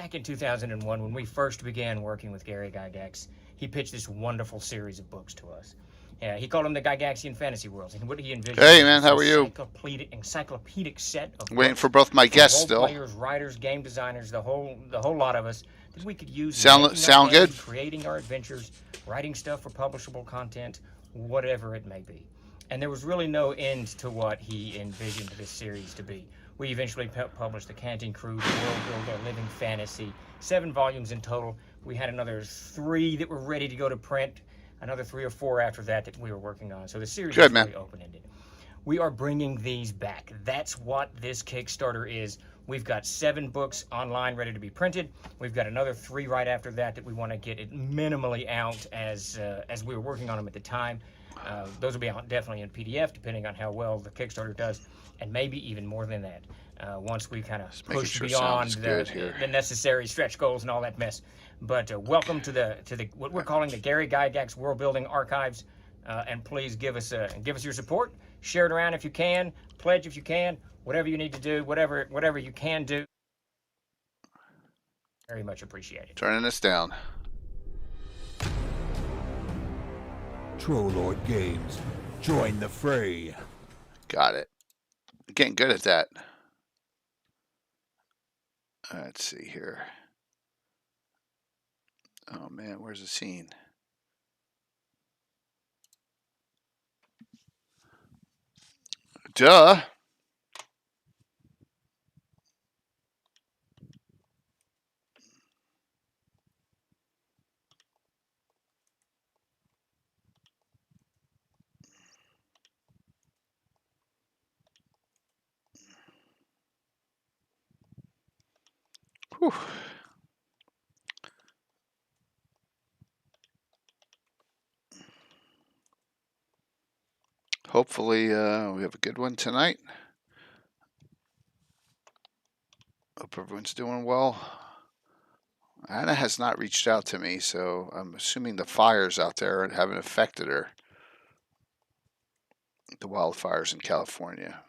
back in 2001, when we first began working with Gary Gygax, he pitched this wonderful series of books to us. Yeah, he called them the Gygaxian Fantasy Worlds, and what he envisioned Hey, was man, how are you? encyclopedic set of Waiting books for both my for guests role still. players, writers, game designers, the whole lot of us that we could use Sound making our games, good? creating our adventures, writing stuff for publishable content, whatever it may be. And there was really no end to what he envisioned this series to be. We eventually published The Canting Crew, The World Builder, Living Fantasy, 7 volumes in total. We had another 3 that were ready to go to print, another 3 or 4 after that we were working on. So the series is really open-ended. We are bringing these back. That's what this Kickstarter is. We've got 7 books online ready to be printed. We've got another 3 right after that we want to get it minimally out as we were working on them at the time. Those will be out definitely in PDF, depending on how well the Kickstarter does, and maybe even more than that. Once we kind of push beyond the necessary stretch goals and all that mess. But welcome to the what we're calling the Gary Gygax World Building Archives, and please give us your support. Share it around if you can. Pledge if you can. Whatever you need to do, whatever you can do. Very much appreciated. Turning this down. Trollord Games, join the fray. Got it. Getting good at that. Let's see here. Oh man, where's the scene? Duh. Whew. Hopefully we have a good one tonight. Hope everyone's doing well. Anna has not reached out to me, so I'm assuming the fires out there haven't affected her. The wildfires in California.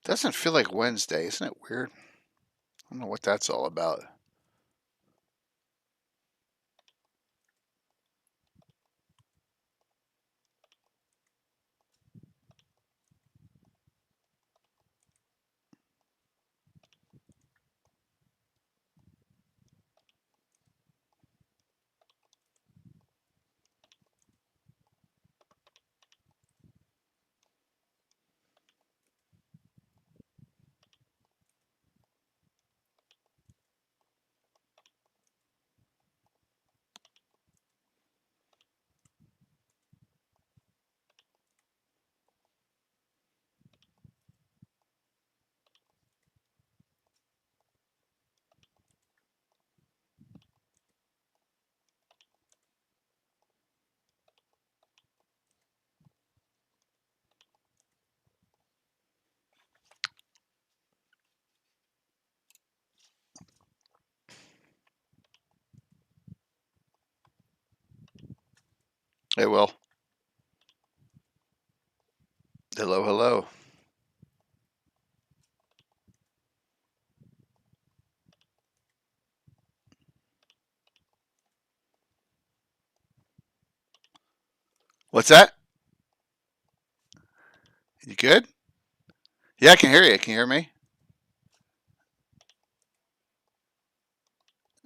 Doesn't feel like Wednesday, isn't it weird? I don't know what that's all about. Hey, Will. Hello, hello. What's that? You good? Yeah, I can hear you. Can you hear me?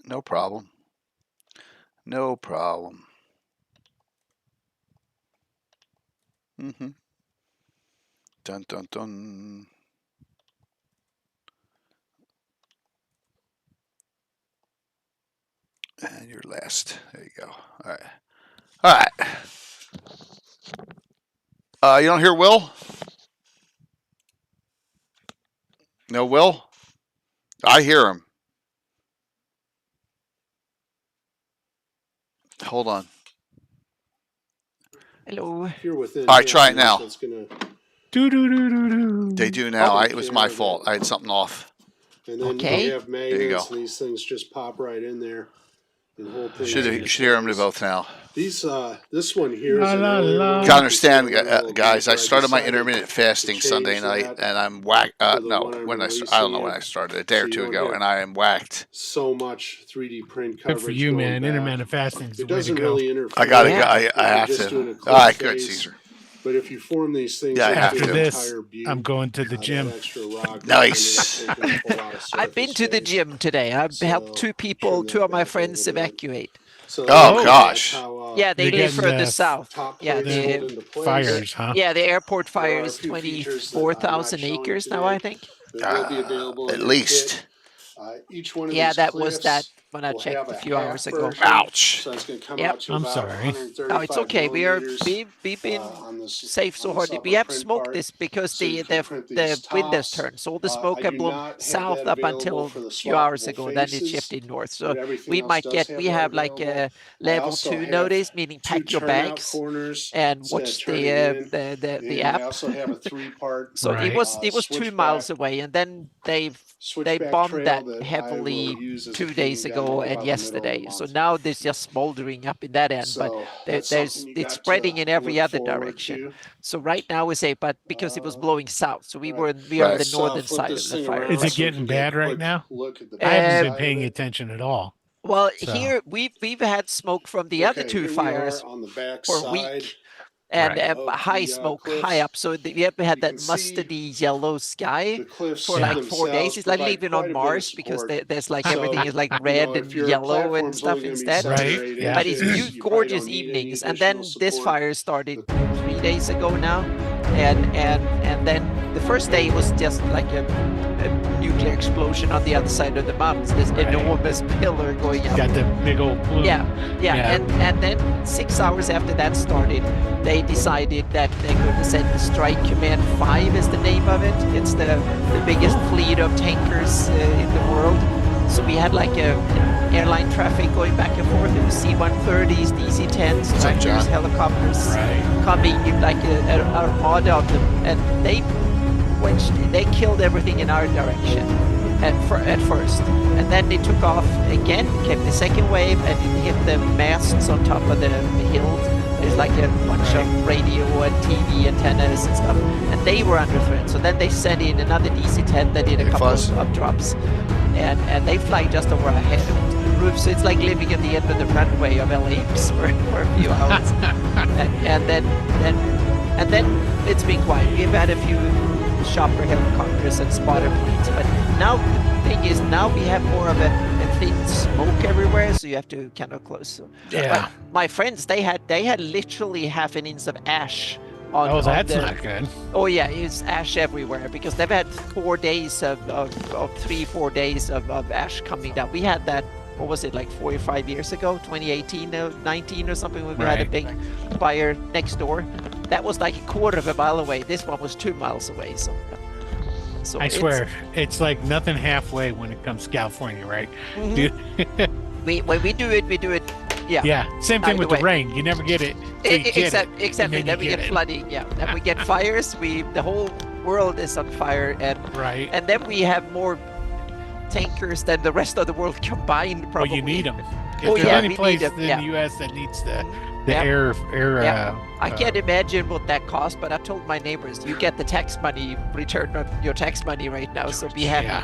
No problem. No problem. Mm-hmm. Dun, dun, dun. And you're last. There you go. All right. All right. You don't hear Will? No, Will? I hear him. Hold on. Hello. If you're within All right, try half it now. an inch, that's gonna Do do do do do. They do now. Oh, It was my yeah, fault. I had something off. And then Okay. you have you magnets, go. and these things just pop right in there and hold things. Should in hear them place. both now. These, this one here is La, an la, earlier la. one. You gotta understand, It's a little guys. I deeper. started my decided intermittent to fasting change Sunday night, that and I'm whacked. to the No, one I'm when I releasing don't know you, when I started, a day so or you two don't ago, have and I am whacked. so much 3D print Good coverage. for you, going man. back. Intermittent fasting's the It way to doesn't go. really interfere. I gotta. Yeah. I You're have just doing to. a All right, clear good, phase. Caesar. But if you form these things Yeah, I have into After to. an this, entire butte, I'm going to the that gym. extra rock Nice. ended up taking up a lot of I've been surface to the space. gym today. I've So, helped two people, trim two that of my back a friends little bit. evacuate. So Oh, that's gosh. how, Yeah, they They're live getting further the south. top Yeah, plates hold the into place. fires, huh? yeah, the airport There fire are a is few features that I'm not 24,000 showing acres now, today I think. that will be available At in the least. kit. Each one of Yeah, these that was that cliffs when I will checked have a a few hours half ago. version. Ouch. So it's going to come Yep. out to I'm about sorry. 135 No, it's okay. millimeters. We've been On this, safe so on hard. this upper We have print smoked part, this because so you can print the these wind has tops. turned. So all the I smoke had do blown not have south that up available until for a the few hours swappable ago. Then it faces, shifted north. So but everything we else might does get have we that have like available. a I level also 2 have notice, meaning 2 pack your turnout bags corners and instead watch of turning in. the And I app. also have a 3-part So Right. it was 2 miles away, and then they switchback bombed trail that that I heavily will use as a 2 days feeding ago demo and about the middle of the yesterday. So month. now there's just smoldering up in that end, but So that's something you it's got spreading to in every look other forward direction. to. So right now we say, but because it was blowing south, so we right. are on Right. the Let's northern flip side this of the thing fire. around Is it so we getting can get a bad right quick now? look at the I haven't backside been of paying it. attention at all. Well, So- here we've had smoke from the other Okay, two here we fires are on the back for a side. week. And Right. of high the, smoke, cliffs. high up. So we have had You that can see mustardy yellow sky The cliffs for Yeah. like 4 days. themselves It's like provide living quite on a bit of Mars because support. there's like So, everything is like you red know, and if your yellow and platform's stuff only gonna be instead. 7 or Right, 8 yeah. But it's inches, you probably gorgeous don't need any evenings. And then additional this support. fire started 3 days ago now, and then the first day was just like a nuclear explosion on the other side of the mountains. This Right. enormous pillar going up. Got the big old plume. Yeah. Yeah. And then 6 hours after that started, they decided that they're going to send the Strike Command 5 is the name of it. It's the biggest fleet of tankers in the world. So we had like a airline traffic going back and forth. It was C-130s, DC-10s, What's up, tractors, John? helicopters Right. coming in like an armada of them, and they killed everything in our direction at first, and then they took off again, came the second wave, and it hit the masts on top of the hill. There's like a bunch of radio and TV antennas and stuff, and they were under threat. So then they sent in another DC-10 that did a Hey, couple Fuzz. of drops, and they fly just over our head to the roof. So it's like living at the end of the runway of LAX for a few hours, and then it's been quiet. We've had a few chopper helicopters and spotter planes, but now the thing is, now we have more of a thin smoke everywhere, so you have to kind of close. So, Yeah. but my friends, they had literally half an inch of ash on. Oh, on that's the, not good. Oh yeah, it's ash everywhere because they've had 4 days of 3-4 days of ash coming down. We had that. What was it, like 4 or 5 years ago, 2018 or 19 or something, when we had a Right. big fire next door? That was like a quarter of a mile away. This one was 2 miles away. So I swear, it's like nothing halfway when it comes to California, right? Mhm. Dude, when we do it. Yeah. yeah. Same thing Either with the way. rain. You never get it. till you get it, Exactly. and Then we you get it. flooding. Yeah. Then we get fires. The whole world is on fire, Right. and then we have more tankers than the rest of the world combined. Well, Probably. you need them. If Oh, there's yeah, any we place need 'em, in yeah. the U.S. that needs the Yep. air. Yeah. I can't imagine what that costs, but I told my neighbors, you get the tax money, return on your tax money right now, so be happy. Yeah.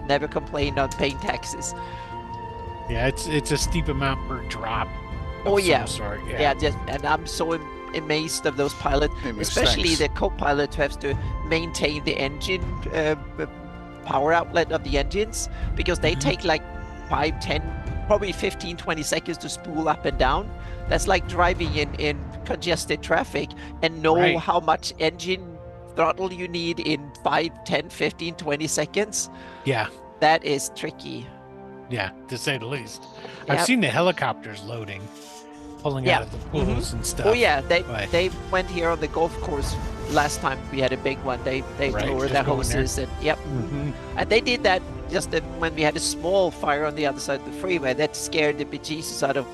Never complain on paying taxes. Yeah, it's a steep amount per drop. of Oh, some yeah. sort. Yeah, and I'm so amazed of those pilots, Hey, Miss, especially thanks. the co-pilot who has to maintain the engine power outlet of the engines, because they Mhm. take like 5, 10, probably 15, 20 seconds to spool up and down. That's like driving in congested traffic and know Right. how much engine throttle you need in 5, 10, 15, 20 seconds. Yeah. That is tricky. Yeah, to say the least. Yep. I've seen the helicopters loading, pulling Yeah. out of the pools and stuff. Oh yeah, but- they went here on the golf course last time we had a big one. They Right, lowered just their going there. hoses and yep. Mhm. And they did that just when we had a small fire on the other side of the freeway. That scared the bejesus out of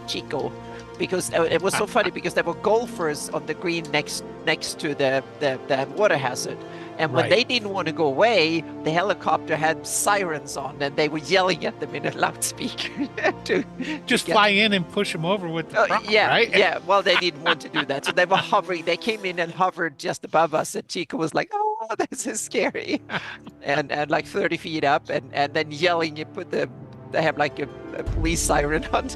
Chico, because it was so funny because there were golfers on the green next to the water hazard. And when Right. they didn't want to go away, the helicopter had sirens on, and they were yelling at them in a loudspeaker to Just get- fly in and push them over with the prop, yeah, right? yeah. Well, they didn't want to do that, so they were hovering. They came in and hovered just above us, and Chico was like, "Oh, this is scary," and like 30 feet up, and then yelling. They have like a police siren on,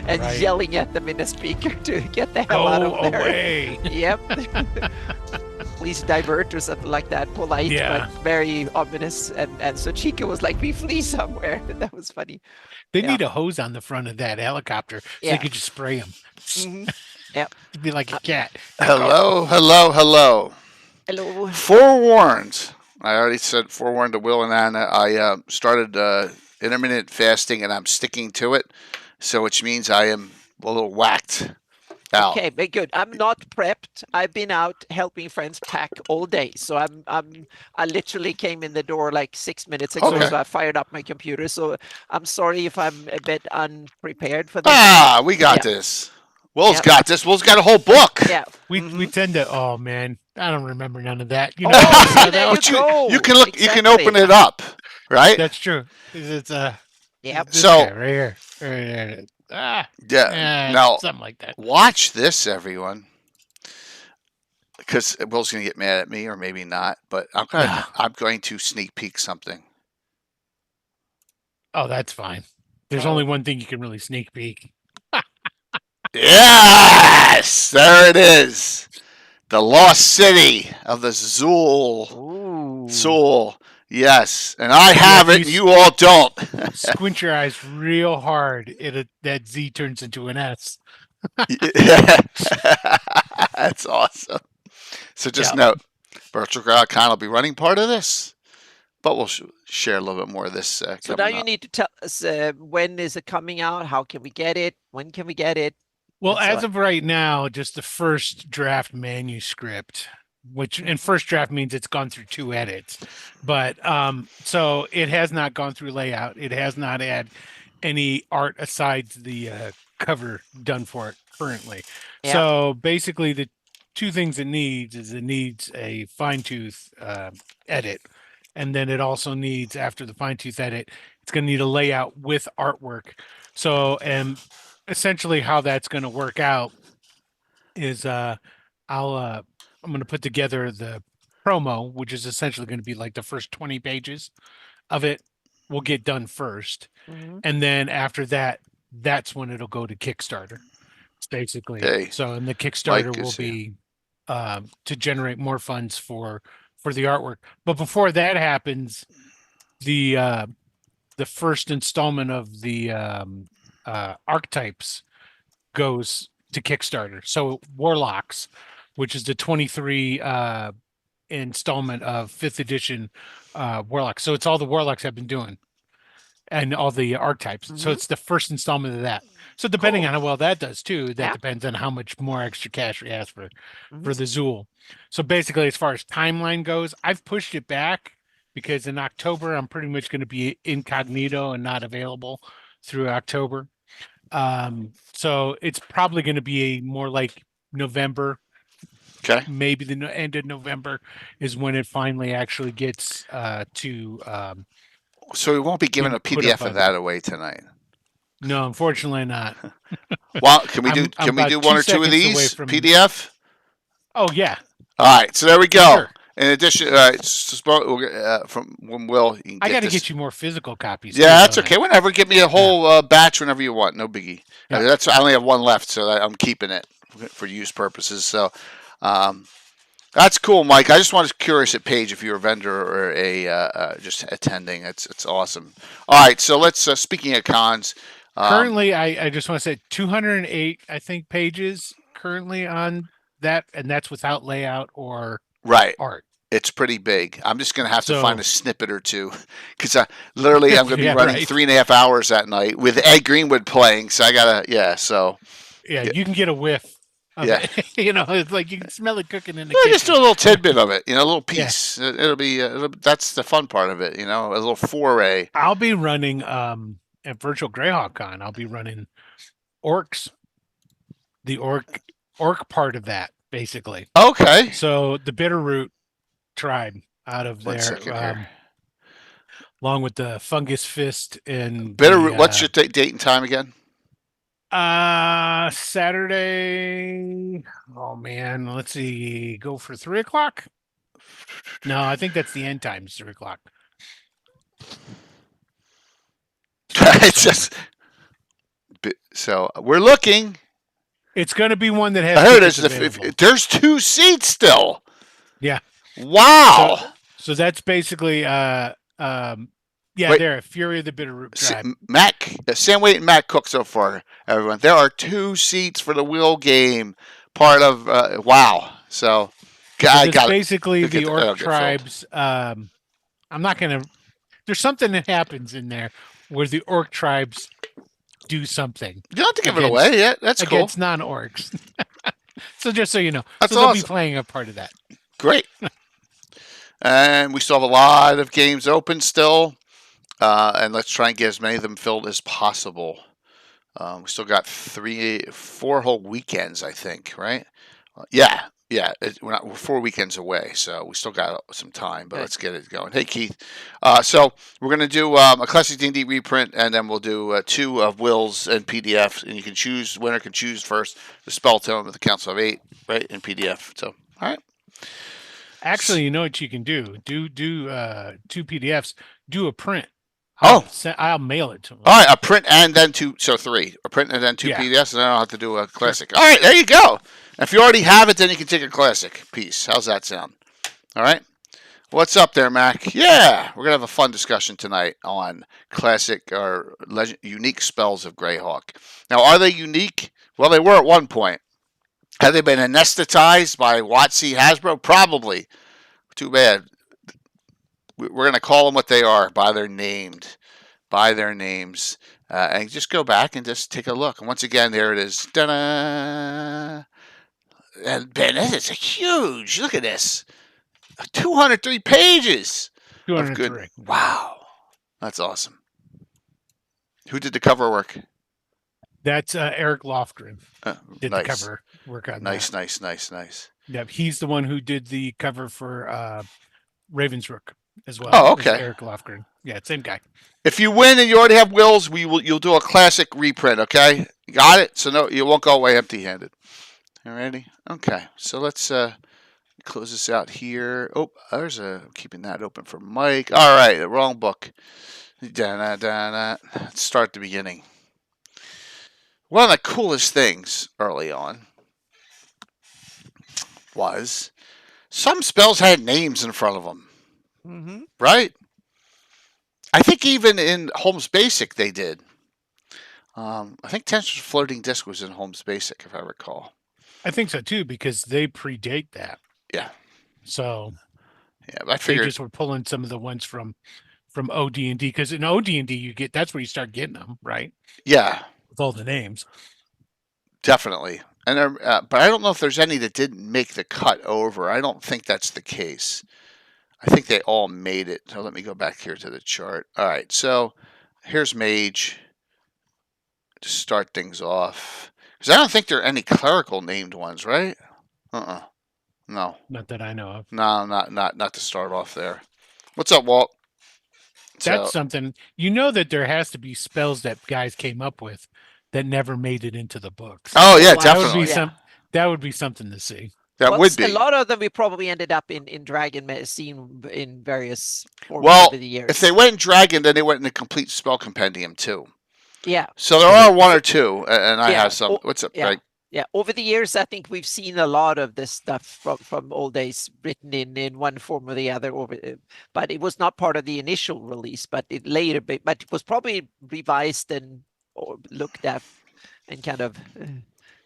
and Right. yelling at them in a speaker to get the Go hell out of there. away. Yep. Please divert or something like that. Polite, Yeah. but very ominous. And so Chico was like, "We flee somewhere." That was funny. They Yeah. need a hose on the front of that helicopter so Yeah. they could just spray them. Mhm. It'd be like a cat. Hello, hello, hello. Hello. Forewarned. I already said forewarned to Will and Anna. I started intermittent fasting and I'm sticking to it. So which means I am a little whacked out. Okay, very good. I'm not prepped. I've been out helping friends pack all day, so I literally came in the door like 6 minutes ago. Okay. So I fired up my computer. So I'm sorry if I'm a bit unprepared for this. Ah, we got Yeah. this. Will's Yeah. got this. Will's got a whole book. Yeah. We tend to. Oh man, I don't remember none of that. You Oh, know, see, so there that you was- go. You can look. You can Exactly. open it up, right? that's true. It's Yep. this So- guy right here. Right there. Yeah. Now something like that. watch this, everyone, because Will's gonna get mad at me, or maybe not. But I'm going to sneak peek something. Oh, that's fine. There's only one thing you can really sneak peek. Yes, there it is. The lost city of the Zool. Ooh. Zool. Yes, and I have if it. you And you all don't. Squint your eyes real hard. That Z turns into an S. That's awesome. So just Yeah. note, Virtual Con will be running part of this, but we'll share a little bit more of this. So Coming now you up. need to tell us when is it coming out? How can we get it? When can we get it? Well, And so as of right now, just the first draft manuscript, which in first draft means it's gone through 2 edits. But so it has not gone through layout. It has not had any art aside the cover done for it currently. Yeah. So basically, the 2 things it needs is it needs a fine tooth edit. And then it also needs, after the fine tooth edit, it's going to need a layout with artwork. So, and essentially how that's going to work out is I'm going to put together the promo, which is essentially going to be like the first 20 pages of it will get done first. Mhm. And then after that, that's when it'll go to Kickstarter. It's basically. Okay. So, and the Kickstarter will is here. be to generate more funds for the artwork. But before that happens, the first installment of the archetypes goes to Kickstarter. So Warlocks, which is the 23 installment of 5th edition Warlocks. So it's all the Warlocks have been doing and all the archetypes. So Mhm. it's the first installment of that. So depending Cool. on how well that does too, that Yeah. depends on how much more extra cash we ask for Mhm. the Zool. So basically, as far as timeline goes, I've pushed it back because in October I'm pretty much going to be incognito and not available through October. So it's probably going to be more like November, Okay. maybe the end of November is when it finally actually gets to. So we won't be giving You a put PDF up of a- that away tonight. No, unfortunately not. Well, can we do? I'm Can we about do 2 one or two of seconds away these from- PDF? Oh yeah, All right. So there we go. Sure. In addition, all right, from when Will, you can I got to this. get you more physical copies. Yeah, too, that's don't I? okay. Whenever, give me a whole batch whenever you want. No biggie. Yeah. That's I only have one left, so I'm keeping it for use purposes. So, that's cool, Mike. I just was curious at Page if you're a vendor or a just attending. It's awesome. All right, so let's speaking of cons. Currently, I just want to say 208, I think, pages currently on that, and that's without layout or Right. art. It's pretty big. I'm just going to have to So- find a snippet or two because literally I'm going to be Yeah, running right. 3.5 hours that night with Ed Greenwood playing. So I got to, yeah. So Yeah, Yeah. you can get a whiff of Yeah. it. It's like you can smell it cooking in the well, kitchen. just do a little tidbit of it, a little Yeah. piece. It'll be, that's the fun part of it, a little foray. I'll be running at Virtual Greyhawk Con. I'll be running orcs, the orc part of that, basically. Okay. So the Bitterroot tribe out of One there, second here. along with the Fungus Fist and Bitterroot, what's your date and time again? Saturday. Oh man, let's see. Go for 3:00. No, I think that's the end time. 3:00. It's just, so we're looking. It's going to be one that has. I heard tickets it's available. there's 2 seats still. Yeah. Wow. So that's basically yeah, Wait. there, Fury of the Bitterroot tribe. Sam Waite and Matt Cook so far, everyone. There are 2 seats for the wheel game. Part of wow. So I It's got it. basically Look at the the- orc okay, filled. tribes. I'm not gonna. There's something that happens in there where the orc tribes do something You don't have to give it against- away yet. That's cool. against non-orcs. So just so you know, That's so they'll be awesome. playing a part of that. Great. And we still have a lot of games open still. And let's try and get as many of them filled as possible. We still got 4 whole weekends, I think, right? Yeah. We're 4 weekends away, so we still got some time, but Good. let's get it going. Hey, Keith. So we're going to do a classic D&D reprint, and then we'll do 2 of Will's and PDFs, and you can choose, winner can choose first the spell tome with the Council of 8, right, in PDF. So, all right. Actually, you know what you can do? Do 2 PDFs. Do a print. Oh. I'll mail it to them. All right, a print and then 2, so 3. A print and then 2 Yeah. PDFs, and then I'll have to do a classic. All right, there you go. If you already have it, then you can take a classic piece. How's that sound? All right. What's up there, Mac? Yeah, we're gonna have a fun discussion tonight on classic or unique spells of Greyhawk. Now, are they unique? Well, they were at one point. Have they been anesthetized by WotC Hasbro? Probably. Too bad. We're going to call them what they are, by their names. And just go back and just take a look. And once again, there it is. Da-da! And Ben, it's a huge. Look at this. 203 pages. Of 203. good. Wow. That's awesome. Who did the cover work? That's Eric Lofgren did nice. the cover work on Nice. that. Yep, he's the one who did the cover for Ravensrook as well. Oh, as okay. Eric Lofgren. Yeah, same guy. If you win and you already have wills, you'll do a classic reprint, okay? You got it? So no, you won't go away empty-handed. Alrighty? Okay. So let's close this out here. Oh, I'm keeping that open for Mike. All right, the wrong book. Let's start at the beginning. One of the coolest things early on was some spells had names in front of them, Mm-hmm. right? I think even in Holmes Basic they did. I think Tensor's Floating Disc was in Holmes Basic, if I recall. I think so too, because they predate that. Yeah. So Yeah, but I they figured. just were pulling some of the ones from OD&D, because in OD&D that's where you start getting them, right? Yeah, With all the names. definitely. And but I don't know if there's any that didn't make the cut over. I don't think that's the case. I think they all made it. So let me go back here to the chart. All right, so here's Mage to start things off. Because I don't think there are any clerical named ones, right? No. Not that I know of. No, not to start off there. What's up, Walt? That's something, that there has to be spells that guys came up with that never made it into the books. Oh yeah, Well, definitely. That would be something to see. That would be. A lot of them we probably ended up in Dragon scene in various forms Well, over the years. if they went in Dragon, then they went in a complete spell compendium too. Yeah. So there are 1 or 2, and I Yeah. have some. What's up, Yeah. Greg? Yeah, over the years, I think we've seen a lot of this stuff from old days written in one form or the other. But it was not part of the initial release. But it later, but it was probably revised and or looked at and kind of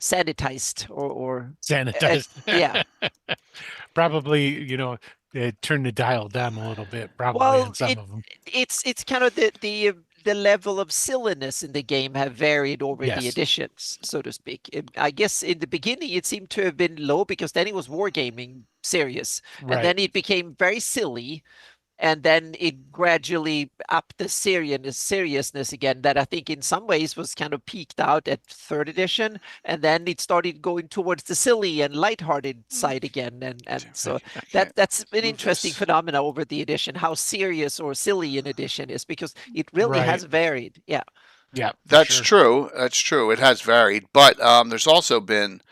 sanitized or Sanitized. yeah. Probably, turn the dial down a little bit, probably Well, on some of them. it's kind of the level of silliness in the game have varied over the Yes. editions, so to speak. I guess in the beginning it seemed to have been low because then it was wargaming serious, and Right. then it became very silly, and then it gradually upped the seriousness again. That I think in some ways was kind of peaked out at third edition, and then it started going towards the silly and lighthearted side again. And so that's an interesting phenomena over the edition, how serious or silly an edition is, because it really has varied. Yeah. Yeah, That's true. That's true. It has varied, but there's also been,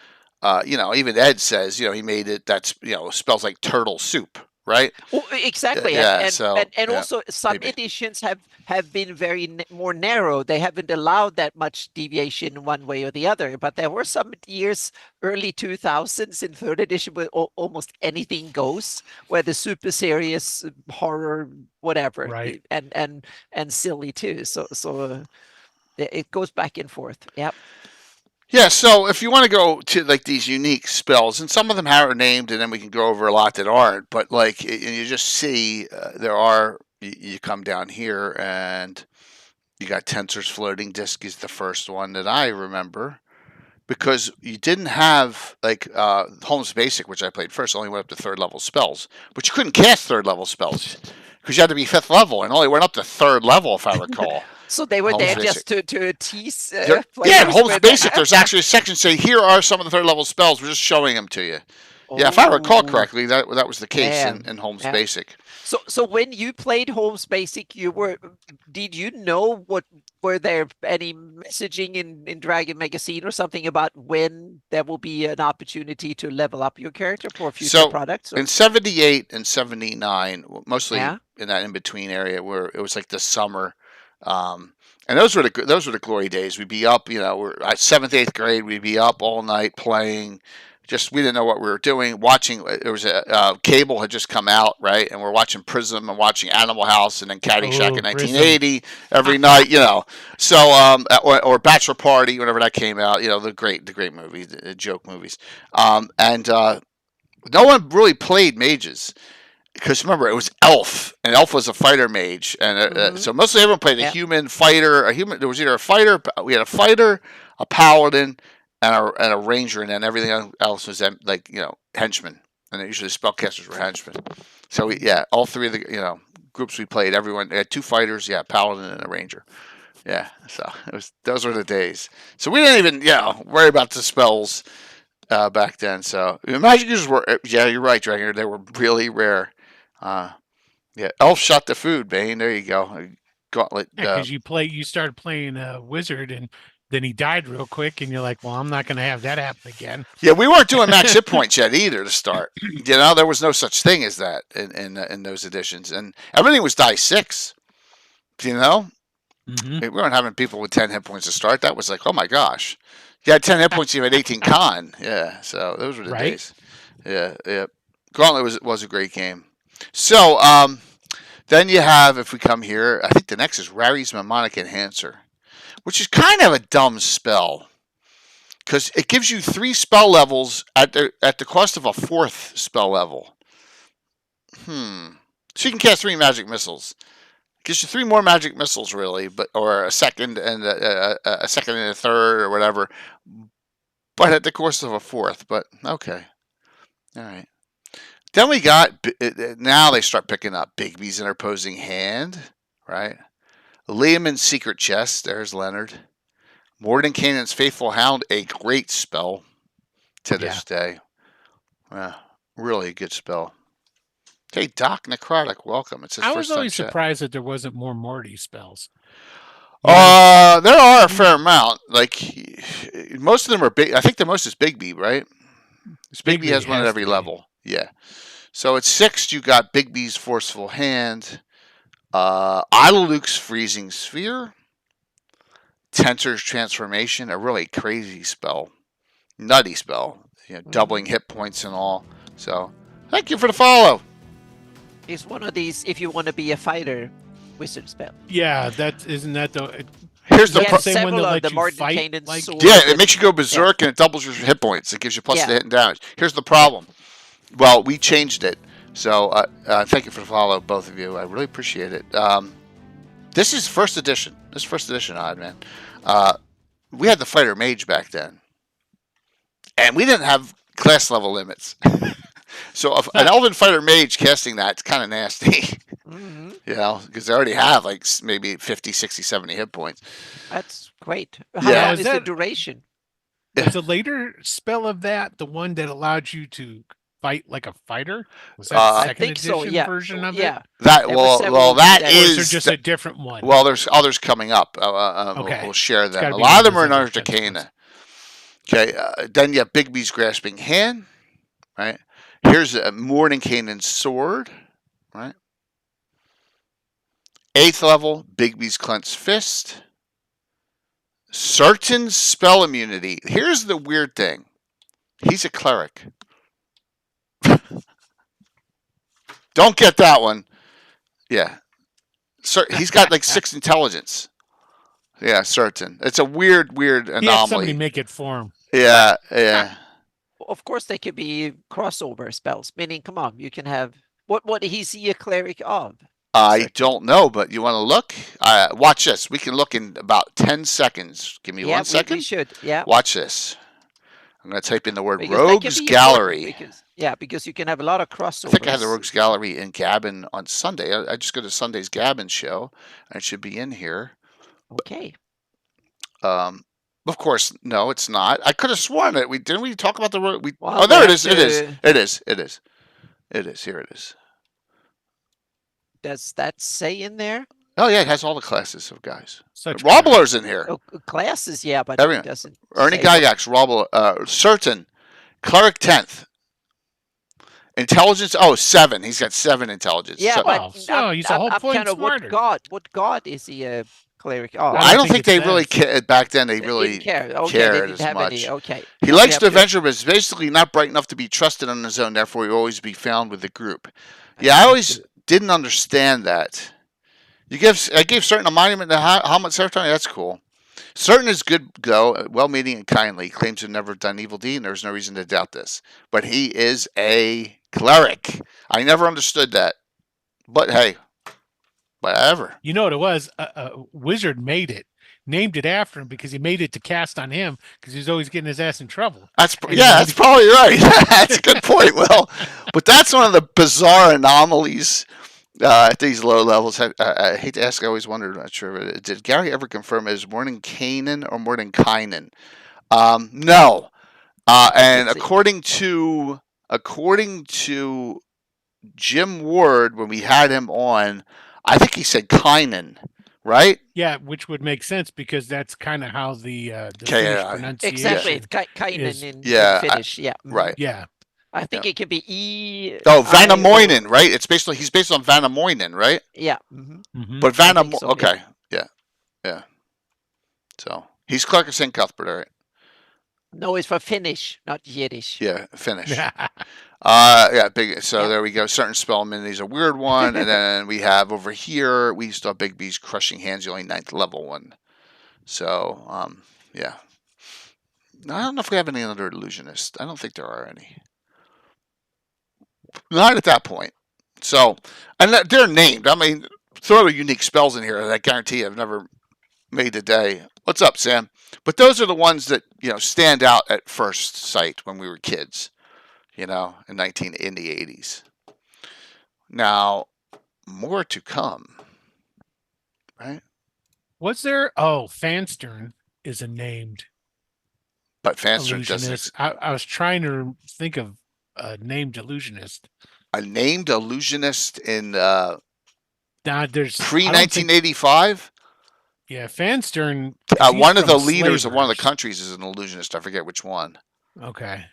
even Ed says, he made it. That's spells like turtle soup, right? Well, exactly. Yeah, and so, and yeah, also some maybe. editions have been very more narrow. They haven't allowed that much deviation one way or the other. But there were some years, early 2000s, in third edition, where almost anything goes, where the super serious horror, whatever, Right. and silly too. So it goes back and forth. Yep. Yeah, so if you want to go to like these unique spells, and some of them are named, and then we can go over a lot that aren't, but like you just see there are, you come down here and you got Tensor's Floating Disc is the first one that I remember, because you didn't have like Holmes Basic, which I played first, only went up to third level spells, but you couldn't cast third level spells because you had to be fifth level, and only went up to third level if I recall. So they were Holmes there Basic. just to tease. Yeah, players Holmes with- Basic. There's actually a section saying here are some of the third level spells. We're just showing them to you. Yeah, if I recall Oh. correctly, that was the case Man. in Holmes Yeah. Basic. So when you played Holmes Basic, did you know were there any messaging in Dragon Magazine or something about when there will be an opportunity to level up your character for future So, products? Or- In 78 and 79, mostly Yeah. in that in between area where it was like the summer, and those were the glory days. We'd be up, we're at 7th, 8th grade. We'd be up all night playing. Just we didn't know what we were doing. Watching, there was a cable had just come out, right, and we're watching Prism and watching Animal House and then Caddyshack in 1980 every night, So or Bachelor Party, whenever that came out, the great movies, the joke movies, and no one really played mages. Because remember, it was Elf, and Elf was a fighter mage, and so mostly everyone played a human fighter. There was either a fighter. We had a fighter, a paladin, and a ranger, and then everything else was like henchmen, and usually spellcasters were henchmen. So all three of the groups we played, everyone had two fighters, paladin and a ranger. Yeah, so those were the days. So we didn't even worry about the spells back then. So magic users were you're right, Dragon. They were really rare. Elf shot the food, Bane. There you go. Gauntlet. Because you started playing a wizard, and then he died real quick, and you're like, well, I'm not going to have that happen again. Yeah, we weren't doing max hit points yet either to start. There was no such thing as that in those editions, and everything was die 6. Mm-hmm. We weren't having people with 10 hit points to start. That was like, oh my gosh, you had 10 hit points, you had 18 con. Yeah, so those were the days. Yeah. Gauntlet was a great game. So then you have, if we come here, I think the next is Rary's Mnemonic Enhancer, which is kind of a dumb spell because it gives you 3 spell levels at the cost of a 4th spell level. So you can cast 3 magic missiles. It gives you 3 more magic missiles, really, or a second and a second and a third or whatever, but at the cost of a 4th. But okay, all right. Then we got, now they start picking up Bigby's Interposing Hand, right? Lehman's Secret Chest, there's Leonard. Mordenkainen's Faithful Hound, a great spell to this day. Really a good spell. Hey, Doc Necrotic, welcome. It's his I first was time always chat. surprised that there wasn't more Morty spells. There are a fair amount. Like, most of them are big. I think the most is Bigby, right? Bigby has one at every level. Yeah. So at 6, you got Bigby's Forceful Hand, Luke's Freezing Sphere, Tensor's Transformation, a really crazy spell, nutty spell, doubling hit points and all. So thank you for the follow. It's one of these, if you want to be a fighter, wizard spell. Yeah, isn't that the? Here's the same one that lets you fight. Mordenkainen Like, sword yeah, it makes you go berserk and it doubles your hit points. It gives you plus to hit and damage. Here's the problem. Well, we changed it. So thank you for the follow, both of you. I really appreciate it. This is first edition. This is first edition, Odd Man. We had the fighter mage back then, and we didn't have class level limits. So an elven fighter mage casting that's kind of nasty. Mm-hmm. You know, because they already have like maybe 50, 60, 70 hit points. That's great. How Yeah. long Is is the that- duration? Was the later spell of that the one that allowed you to fight like a fighter? Was that the I second think so. edition Yeah. version of Yeah. it? That There were well, several that that- Or is there is just a different one? well. There's others coming up. Okay. We'll share them. gotta A be lot of one them are in of those other Arcana. Okay, then you have Bigby's grasping hand. Right. Here's a Mordenkainen's sword. Right. 8th level, Bigby's clenched fist. Certain spell immunity. Here's the weird thing. He's a cleric. Don't get that one. Yeah. He's got like 6 intelligence. Yeah, certain. It's a weird He had somebody anomaly. make it for him. Yeah, yeah. Of course, they could be crossover spells. Meaning, come on, you can have what is he a cleric of? I don't know, but you want to look? Watch this. We can look in about 10 seconds. Give me Yeah, 1 second. we should. Yeah. Watch this. I'm going to type in the word Because they can Rogues be Gallery. important because you can have a lot of crossovers. I think I had the Rogues Gallery in Gabon on Sunday. I just go to Sunday's Gabon show. It should be in here. Okay. Of course, no, it's not. I could have sworn it. Didn't we talk about the rogue? Well, Oh, there we it have is. It is. to- It is. It is. It is. Here it is. Does that say in there? Oh yeah, it has all the classes of guys. Such Robbler's in here. Oh, classes, yeah, but Everyone. it doesn't. Ernie say Gygax, Robbler, certain. Cleric 10th. Intelligence, 7. He's got 7 intelligence. Yeah, So- but Wow, so he's a whole I'm point kind of smarter. what god is he a cleric of? I don't think it they really says. cared back then. They They really didn't care. Okay, they cared didn't as have much. any. Okay. He Now we likes have to adventure, but is basically not bright enough to be trusted on his own. Therefore, he'll always be found with the group. Yeah, I always didn't understand that. I gave certain a monument to how much serotonin. That's cool. Certain is good, though, well-meaning and kindly. He claims to have never done evil deed, and there's no reason to doubt this. But he is a cleric. I never understood that. But hey, whatever. You know what it was? A wizard made it, named it after him because he made it to cast on him because he was always getting his ass in trouble. That's And yeah, he- that's probably right. That's a good point, Will. But that's one of the bizarre anomalies at these low levels. I hate to ask. I always wondered. I'm not sure. Did Gary ever confirm it is Mordenkainen or Mordenkainen? No. And Let's see. according to Jim Ward, when we had him on, I think he said Kainen, right? Yeah, which would make sense because that's kind of how the Okay, Finnish yeah. pronunciation. Exactly, it's Kainen is- in Yeah, Finnish. Yeah, mhm. Right. Yeah, I think it could be E. Oh, I- Vanamoinen, right? He's based on Vanamoinen, right? Yeah. mhm. mhm. But I think so, okay, yeah. So he's Clark of St. Cuthbert, all right? No, it's for Finnish, not Yiddish. Yeah, Finnish. Yeah, big. So Yeah. there we go. Certain spell immunity is a weird one, and then we have over here we still have Big B's crushing hands, the only 9th level one. So yeah. I don't know if we have any other illusionists. I don't think there are any. Not at that point. So, and they're named. I mean, throw other unique spells in here that I guarantee I've never made a day. What's up, Sam? But those are the ones that stand out at first sight when we were kids. In the 80s. Now, more to come. Right? Was there? Oh, Fanstern is a named But Fanstrom doesn't. illusionist. I was trying to think of a named illusionist. A named illusionist in Now there's pre I don't think- 1985. Yeah, Fanstern. 'cause he's One of the from leaders of one of the Slavers. countries is an illusionist. I forget which one. Okay,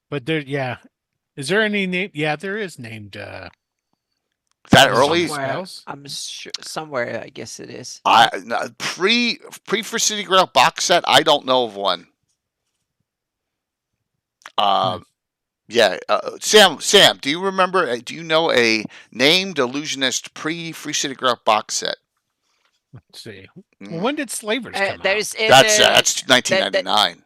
but there, yeah. Is there any name? Yeah, there is named. That Somewhere. early? Spells? I'm sure somewhere. I guess it is. Pre for City Grail box set. I don't know of one. Yeah, Sam. Do you remember? Do you know a named illusionist pre Free City Grail box set? Let's see. Well, when did Slavers come out? There's That's 1999.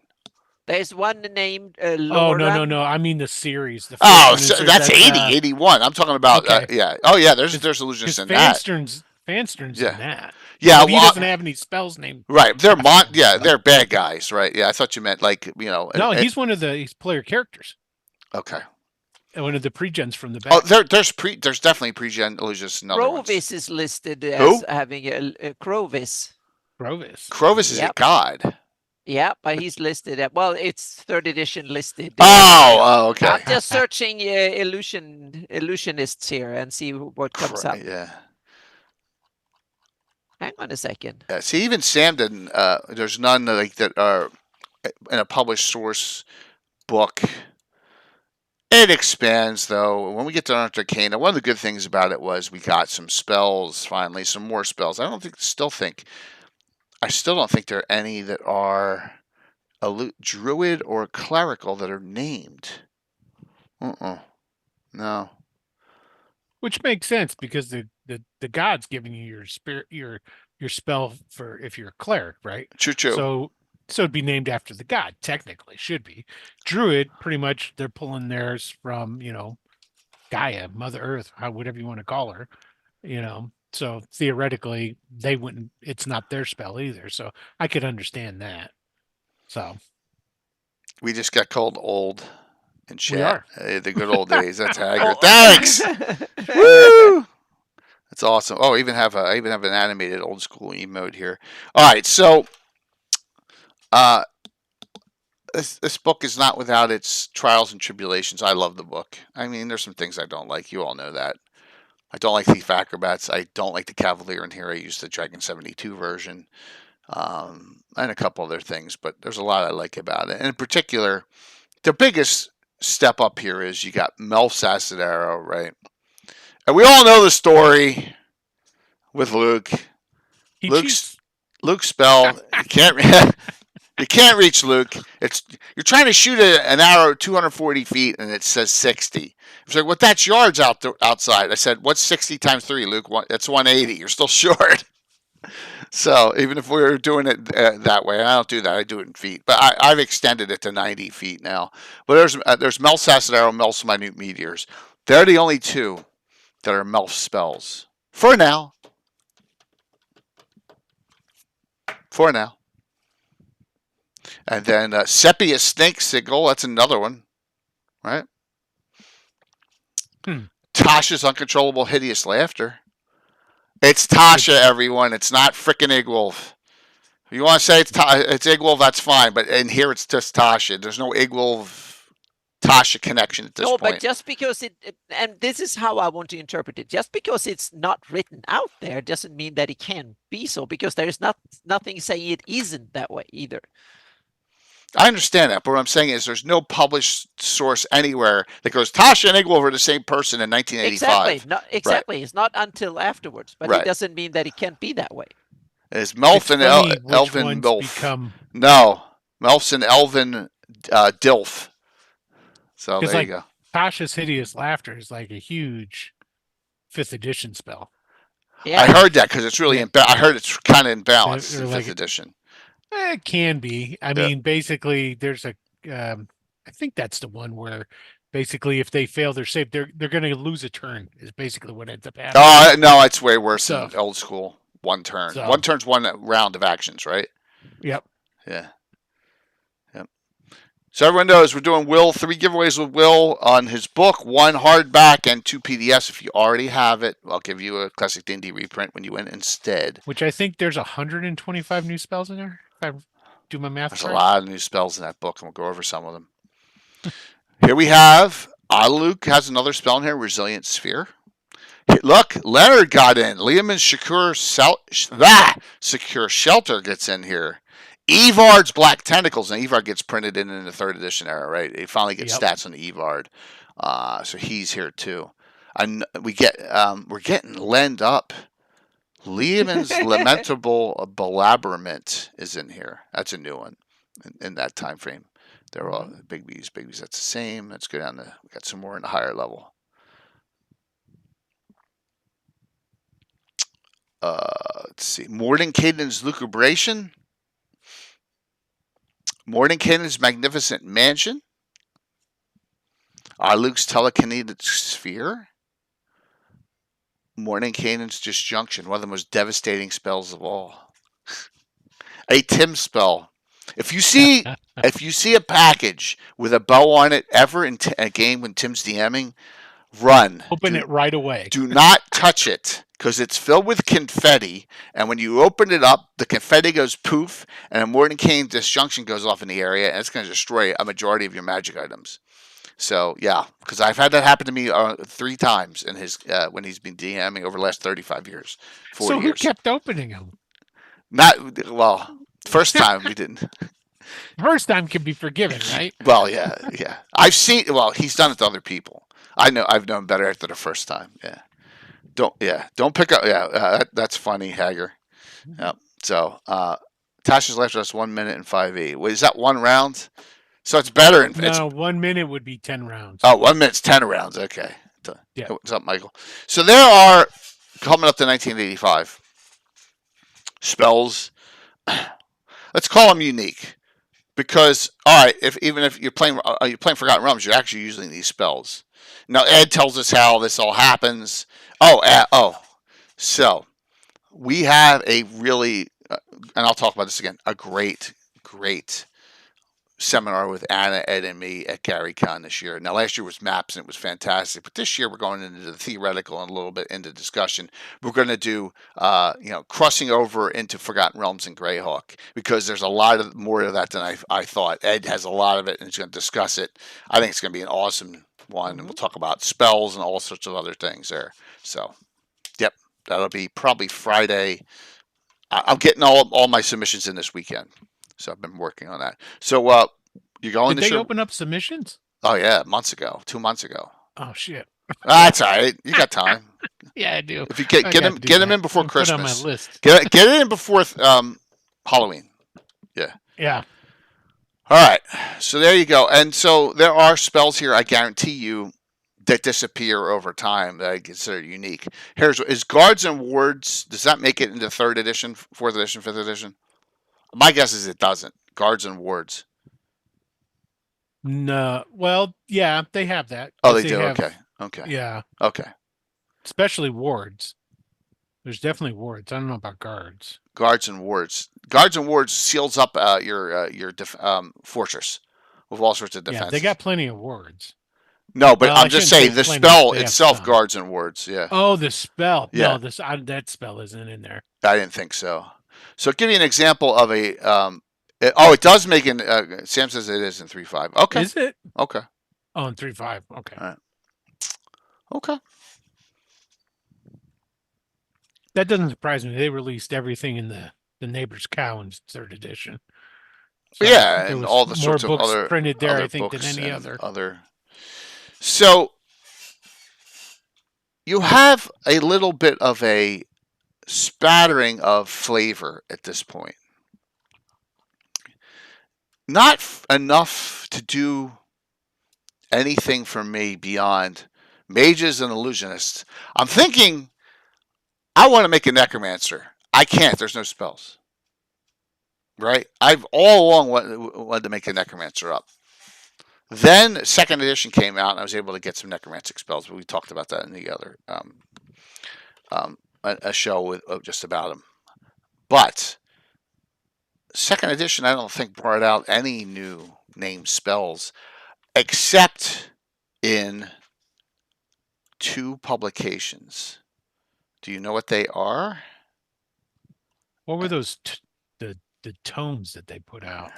There's one named Oh, Laura. no. I mean the series. The Oh, first so one. that's 80, 81. I'm talking about, Okay. yeah. Oh, yeah, there's Because illusionists in that. Fanstern's Yeah. in that. Yeah, But he well, doesn't have any spells named right. after him. Yeah, So. they're bad guys, right? Yeah, I thought you meant like, No, he's one of the player characters. okay. And one of the pre-gens from the back. Oh, there's definitely pre-gen illusionists and other ones. Crovis is listed Who? as having a Crovis. Clovis is a Yep. god. Yeah, but he's listed at, well, it's third edition listed. Okay. I'm just searching illusionists here and see what comes up. Yeah. Hang on a second. Yeah. See, even Sam didn't. There's none like that are in a published source book. It expands though. When we get to Arcana, one of the good things about it was we got some spells finally, some more spells. I still don't think there are any that are a druid or clerical that are named. No. Which makes sense because the god's giving you your spirit your spell for if you're a cleric, right? True. So it'd be named after the god, technically, should be. Druid, pretty much they're pulling theirs from, Gaia, Mother Earth, whatever you want to call her, So theoretically it's not their spell either. So I could understand that. So we just got called old and chat. We are. The good old days. That's Haggard. Thanks. Woo! That's awesome. Oh, I even have an animated old school emote here. All right, so this book is not without its trials and tribulations. I love the book. I mean, there's some things I don't like. You all know that. I don't like Thief Acrobats. I don't like the Cavalier in here. I use the Dragon 72 version, and a couple other things. But there's a lot I like about it. And in particular, the biggest step up here is you got Melf Sassadaro, right? And we all know the story with Luke. Luke's spell. You can't reach Luke. You're trying to shoot an arrow 240 feet, and it says 60. It's like, well, that's yards outside. I said, what's 60 times 3, Luke? That's 180. You're still short. So even if we were doing it that way, I don't do that. I do it in feet. But I've extended it to 90 feet now. But there's Melf Sassadaro, Melf's Minute Meteors. They're the only two that are Melf spells. For now. And then Sepia Snake Signal, that's another one, right? Tasha's Uncontrollable Hideous Laughter. It's Tasha, everyone. It's not frickin' Igwolf. If you want to say it's Igwolf, that's fine. But in here, it's just Tasha. There's no Igwolf Tasha connection at this point. No, but just because and this is how I want to interpret it. Just because it's not written out there doesn't mean that it can't be so. Because there's nothing saying it isn't that way either. I understand that, but what I'm saying is there's no published source anywhere that goes, Tasha and Igwolf are the same person in 1985. Exactly. Right. It's not until afterwards, but Right. It doesn't mean that it can't be that way. It's Melf and Elvin Milf. No, Melf's and Elvin Dilf. So there you go. Tasha's Hideous Laughter is like a huge 5th edition spell. Yeah. I heard that because it's really I heard it's kind of imbalanced in 5th edition. It can be. I mean, basically, there's I think that's the one where basically if they fail their save, they're going to lose a turn. Is basically what ends up happening. Oh no, it's way worse than old school. One turn. One turn's one round of actions, right? Yep. Yeah. Yep. So everyone knows we're doing 3 giveaways with Will on his book, 1 hardback and 2 PDFs. If you already have it, I'll give you a Classic D&D reprint when you win instead. Which I think there's 125 new spells in there. If I do my math There's right. A lot of new spells in that book, and we'll go over some of them. Here we have Luke has another spell in here, Resilient Sphere. Look, Leonard got in. Liamon's Secure Shelter gets in here. Evard's Black Tentacles, and Evard gets printed in the 3rd edition era, right? They finally get stats on Evard, so he's here too. And we're getting Lend Up. Liamon's Lamentable Belaborment is in here. That's a new one in that time frame. They're all Bigby's. That's the same. Let's go down we got some more in the higher level. Let's see. Morden Caden's Lucubration. Mordenkainen's magnificent mansion. Luke's telekinetic sphere. Mordenkainen's disjunction, one of the most devastating spells of all. A Tim spell. If you see a package with a bow on it ever in a game when Tim's DMing, run. Open it right away. Do not touch it because it's filled with confetti, and when you open it up, the confetti goes poof, and a Mordenkainen disjunction goes off in the area, and it's going to destroy a majority of your magic items. So yeah, because I've had that happen to me 3 times in his when he's been DMing over the last 35 years, 40 So who years. kept opening them? Not well. First time we didn't. First time can be forgiven, right? Well, yeah. I've seen. Well, he's done it to other people. I've known better after the first time. Yeah. Don't pick up. Yeah. That's funny, Hager. Yep. So, Tasha's left us 1 minute and 5e. Wait, is that 1 round? So it's better. No, 1 minute would be 10 rounds. Oh, 1 minute's 10 rounds. Okay. Yeah. What's up, Michael? So there are, coming up to 1985, spells. Let's call them unique. Because, all right, even if you're playing Forgotten Realms, you're actually using these spells. Now, Ed tells us how this all happens. So we have a really, and I'll talk about this again, a great seminar with Anna, Ed, and me at GaryCon this year. Now, last year was maps, and it was fantastic. But this year, we're going into the theoretical and a little bit into discussion. We're going to do, crossing over into Forgotten Realms and Greyhawk, because there's a lot more of that than I thought. Ed has a lot of it, and he's going to discuss it. I think it's going to be an awesome one, and we'll talk about spells and all sorts of other things there. So, yep, that'll be probably Friday. I'm getting all my submissions in this weekend. So I've been working on that. So you're going Did to they open up submissions? Oh yeah, 2 months ago. Oh shit. That's all right. You got time. Yeah, I do. If you get them in before Christmas. Put on my list. Get it in before Halloween. Yeah. Yeah. All right. So there you go. And so there are spells here, I guarantee you, that disappear over time that I consider unique. Is Guards and Wards, does that make it into 3rd edition, 4th edition, 5th edition? My guess is it doesn't. Guards and Wards. No. Well, yeah, they have that. Oh, they do? Okay. Yeah. Okay. Especially wards. There's definitely wards. I don't know about guards. Guards and Wards. Guards and Wards seals up your fortress with all sorts of defenses. Yeah, they got plenty of wards. No, but Well, I'm I just shouldn't saying say the plenty. spell They have itself, some. Guards and Wards. Yeah. Oh, the spell. Yeah. No, that spell isn't in there. I didn't think so. So I'll give you an example of a. It does make an. Sam says it is in 3.5. Okay. Is it? Okay. Oh, in 3.5. Okay. All right. Okay. That doesn't surprise me. They released everything in the neighbor's cow in 3rd edition. So Yeah, there and was all the more sorts of books other printed there, other I think, than books any and other. So you have a little bit of a spattering of flavor at this point. Not enough to do anything for me beyond mages and illusionists. I'm thinking I want to make a necromancer. I can't. There's no spells. Right? I've all along wanted to make a necromancer up. Then 2nd edition came out, and I was able to get some necromantic spells, but we talked about that in the other a show with just about them. But 2nd edition, I don't think brought out any new named spells, except in 2 publications. Do you know what they are? What were those the tomes that they put out?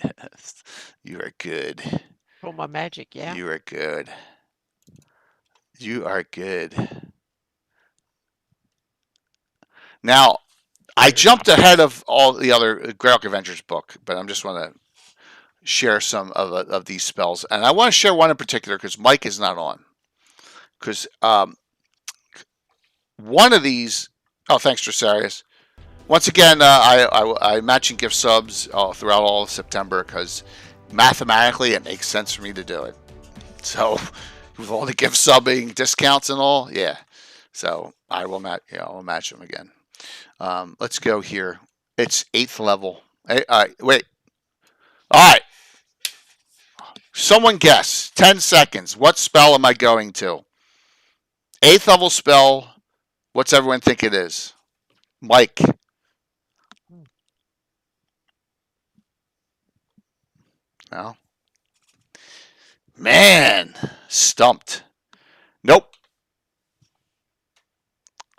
Yes, you are good. For my magic, yeah. You are good. You are good. Now, I jumped ahead of all the other Greyhawk Adventures book, but I'm just want to share some of these spells, and I want to share one in particular because Mike is not on. Because one of these, oh, thanks, Dressarius. Once again, I matching gift subs throughout all of September because mathematically it makes sense for me to do it. So with all the gift subbing discounts and all, yeah. So I will I'll match them again. Let's go here. It's 8th level. Wait. All right. Someone guess. 10 seconds. What spell am I going to? 8th level spell. What's everyone think it is? Mike. No. Man. Stumped. Nope.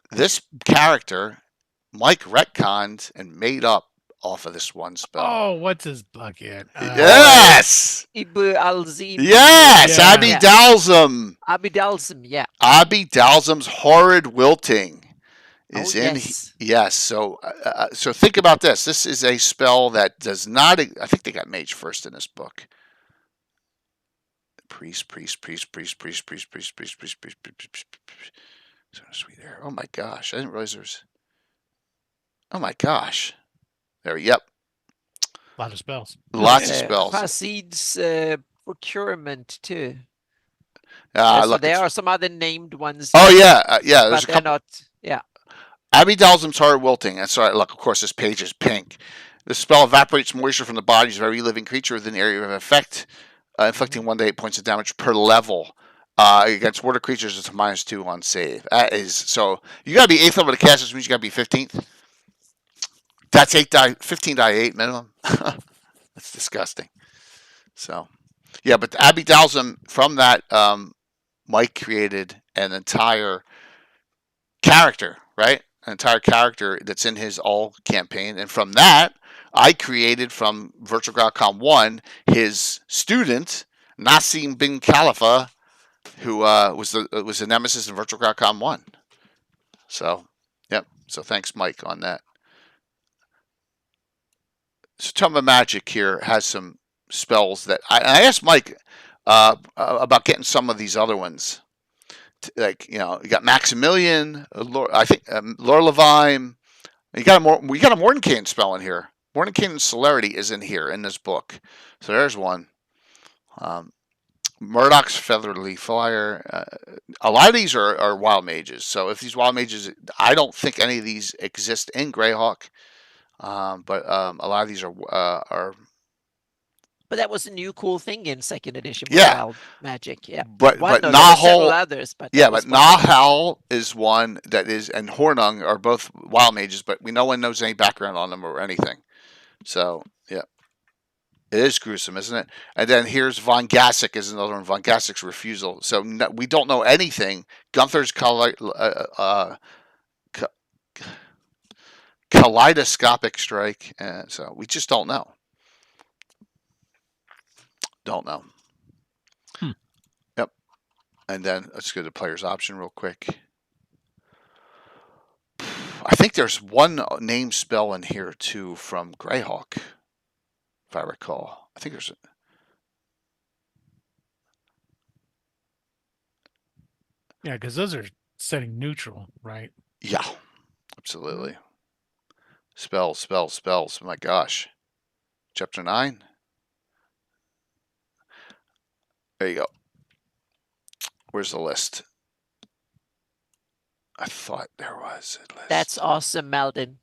This character, Mike retconned and made up off of this one spell. Oh, what's his bucket? Yes! Ibu Alzim. Yes! Yeah. Abby Dalsum. Abidalsum, yeah. Abby Dalsum's Horrid Wilting is Oh, in. yes. Yes. So think about this. This is a spell that does not. I think they got mage first in this book. Priest. So sweet air. Oh my gosh! I didn't realize there's. Oh my gosh! There. Yep. A lot of spells. Lots of spells. Hasid's procurement too. So Look, there are some other named ones. oh yeah, yeah. but There's a they're couple. not. Yeah. Abby Dalsum's Horrid Wilting. That's right. Look, of course, this page is pink. The spell evaporates moisture from the bodies of every living creature within the area of effect, inflicting 1 to 8 points of damage per level. Against water creatures, it's a -2 on save. That is so. You gotta be 8th level to cast this, means you gotta be 15th. That's 15 die 8 minimum. That's disgusting. So, yeah, but Abby Dalsum from that, Mike created an entire character, right? An entire character that's in his all campaign, and from that, I created from Virtual Groundcom 1 his student Nassim bin Khalifa, who was the nemesis in Virtual Groundcom 1. So, yep. So thanks, Mike, on that. So Tome of Magic here has some spells that I asked Mike about getting some of these other ones. Like, you got Maximilian, I think Lorelevine. We got a Mordenkainen spell in here. Mordenkainen's Celerity is in here in this book. So there's one. Murdoch's Featherly Fire. A lot of these are wild mages. So if these wild mages, I don't think any of these exist in Greyhawk. But a lot of these are. But that was a new cool thing in second edition. Yeah. Wild Magic. Yeah. But One, no, there were Nahal, several others. But yeah, that but was one. Nahal is one that is, and Hornung are both wild mages, but no one knows any background on them or anything. So yeah, it is gruesome, isn't it? And then here's Von Gassick is another one. Von Gassik's Refusal. So we don't know anything. Gunther's Kaleidoscopic Strike. So we just don't know. Don't know. Yep. And then let's go to player's option real quick. I think there's one name spell in here too from Greyhawk, if I recall. I think there's Yeah, because those are setting neutral, right? Yeah, absolutely. Spells. Oh my gosh. Chapter 9. There you go. Where's the list? I thought there was a list. That's awesome, Malden.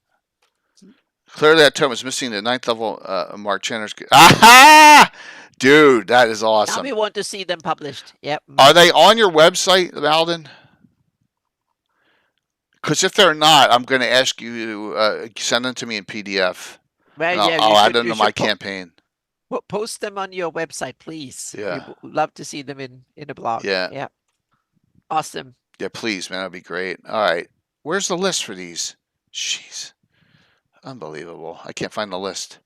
Clearly that term is missing the 9th level Mark Channer's. Aha! Dude, that is Now awesome. we want to see them published. Yep. Are they on your website, Malden? Because if they're not, I'm going to ask you to send them to me in PDF. Well, yeah, I'll add them to my campaign. Post them on your website, please. Yeah. We would love to see them in a blog. Yeah. Yeah. Awesome. Yeah, please, man. That'd be great. All right. Where's the list for these? Jeez. Unbelievable. I can't find the list.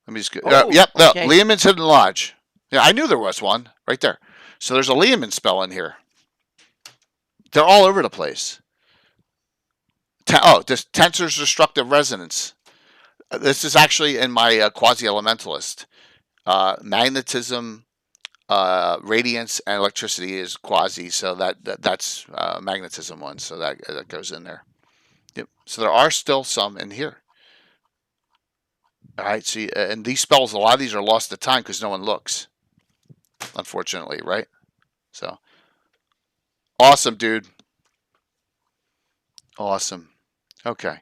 Let me just go. Yep. Okay. Leomund's Hidden Lodge. Yeah, I knew there was one right there. So there's a Leomund spell in here. They're all over the place. This Tensor's Destructive Resonance. This is actually in my Quasi-Elementalist. Magnetism, radiance, and electricity is quasi, so that's magnetism one, so that goes in there. Yep. So there are still some in here. All right. See, and these spells, a lot of these are lost to time because no one looks. Unfortunately, right? So awesome, dude. Awesome. Okay.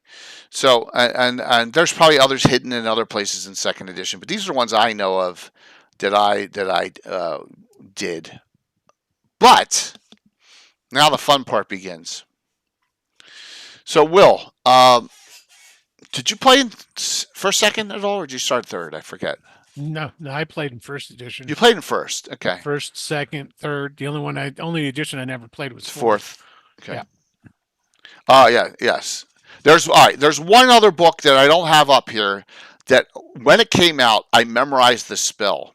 So and there's probably others hidden in other places in second edition, but these are the ones I know of that I did. But now the fun part begins. So Will, did you play in first, second at all, or did you start third? I forget. No, I played in first edition. You played in first. Okay. First, second, third. The only edition I never played was Fourth. Okay. Yeah. Oh yeah, yes. There's one other book that I don't have up here that when it came out I memorized the spell.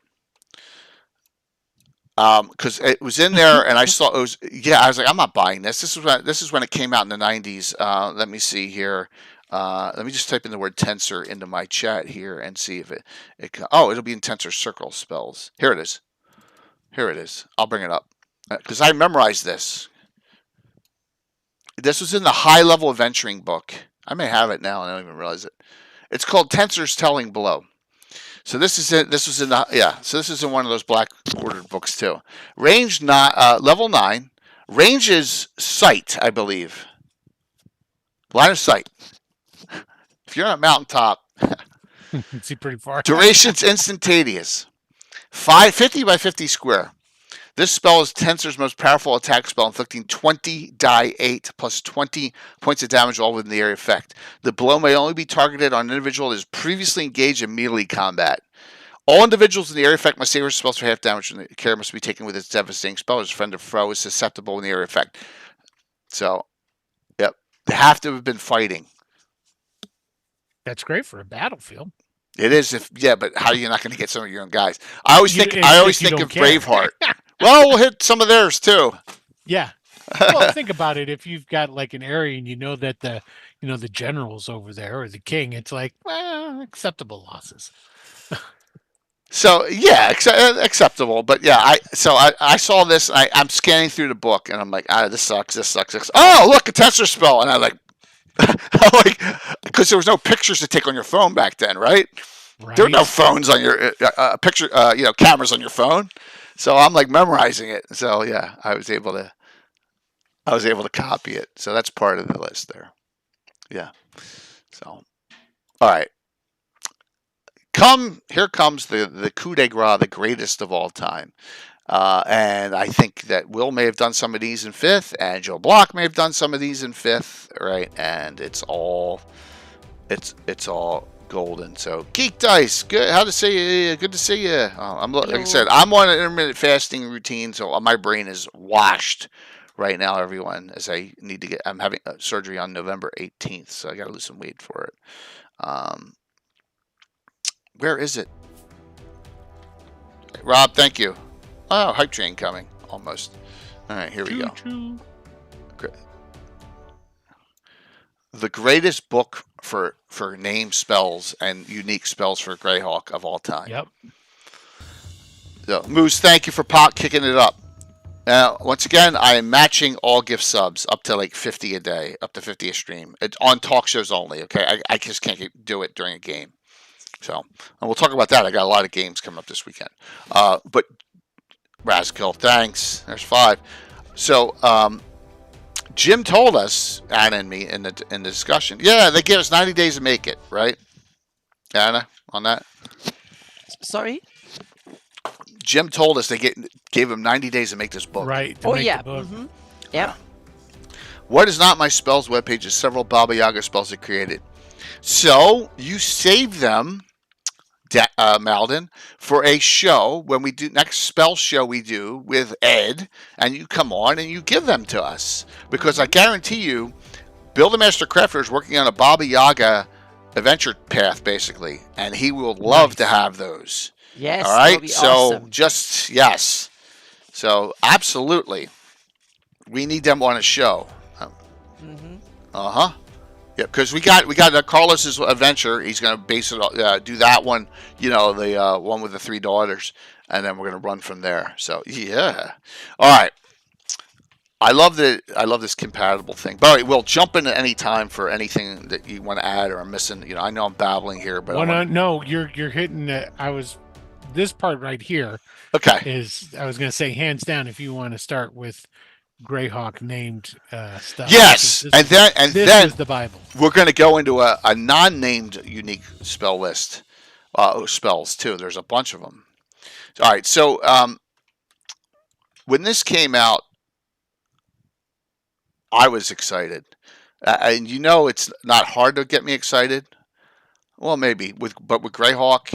Because it was in there and I saw it was I was like, I'm not buying this. This is when it came out in the 90s. Let me see here. Let me just type in the word tensor into my chat here and see if it'll be in tensor circle spells. Here it is. I'll bring it up because I memorized this. This was in the high level adventuring book. I may have it now and I don't even realize it. It's called Tensors Telling Below. So this is it. This was in So this is in one of those black bordered books too. Range level 9. Range is sight, I believe. Line of sight. If you're on a mountaintop, You can see pretty far. duration's instantaneous. 50 by 50 square. This spell is Tensor's most powerful attack spell, inflicting 20 die 8 plus 20 points of damage all within the area effect. The blow may only be targeted on an individual that is previously engaged in melee combat. All individuals in the area effect must save their spells for half damage, and the care must be taken with its devastating spell. As friend or foe is susceptible in the area effect. So, yep, they have to have been fighting. That's great for a battlefield. It is, but how are you not going to get some of your own guys? I always think of care. Braveheart. Well, we'll hit some of theirs too. Yeah. Well, think about it. If you've got like an area and you know that the general's over there or the king, it's like, well, acceptable losses. So yeah, acceptable. But yeah, I saw this. I'm scanning through the book and I'm like, this sucks. Oh, look, a tensor spell, and I'm like, because there was no pictures to take on your phone back then, right? There were no phones on your cameras on your phone. So I'm like memorizing it. So yeah, I was able to copy it. So that's part of the list there. Yeah. So, all right. Here comes the coup de grace, the greatest of all time. And I think that Will may have done some of these in fifth, and Joe Block may have done some of these in fifth, right? And it's all golden. So Geek Dice, good. Good to see you. Like I said, I'm on an intermittent fasting routine, so my brain is washed right now, everyone. As I need to I'm having surgery on November 18th, so I got to lose some weight for it. Where is it? Rob, thank you. Oh, hype train coming. Almost. All right, here we go. The greatest book for name spells and unique spells for Greyhawk of all time. Yep. So, Moose, thank you for kicking it up. Now, once again, I am matching all gift subs up to like 50 a day, up to 50 a stream. It's on talk shows only, okay? I just can't do it during a game. So, and we'll talk about that. I got a lot of games coming up this weekend. But Raskill, thanks. There's 5. So, Jim told us, Anna and me, in the discussion. Yeah, they gave us 90 days to make it, right? Anna, on that? Sorry? Jim told us they gave him 90 days to make this book. Right. Yeah. Mm-hmm. Yep. What is not my spells webpage is several Baba Yaga spells it created. So you save them, Malden, for a show when we do next spell show we do with Ed, and you come on and you give them to us, because I guarantee you, Bill the Master Crafter is working on a Baba Yaga adventure path basically, and he will love to have those. Yes. All right. So awesome. yes. So absolutely, we need them on a show. Mm-hmm. Yeah, because we got Carlos's adventure. He's going to base it, do that one. The one with the 3 daughters, and then we're going to run from there. So yeah, all right. I love this compatible thing. But we'll jump in at any time for anything that you want to add or I'm missing. I know I'm babbling here, but no, you're hitting it. This part right here. Okay. I was going to say hands down if you want to start with Greyhawk named stuff. Yes, and this then was the Bible. we're going to go into a non-named unique spell list. Spells too. There's a bunch of them. All right, so when this came out, I was excited, and it's not hard to get me excited. Well, maybe but with Greyhawk,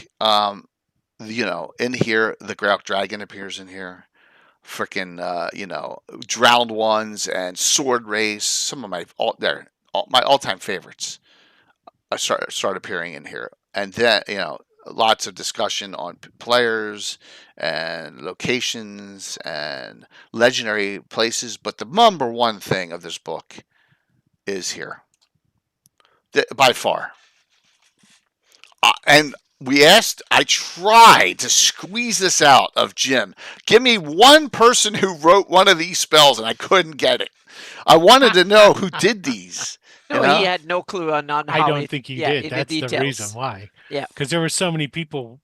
in here the Greyhawk Dragon appears in here. Freaking, Drowned Ones and Sword Race. Some of my all-time favorites start appearing in here, and then lots of discussion on players and locations and legendary places. But the number one thing of this book is here, by far. And I tried to squeeze this out of Jim. Give me one person who wrote one of these spells, and I couldn't get it. I wanted to know who did these. No, he had no clue on how. I don't think he did. That's the reason why. Yeah, because there were so many people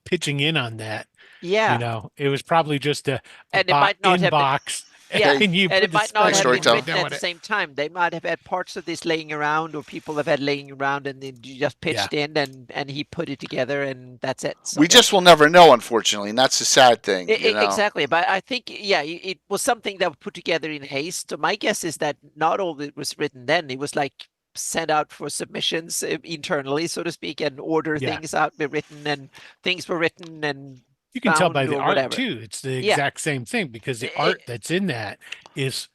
pitching in on that. Yeah, it was probably just a and it might not inbox. Yeah, and it might not have been storytelling. written at the same time. They might have had parts of this laying around, or people have had laying around, and then you just pitched in, and he put it together, and that's it. So we just will never know, unfortunately, and that's the sad thing. Exactly, but I think it was something that was put together in haste. So my guess is that not all of it was written then. It was like sent out for submissions internally, so to speak, and things out, be written, and things were written and. You can tell by the art whatever. too. It's the exact same thing, because the art that's in that is,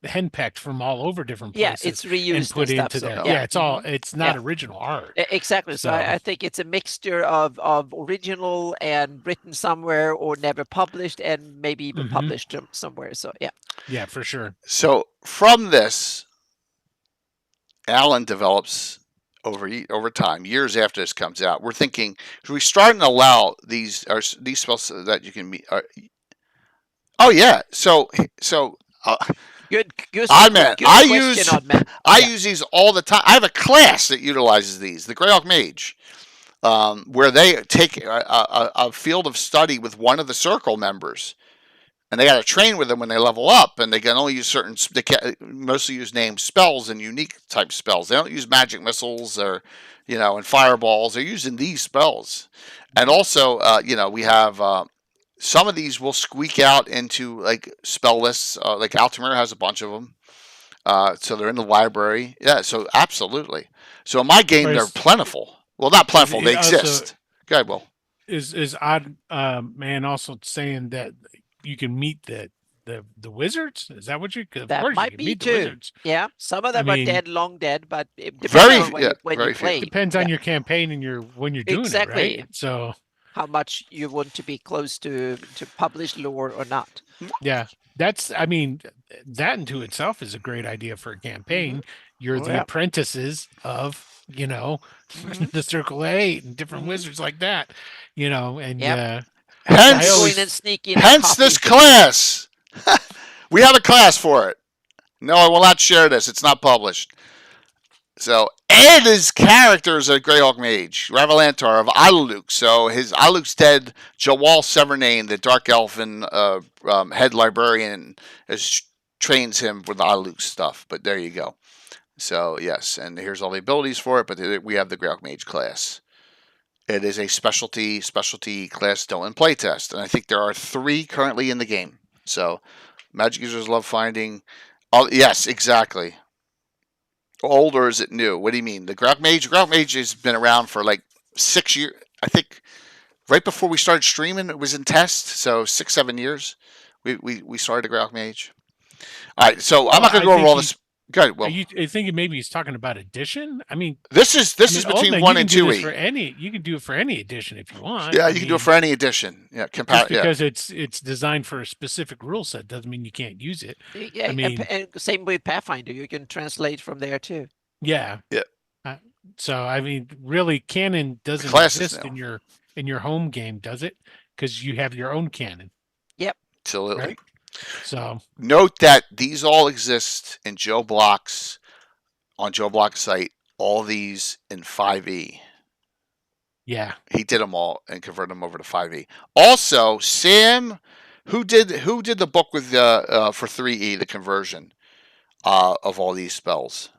henpecked from all over different places. Yeah, it's reused and put and into stuff, there. so, It's all. It's not original art. Exactly. So I think it's a mixture of original and written somewhere, or never published, and maybe even published somewhere. So yeah. Yeah, for sure. So from this, Alan develops over time, years after this comes out. We're thinking, should we start and allow these spells that you can meet? Oh yeah. So Good. Odd Man. I use use these all the time. I have a class that utilizes these, the Greyhawk Mage, where they take a field of study with one of the circle members, and they got to train with them when they level up, and they can only use they can mostly use named spells and unique type spells. They don't use magic missiles or, and fireballs. They're using these spells. And also, we have some of these will squeak out into like spell lists. Like Altamir has a bunch of them. So they're in the library. Yeah, so absolutely. So in my game, they're plentiful. Well, not plentiful. They exist. Go ahead, Will. Is Odd Man also saying that you can meet the wizards? Is that what you? That might be too. Yeah, some of them are dead, long dead, but it depends on when you play. It depends on your campaign and when you're doing it, right? So how much you want to be close to published lore or not. Yeah, that into itself is a great idea for a campaign. You're the apprentices of the Circle 8 and different wizards like that, and hence this class. We have a class for it. No, I will not share this. It's not published. So Ed is characters of Greyhawk Mage, Ravalantar of Aluk. So his Aluk's dead. Jawal Severnane, the Dark Elfin head librarian, trains him with the Aluk stuff. But there you go. So yes, and here's all the abilities for it. But we have the Greyhawk Mage class. It is a specialty class still in playtest, and I think there are 3 currently in the game. So Magic users love finding. Oh yes, exactly. Old or is it new? What do you mean? The Greyhawk Mage? Greyhawk Mage has been around for like 6 years. I think right before we started streaming, it was in test. So 6-7 years, we started the Greyhawk Mage. All right, so I'm not going to go over all this. Go ahead, Will. Are you thinking maybe he's talking about edition? I mean, this is between 1 and 2E. You can do it for any edition if you want. Yeah, you can do it for any edition. Yeah, just because it's designed for a specific rule set doesn't mean you can't use it. Yeah, and same with Pathfinder, you can translate from there too. Yeah. Yeah. So really, canon doesn't exist in your home game, does it? Because you have your own canon. Yep. Absolutely. Right? So note that these all exist in Joe Block's on Joe Block's site. All these in 5e. Yeah, he did them all and converted them over to 5e. Also, Sam, Who did the book with for 3E, the conversion of all these spells?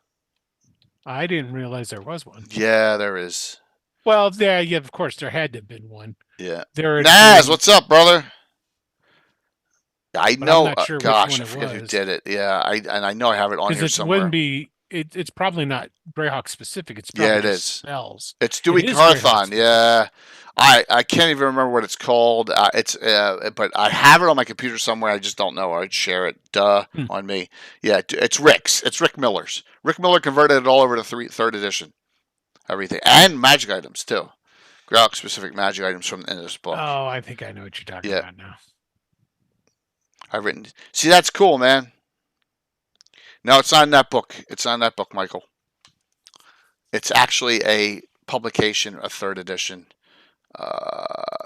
I didn't realize there was one. Yeah, there is. Well, yeah, of course there had to have been one. Yeah. There had Naz, been, what's up, brother? I but I'm know. not sure which Gosh, one I it forget who was. did it. Yeah, I know I have it on Because here it somewhere. wouldn't be. It's probably not Greyhawk specific. It's Yeah, probably it just is. spells. It's Dewey It is Greyhawk Carthon. specific. Yeah, I can't even remember what it's called. But I have it on my computer somewhere. I just don't know. I'd share it. Duh, Hmm. on me. Yeah, it's Rick's. It's Rick Miller's. Rick Miller converted it all over to third edition. Everything and magic items too. Greyhawk specific magic items from in this book. Oh, I think I know what you're talking Yeah. about now. I've written. See, that's cool, man. No, it's not in that book. It's not in that book, Michael. It's actually a publication, a third edition.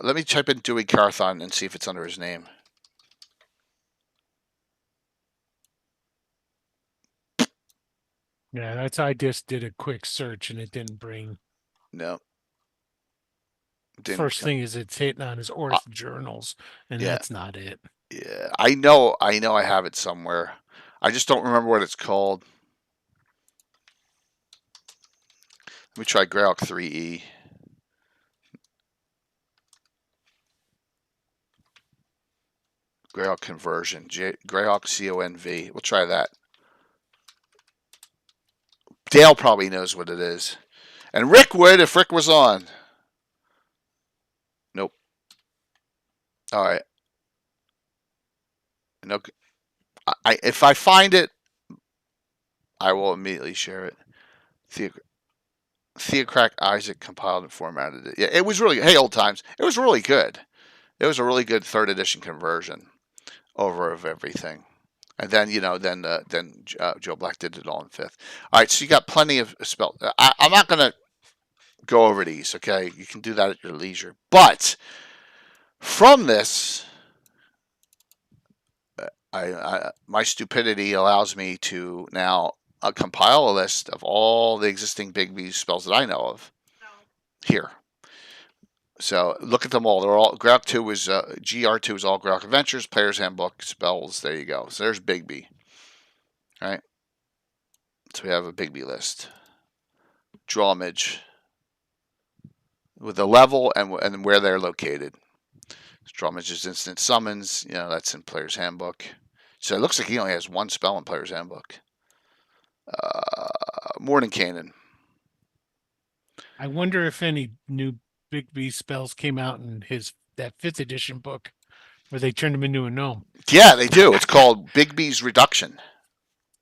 Let me type in Dewey Carthon and see if it's under his name. Yeah, that's. I just did a quick search and it didn't bring. No. Didn't First come- thing is it's hitting on his Orth journals, and yeah. that's not it. Yeah, I know I have it somewhere. I just don't remember what it's called. Let me try Greyhawk 3E. Greyhawk conversion. Greyhawk CONV. We'll try that. Dale probably knows what it is. And Rick would if Rick was on. Nope. All right. No. If I find it, I will immediately share it. Theocrack Isaac compiled and formatted it. Yeah, it was really. Hey, old times. It was really good. It was a really good third edition conversion over of everything. And then Joe Black did it all in fifth. All right, so you got plenty of spells. I'm not gonna go over these. Okay, you can do that at your leisure. But from this, my stupidity allows me to now compile a list of all the existing Big B spells that I know of here. So look at them all. They're all Greyhawk 2 is GR2 is all Greyhawk Adventures, Player's Handbook, spells. There you go. So there's Big B. All right. So we have a Big B list. Draw image with the level and where they're located. Draw image is instant summons. That's in Player's Handbook. So it looks like he only has one spell in Player's Handbook. Morning Cannon. I wonder if any new Big B spells came out in that 5th edition book where they turned him into a gnome. Yeah, they do. It's called Big B's Reduction.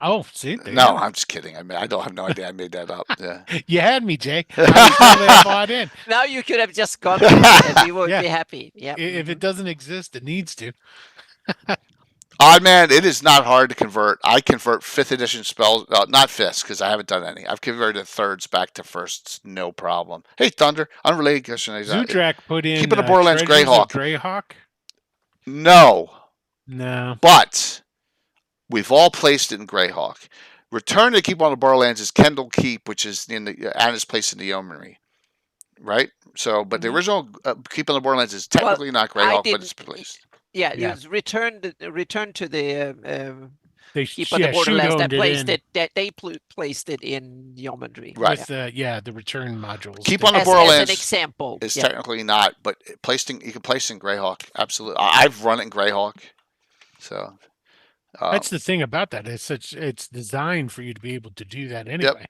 Oh, see? No, I'm just kidding. I don't have no idea. I made that up. Yeah. You had me, Jay. I was totally bought in. Now you could have just gone with it and we would Yeah. be happy. Yeah. If it doesn't exist, it needs to. Odd man, it is not hard to convert. I convert 5th edition spells, not 5th because I haven't done any. I've converted 3rds back to 1sts, no problem. Hey, Thunder, unrelated question. Zudrak put in Keeping the Borderlands Treasures of Greyhawk. Greyhawk? No, No. but we've all placed it in Greyhawk. Return to Keep on the Borderlands is Kendall Keep, which is in Anna's place in the Yeomanry, right? So, but the original Keep on the Borderlands is technically not Greyhawk, but it's placed. Yeah, Yeah. it's returned to the They Keep on the Shoot Borderlands that owned placed in it. That they placed it in Yeomanry. Right. with the return modules. Keep on the As Borderlands an example. is Yeah. technically not, but you can place in Greyhawk. Absolutely, I've run it in Greyhawk. So That's the thing about that. It's designed for you to be able to do that anyway.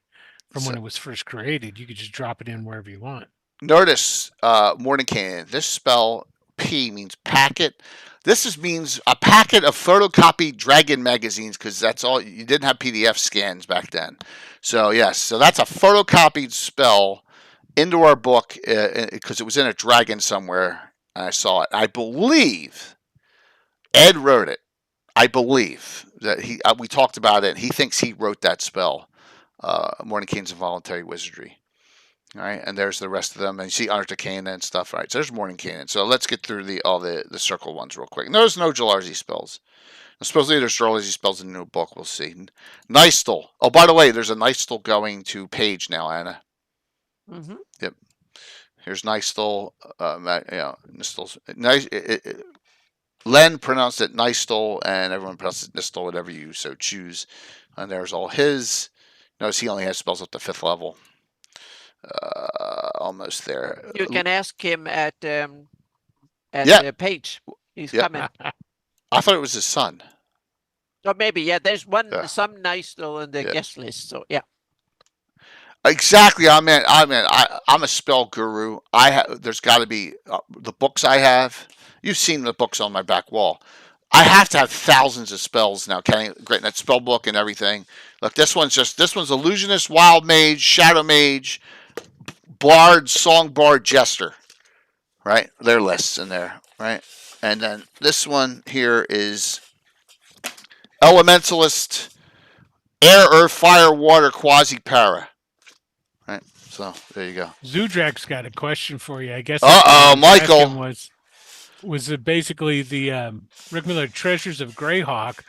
From when So- it was first created, you could just drop it in wherever you want. Notice Morning Cannon. This spell P means packet. This means a packet of photocopied Dragon magazines because that's all you didn't have PDF scans back then. So yes, so that's a photocopied spell into our book because it was in a Dragon somewhere and I saw it. I believe Ed wrote it. I believe that we talked about it. And he thinks he wrote that spell. Morning Cannon's Involuntary Wizardry. All right, and there's the rest of them, and you see Arcticana and stuff. All right, so there's Morning Cannon. So let's get through all the circle ones real quick. There's no Jalarzi spells. Supposedly there's Jalarzi spells in the new book. We'll see. Nystel. Oh, by the way, there's a Nystel going to Page now, Anna. Mm-hmm. Yep. Here's Nystel. Nystel's nice. Len pronounced it Nystol, and everyone pronounces it Nystol, whatever you so choose. And there's all his. Notice he only has spells up to 5th level. Almost there. You can ask him at Yeah. the page. He's Yeah. coming. I thought it was his son. Or maybe, yeah. There's Yeah. some nice still in the Yeah. guest list. So yeah. Exactly. I'm a spell guru. There's got to be the books I have. You've seen the books on my back wall. I have to have thousands of spells now. Great that spell book and everything. Look, this one's illusionist, wild mage, shadow mage, bard, song bard, jester. Right? Their lists in there. Right? And then this one here is elementalist, air, earth, fire, water, quasi para. Right. So there you go. Zudrak's got a question for you. I guess. Michael. Was it basically the Rick Miller Treasures of Greyhawk,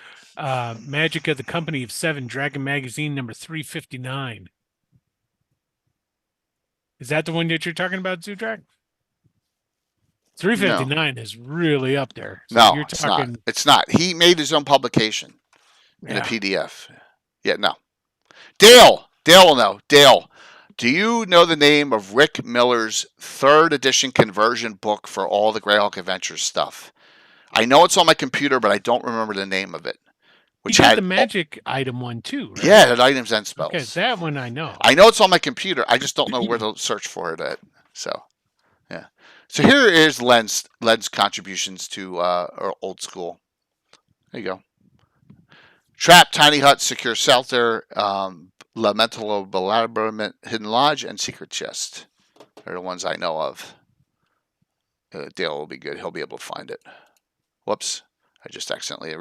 Magic of the Company of Seven, Dragon Magazine number 359? Is that the one that you're talking about, Zudrak? 359 is really up there. So No, you're it's talking... not. It's not. He made his own publication in Yeah. a PDF. Yeah, no. Dale will know. Dale, do you know the name of Rick Miller's 3rd edition conversion book for all the Greyhawk Adventures stuff? I know it's on my computer, but I don't remember the name of it. Which You did had the magic item one too, right? Yeah, it had items and spells. Okay, that one I know. I know it's on my computer. I just don't know where to search for it at. So, yeah. So here is Len's contributions to old school. There you go. Trap, tiny hut, secure shelter, lamentable belabourment, hidden lodge, and secret chest. They're the ones I know of. Dale will be good. He'll be able to find it. Whoops. I just accidentally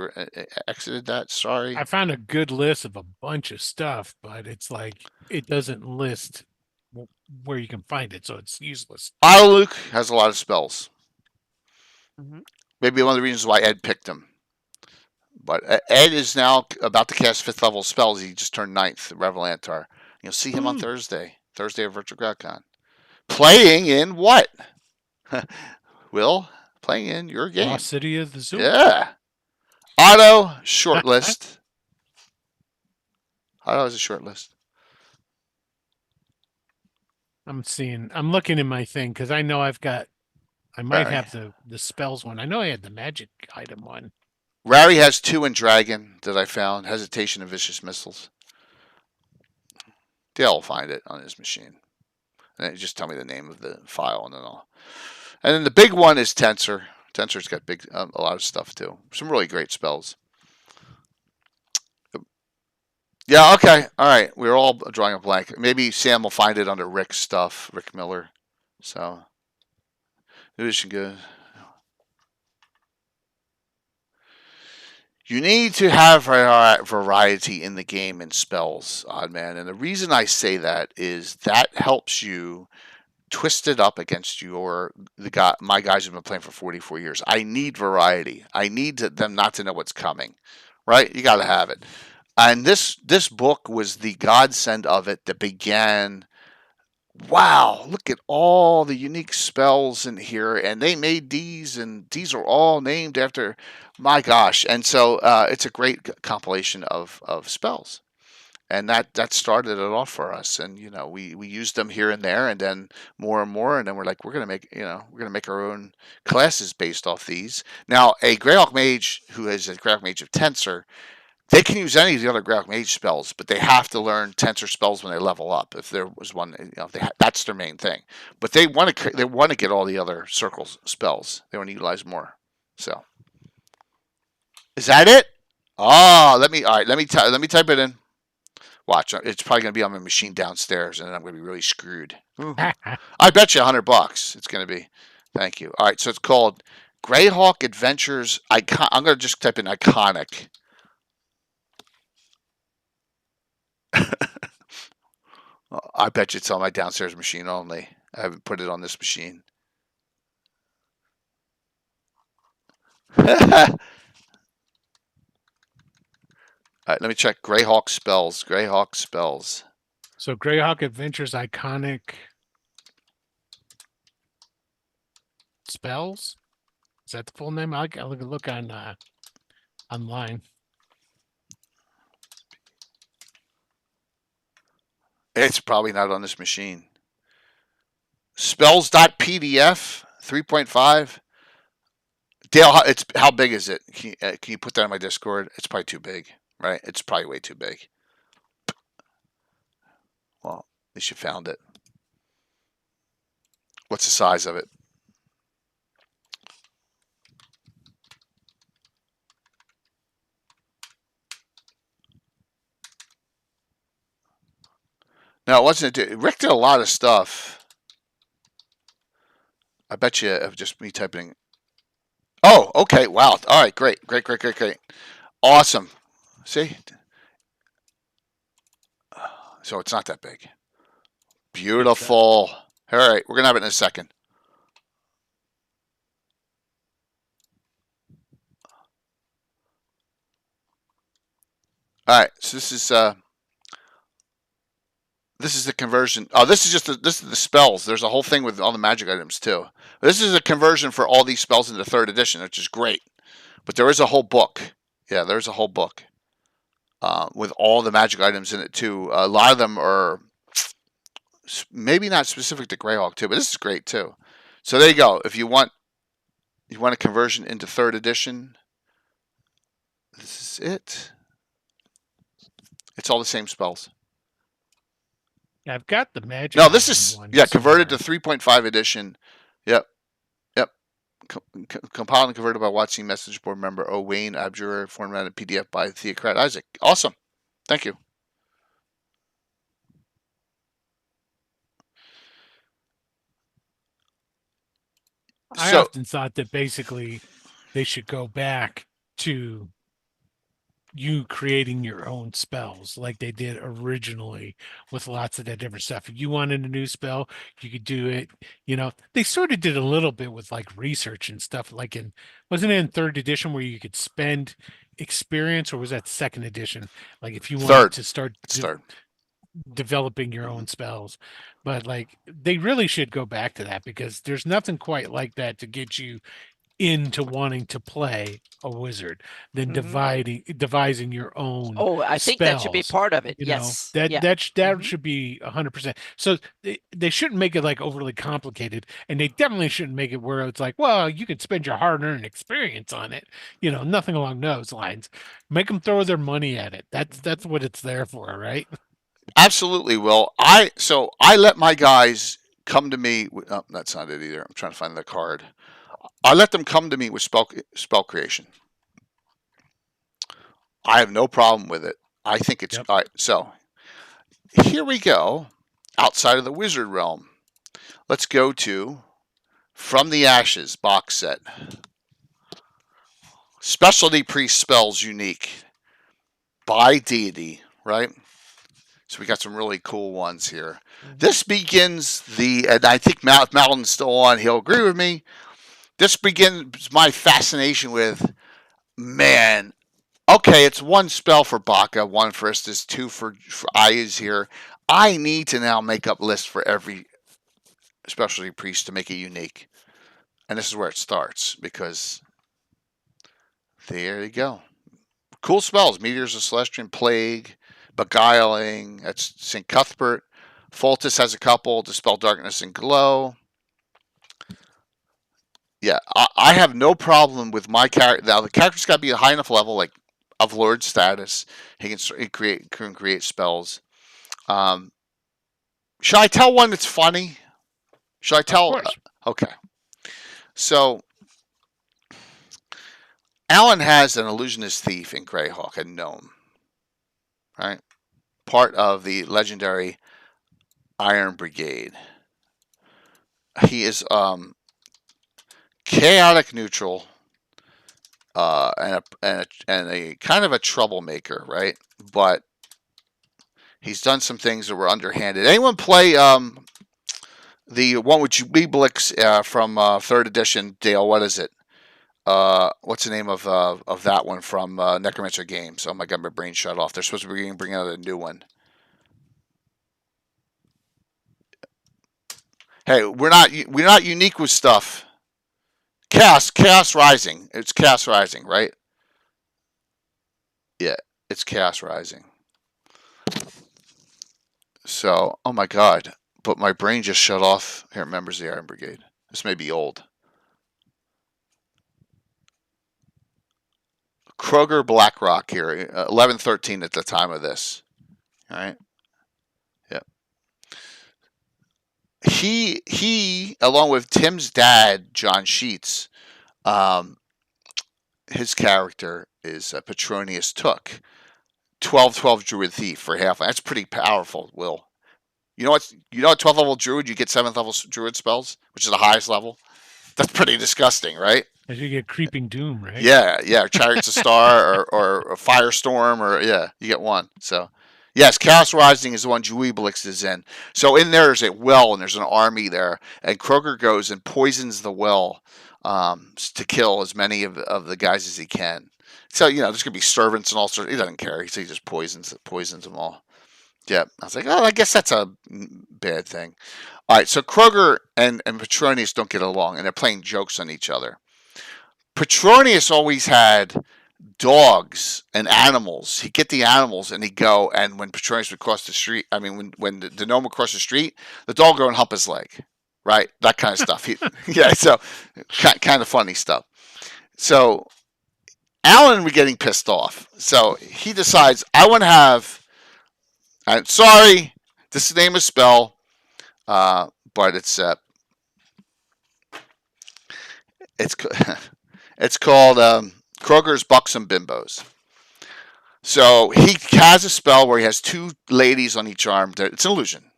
exited that. Sorry. I found a good list of a bunch of stuff, but it's like it doesn't list where you can find it, so it's useless. Luke has a lot of spells. Mm-hmm. Maybe one of the reasons why Ed picked him. But Ed is now about to cast 5th level spells. He just turned 9th, Revelantar. You'll see him on Thursday of Virtual GrowCon. Playing in what? Will? Playing in your game. Lost City of the Zoo. Yeah. Otto, short list. Otto has a short list. I'm looking in my thing because I know I might have the spells one. I know I had the magic item one. Rary has 2 in Dragon that I found. Hesitation and Vicious Missiles. Dale will find it on his machine. And then just tell me the name of the file and then I'll... And then the big one is Tensor. Tensor's got a lot of stuff too. Some really great spells. Yeah, okay. All right. We're all drawing a blank. Maybe Sam will find it under Rick's stuff, Rick Miller. So, it should go. You need to have variety in the game in spells, Oddman. And the reason I say that is that helps you twist it up against my guys who've been playing for 44 years. I need variety. I need them not to know what's coming, right? You got to have it. And this book was the godsend of it that began. Wow, look at all the unique spells in here, and they made these, and these are all named after. My gosh! And so it's a great compilation of spells. And that started it off for us, and we used them here and there, and then more and more, and then we're like, we're gonna make our own classes based off these. Now, a Greyhawk mage who is a Greyhawk mage of Tensor, they can use any of the other Greyhawk mage spells, but they have to learn Tensor spells when they level up. If there was one, that's their main thing. But they want to get all the other circles spells. They want to utilize more. So, is that it? Oh, let me type it in. Watch, it's probably going to be on my machine downstairs, and then I'm going to be really screwed. I bet you $100 it's going to be. Thank you. All right, so it's called Greyhawk Adventures. I'm going to just type in iconic. I bet you it's on my downstairs machine only. I haven't put it on this machine. All right, let me check Greyhawk spells. Greyhawk spells. So Greyhawk Adventures iconic spells? Is that the full name? I'll look on online. It's probably not on this machine. Spells.pdf 3.5. Dale, how big is it? Can you put that on my Discord? It's probably too big, right? It's probably way too big. Well, at least you found it. What's the size of it? No, it wasn't. Rick did a lot of stuff. I bet you of just me typing. Oh, okay. Wow. All right. Great. Awesome. See? So it's not that big. Beautiful. All right. We're going to have it in a second. All right. So this is the conversion. Oh, this is the spells. There's a whole thing with all the magic items too. This is a conversion for all these spells into 3rd edition, which is great. But there is a whole book. Yeah, there's a whole book with all the magic items in it too. A lot of them are maybe not specific to Greyhawk too, but this is great too. So there you go. If you want a conversion into 3rd edition, this is it. It's all the same spells. Yeah, I've got the magic. No, this is converted to somewhere. 3.5 edition. Yep. Compiled and converted by watching message board member Wayne Abjurer, formatted PDF by Theocrat Isaac. Awesome. Thank you. I often thought that basically they should go back to you creating your own spells like they did originally with lots of that different stuff. If you wanted a new spell, you could do it. They sort of did a little bit with like research and stuff, like wasn't it in 3rd edition where you could spend experience, or was that 2nd edition? Like if you wanted to start developing your own spells. But like they really should go back to that, because there's nothing quite like that to get you into wanting to play a wizard than devising your own. Oh, I think that should be spells. part of it. You know, Yes. that Yeah. that should be 100%. So they shouldn't make it like overly complicated, and they definitely shouldn't make it where it's like, well, you could spend your hard-earned experience on it. Nothing along those lines. Make them throw their money at it. That's what it's there for, right? Absolutely, Will. I let my guys come to me. Oh, that's not it either. I'm trying to find the card. I let them come to me with spell creation. I have no problem with it. I think it's all right. So here we go. Outside of the wizard realm, let's go to From the Ashes box set. Specialty priest spells unique by deity, right? So we got some really cool ones here. This begins and I think if Malin's still on, he'll agree with me. This begins my fascination with, man, okay, it's 1 spell for Baka, 1 for Istis, 2 for Ayaz here. I need to now make up lists for every specialty priest to make it unique. And this is where it starts, because there you go. Cool spells. Meteors of Celestian, Plague, Beguiling. That's St. Cuthbert. Foltus has a couple. Dispel Darkness and Glow. Yeah, I have no problem with my character. Now, the character's got to be a high enough level, like of Lord status. He can create spells. Should I tell one that's funny? Should I tell? Okay. So, Alan has an illusionist thief in Greyhawk, a gnome. Right? Part of the legendary Iron Brigade. He is chaotic neutral, and a kind of a troublemaker, right? But he's done some things that were underhanded. Anyone play the one with Weeblix from 3rd edition? Dale, what is it? What's the name of that one from Necromancer Games? Oh my god, my brain shut off. They're supposed to be bringing out a new one. Hey, we're not unique with stuff. Chaos Rising. It's Chaos Rising, right? Yeah, it's Chaos Rising. So, oh my God, but my brain just shut off. Here, Members of the Iron Brigade. This may be old. Kroger BlackRock here, 1113 at the time of this. All right. Yep. He along with Tim's dad, John Sheets, his character is Petronius Took, 12 Druid Thief for half. That's pretty powerful, Will. You know what? You know, at 12th level Druid, you get 7th level Druid spells, which is the highest level. That's pretty disgusting, right? As you get Creeping Doom, right? Yeah, Chariots of Star or Firestorm, or you get one. So, yes, Chaos Rising is the one Juiblix is in. So in there's a well, and there's an army there, and Kroger goes and poisons the well to kill as many of the guys as he can. So there's gonna be servants and all sorts. He doesn't care. So he just poisons them all. Yeah, I was like, oh, I guess that's a bad thing. All right, so Kroger and Petronius don't get along, and they're playing jokes on each other. Petronius always had dogs and animals. He'd get the animals and he'd go, and when Petronius would cross the street, when the gnome would cross the street, the dog would go and hump his leg, right? That kind of stuff. So kind of funny stuff. So Alan was getting pissed off. So he decides, I want to have, I'm sorry, this is the name of spell, but it's it's called Kroger's Buxom Bimbos. So he has a spell where he has two ladies on each arm. It's an illusion.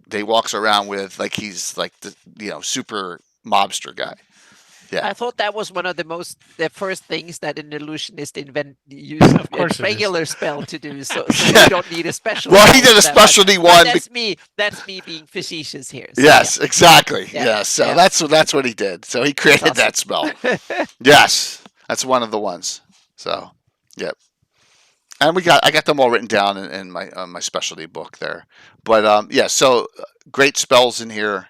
They walks around with like he's like the super mobster guy. Yeah. I thought that was one of the first things that an illusionist use a regular spell to do. So you don't need a special. Well, he did a specialty one. That's me being facetious here. So, yes, yeah. Exactly. Yeah. Yes. So that's what he did. So he created that spell. Yes, that's one of the ones. So, yep. And I got them all written down in my specialty book there. But so great spells in here.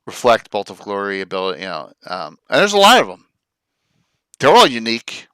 Reflect, Bolt of Glory, ability, and there's a lot of them. They're all unique,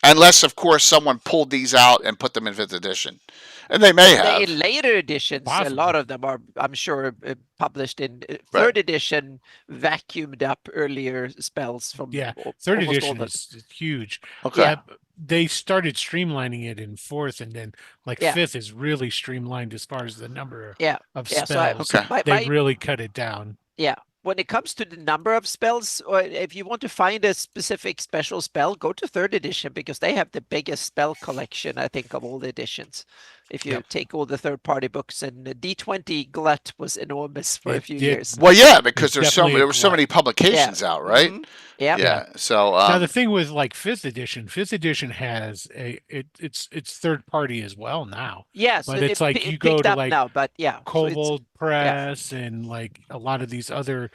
unless, of course, someone pulled these out and put them in 5th edition, and they may have. In later editions, Possibly. A lot of them are, I'm sure, published in 3rd edition, vacuumed up earlier spells from. 3rd edition is huge. Okay. Yeah, they started streamlining it in 4th, and then 5th is really streamlined as far as the number of spells. So they really cut it down. Yeah. When it comes to the number of spells, or if you want to find a specific special spell, go to 3rd edition because they have the biggest spell collection, I think, of all the editions. If you take all the third-party books, and the D20 glut was enormous for a few years. Well, yeah, because there were so many publications out, right? Mm-hmm. Yeah. So now the thing with 5th edition has it's third party as well now. Yes, but it's you go to now, but Kobold Press and a lot of these other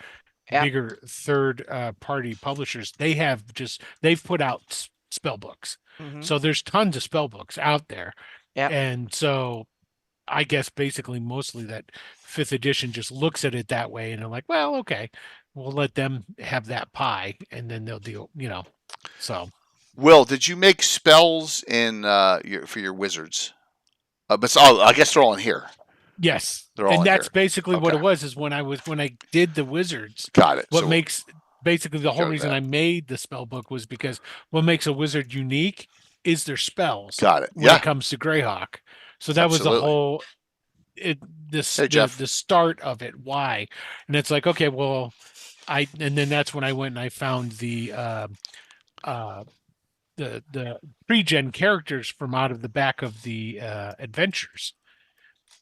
bigger third party publishers. They've put out spell books, so there's tons of spell books out there. Yeah, and so I guess basically mostly that 5th edition just looks at it that way, and they're like, well, okay. We'll let them have that pie, and then they'll deal. So. Will, did you make spells in for your wizards? But I guess they're all in here. Yes, they're all. And that's basically what it was. Is when I did the wizards. Got it. What makes basically the whole reason I made the spell book was because what makes a wizard unique is their spells. Got it. When it comes to Greyhawk, so that was the whole. The start of it. Why? And it's like, okay, well. And then that's when I went and I found the pre-gen characters from out of the back of the adventures,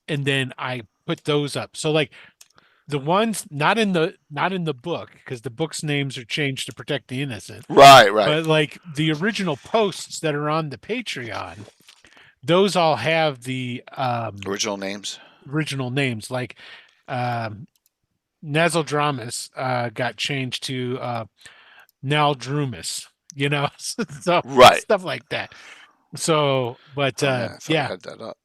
and then I put those up. So the ones not in the book, because the book's names are changed to protect the innocent. Right. But the original posts that are on the Patreon, those all have the original names. Nasaldramus got changed to Naldrumus, so stuff like that. So, but I had that up.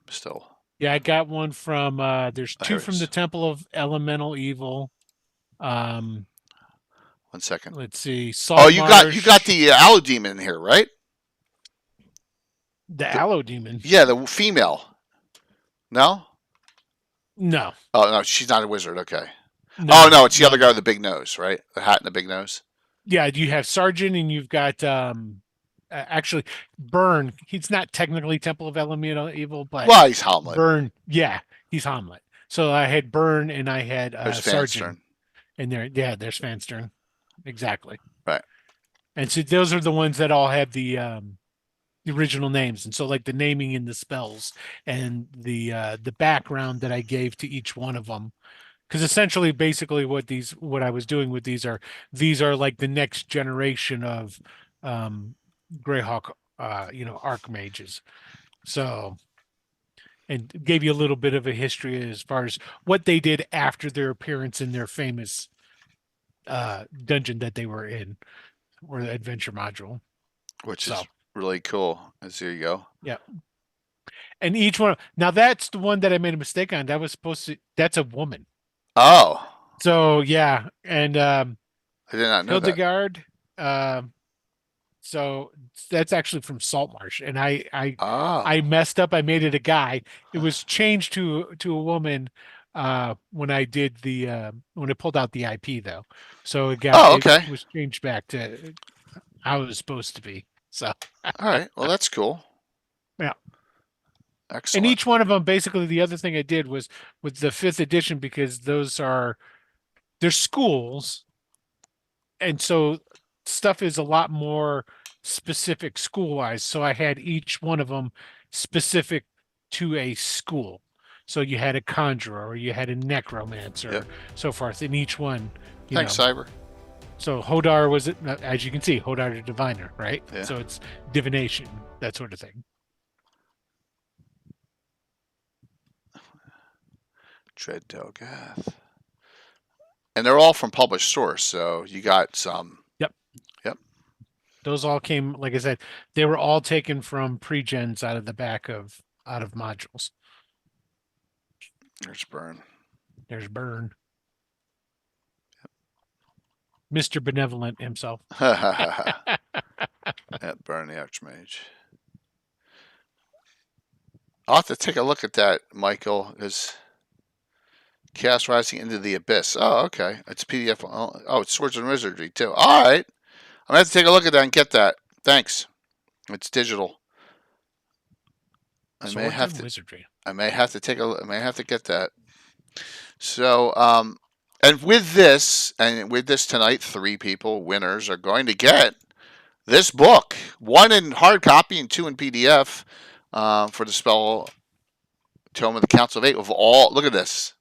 Still. Yeah, I got one from. There's two from the Temple of Elemental Evil. Well, 1 second. Let's see. Salt Oh, you got Marsh, the Aloe Demon in here, right? the Aloe Demon. Yeah, the female. No? No. Oh no, she's not a wizard. Okay. No, Oh no, it's the no. other guy with the big nose, right? The hat and the big nose. Yeah, you have Sergeant, and you've got actually Burn. He's not technically Temple of Elemental Evil, but Well, he's Hamlet. Burn. Yeah, he's Hamlet. So I had Burn, and I had There's Sergeant Fanstern. in there. Yeah, there's Fanstern. Exactly. Right. And so those are the ones that all have the original names, and so like the naming in the spells and the background that I gave to each one of them. Because essentially, basically, what I was doing with these are like the next generation of Greyhawk, archmages. So, and gave you a little bit of a history as far as what they did after their appearance in their famous dungeon that they were in, or the adventure module. Which is really cool. There you go. Yeah. And each one, now that's the one that I made a mistake on. That's a woman. Oh. So yeah, and I did not know that. Hildegard. So that's actually from Saltmarsh, and I messed up. I made it a guy. It was changed to a woman when I did when I pulled out the IP though. So it was changed back to how it was supposed to be. So all right, well that's cool. Yeah. Excellent. And each one of them, basically, the other thing I did was with the 5th edition, because they're schools, and so stuff is a lot more specific school-wise. So I had each one of them specific to a school. So you had a conjurer, or you had a necromancer, so forth. In each one, Thanks, Cyber. So Hodar was, as you can see, Hodar the Diviner, right? Yeah. So it's divination, that sort of thing. Dread Dogath. And they're all from published source, so you got some. Yep. Those all came, like I said, they were all taken from pre-gens out of modules. There's Burn. There's Burn. Yep. Mr. Benevolent himself. Yeah, Burn the Archmage. I'll have to take a look at that, Michael, because Chaos Rising into the Abyss. Oh, okay. It's PDF. Oh, it's Swords and Wizardry, too. All right. I'm going to have to take a look at that and get that. Thanks. It's digital. I may have to take a look. I may have to get that. So, and with this tonight, 3 people, winners, are going to get this book. 1 in hard copy and 2 in PDF for the spell Tome of the Council of 8 of all. Look at this.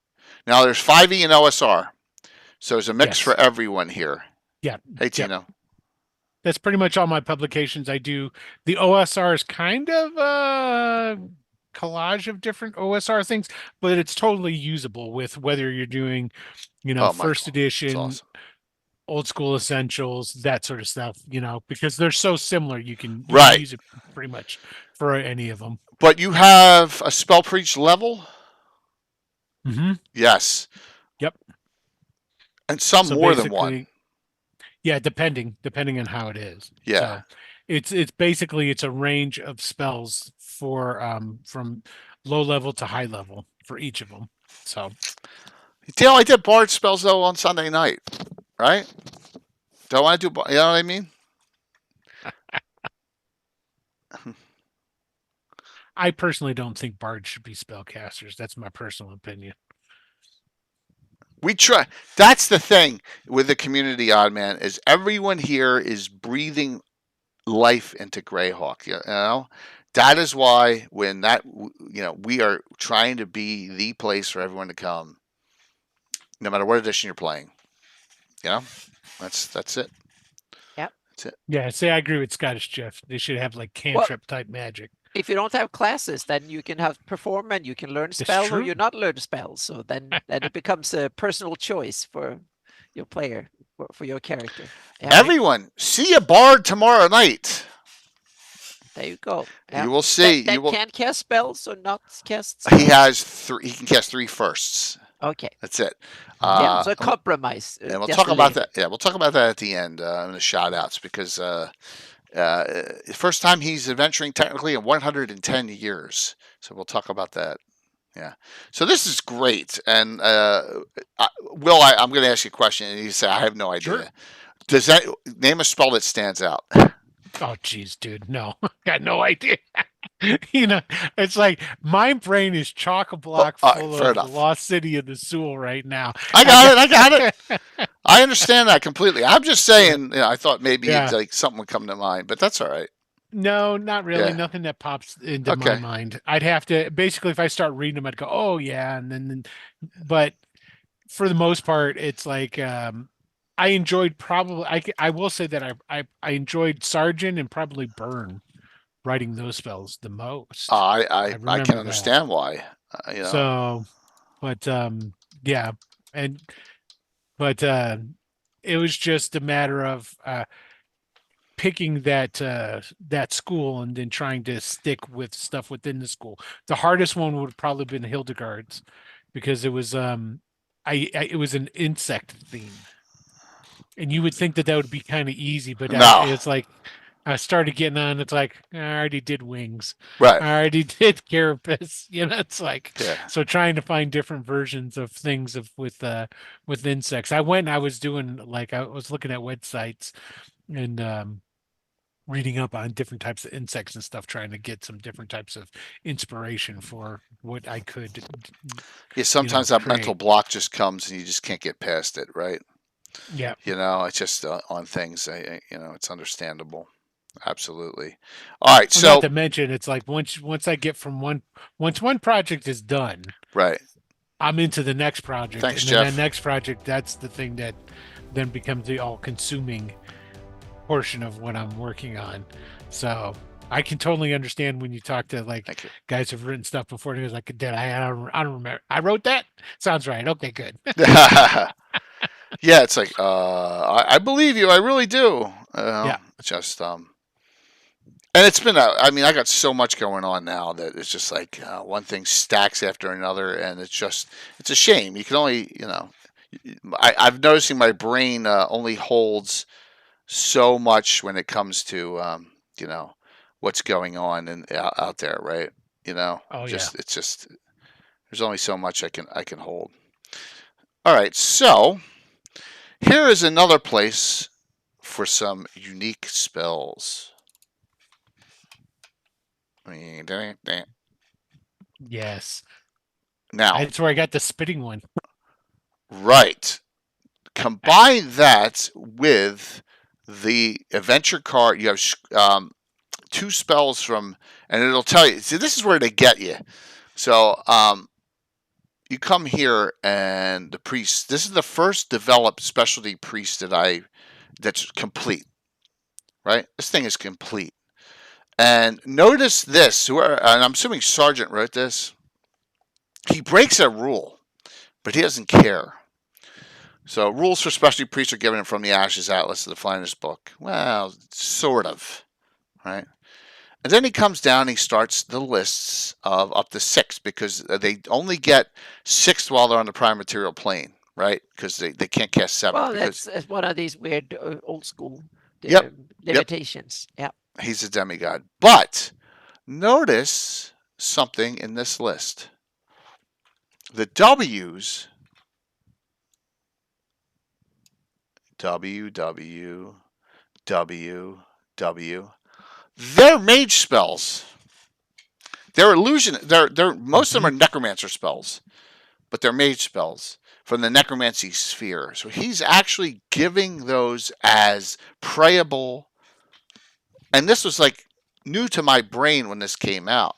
Now there's 5e and OSR. So there's a mix for everyone here. Yeah. Hey, Tino. That's pretty much all my publications I do. The OSR is kind of a collage of different OSR things, but it's totally usable with whether you're doing, first edition, awesome. old school essentials, that sort of stuff, because they're so similar. You can use it pretty much for any of them. But you have a spell preach level? Mm-hmm. Yes. Yep. And some more than one. Yeah, depending on how it is. Yeah. So it's basically a range of spells for from low level to high level for each of them. So I did bard spells though on Sunday night, right? Don't want to do, you know what I mean? I personally don't think bards should be spellcasters. That's my personal opinion. We try. That's the thing with the community, Odd Man, is everyone here is breathing life into Greyhawk. That is why when we are trying to be the place for everyone to come, no matter what edition you're playing. That's it. Yep. That's it. Yeah, I agree with Scottish Jeff. They should have like cantrip type magic. If you don't have classes, then you can have perform and you can learn spell or you not learn spells. So then it becomes a personal choice for your player, for your character. Everyone, see a bard tomorrow night. There you go. You will see. That can cast spells or not cast He spells? has 3. He can cast 3 firsts. Okay. That's it. Yeah. So And compromise. we'll just talk a about little. that. Yeah, we'll talk about that at the end in the shout outs because first time he's adventuring technically in 110 years. So we'll talk about that. Yeah. So this is great. And Will, I'm going to ask you a question, and you say I have no idea. Sure. Does that name a spell that stands out? Oh, geez, dude. No, got no idea. It's like my brain is chock a Well, block all right, full fair of the enough. lost city of the Sewell right now. I got it. I got it. I understand that completely. I'm just saying. I thought maybe Yeah. like something would come to mind, but that's all right. No, not really. Yeah. Nothing that pops into my Okay. mind. I'd have to basically, if I start reading them, I'd go, "Oh yeah," and then but for the most part, it's like I enjoyed probably. I will say that I enjoyed Sergeant and probably Burn writing those spells the most. I I can remember that. understand why. You know. So, but yeah, and but it was just a matter of picking that school and then trying to stick with stuff within the school. The hardest one would have probably been Hildegard's because it was it was an insect theme. And you would think that that would be kind of easy, but No. it's like I started getting on. It's like I already did wings. Right. I already did carapace. It's like Yeah. so trying to find different versions of things with insects. I went and I was doing like I was looking at websites and reading up on different types of insects and stuff, trying to get some different types of inspiration for what I could Yeah. Sometimes that mental create. block just comes and you just can't get past it. Right. Yeah. It's just on things. It's understandable. Absolutely. All right. Well, So not to mention, it's like once I get from once one project is done, right. I'm into the next project, Thanks, and then Jeff. that next project, that's the thing that then becomes the all-consuming portion of what I'm working on. So I can totally understand when you talk to like Thank you. guys who've written stuff before. And he was like, "Did I don't remember. I wrote that. Sounds right. Okay, good." Yeah. It's like I believe you. I really do. Yeah. Just And it's been I mean, I got so much going on now that it's just like one thing stacks after another, and it's a shame. You can only, I'm noticing my brain only holds so much when it comes to, what's going on and out there, right? Oh yeah. It's just there's only so much I can hold. All right, so here is another place for some unique spells. Yes. Now, That's where I got the spitting one. right. Combine that with the adventure card. You have two spells and it'll tell you. See, this is where they get you. So, you come here, and the priest. This is the first developed specialty priest that's complete. Right. This thing is complete. And notice this. And I'm assuming Sargent wrote this. He breaks a rule, but he doesn't care. So rules for specialty priests are given from the Ashes Atlas of the Finest Book. Well, sort of, right? And then he comes down and he starts the lists of up to 6 because they only get 6 while they're on the prime material plane, right? Because they can't cast 7. Well, because that's one of these weird old school Yep. limitations. Yeah. He's a demigod. But notice something in this list. The W's W, W, W, W. They're mage spells. They're illusion. They're most of them are necromancer spells, but they're mage spells from the necromancy sphere. So he's actually giving those as prayable. And this was like new to my brain when this came out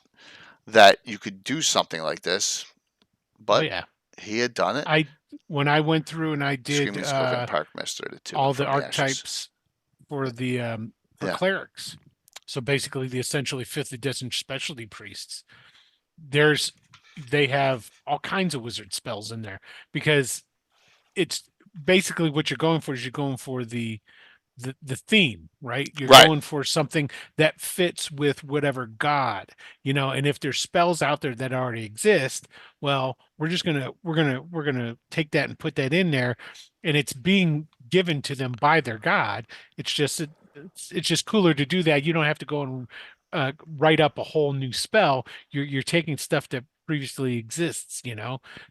that you could do something like this. But yeah. he had done it. When I went through and I did Screaming Scope and Parkmaster, the two all the from Ashes. archetypes for the Yeah. clerics. So basically the essentially 5th edition specialty priests. They have all kinds of wizard spells in there because it's basically what you're going for is you're going for the the theme, right? You're Right. going for something that fits with whatever god, and if there's spells out there that already exist, well, we're gonna take that and put that in there, and it's being given to them by their god. It's just cooler to do that. You don't have to go and write up a whole new spell. You're taking stuff that previously exists,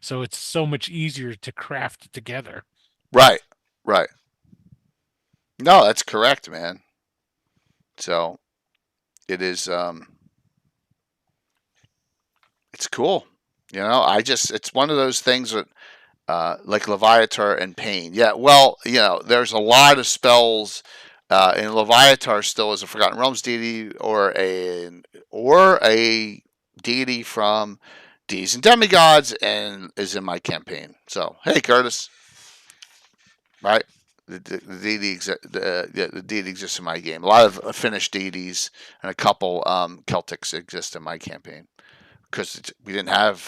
so it's so much easier to craft together. Right. Right. No, that's correct, man. So it is. It's cool. It's one of those things that, like Leviatar and Pain. Yeah, well, there's a lot of spells, and Leviatar still is a Forgotten Realms deity or a deity from Deities and Demigods, and is in my campaign. So hey, Curtis, right? The deity exists in my game. A lot of Finnish deities and a couple Celtics exist in my campaign because we didn't have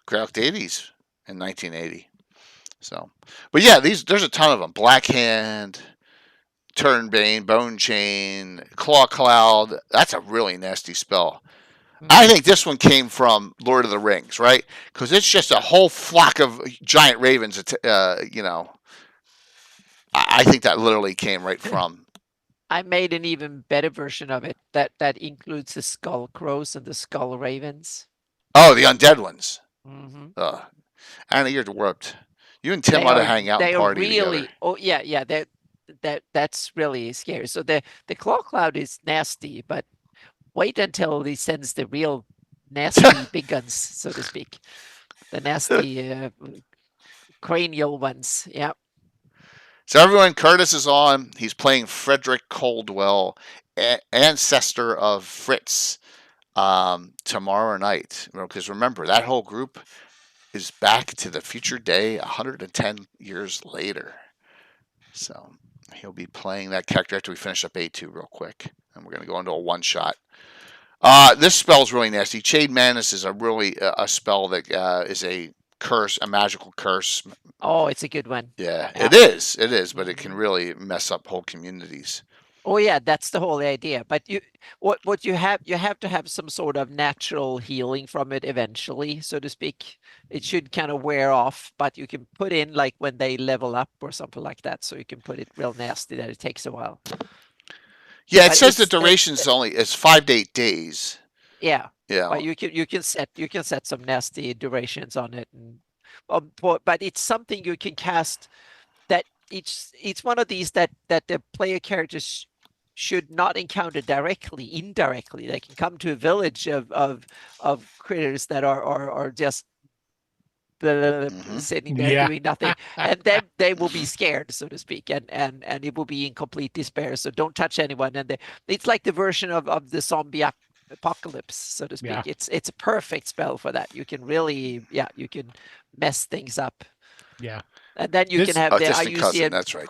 Greyhawk deities in 1980. So, but yeah, there's a ton of them. Blackhand, Turnbane, Bone Chain, Claw Cloud. That's a really nasty spell. I think this one came from Lord of the Rings, right? Because it's just a whole flock of giant ravens. I think that literally came right from. I made an even better version of it that includes the skull crows and the skull ravens. Oh, the undead ones. Mm-hmm. Anna, you're warped. You and Tim ought to hang out and party really, together. Oh yeah, that's really scary. So the claw cloud is nasty, but wait until he sends the real nasty big guns, so to speak. The nasty cranial ones. Yeah. So everyone, Curtis is on. He's playing Frederick Coldwell, ancestor of Fritz, tomorrow night. Because remember, that whole group is back to the future day 110 years later. So he'll be playing that character after we finish up A2 real quick. And we're going to go into a one-shot. This spell is really nasty. Shade Madness is a spell that is a curse, a magical curse. Oh, it's a good one. Yeah, it is, but it can really mess up whole communities. Oh yeah, that's the whole idea. But what you have to have some sort of natural healing from it eventually, so to speak. It should kind of wear off, but you can put in like when they level up or something like that, so you can put it real nasty that it takes a while. Yeah, it says the duration is 5 to 8 days. Yeah. Yeah. But you can set some nasty durations on it, and but it's something you can cast that each one of these that the player characters should not encounter indirectly. They can come to a village of critters that are just sitting there doing nothing, and then they will be scared, so to speak, and it will be in complete despair. So don't touch anyone. And it's like the version of the zombie apocalypse, so to speak. Yeah. It's a perfect spell for that. You can really, you can mess things up. Yeah. And then you can have the IUCN, that's right,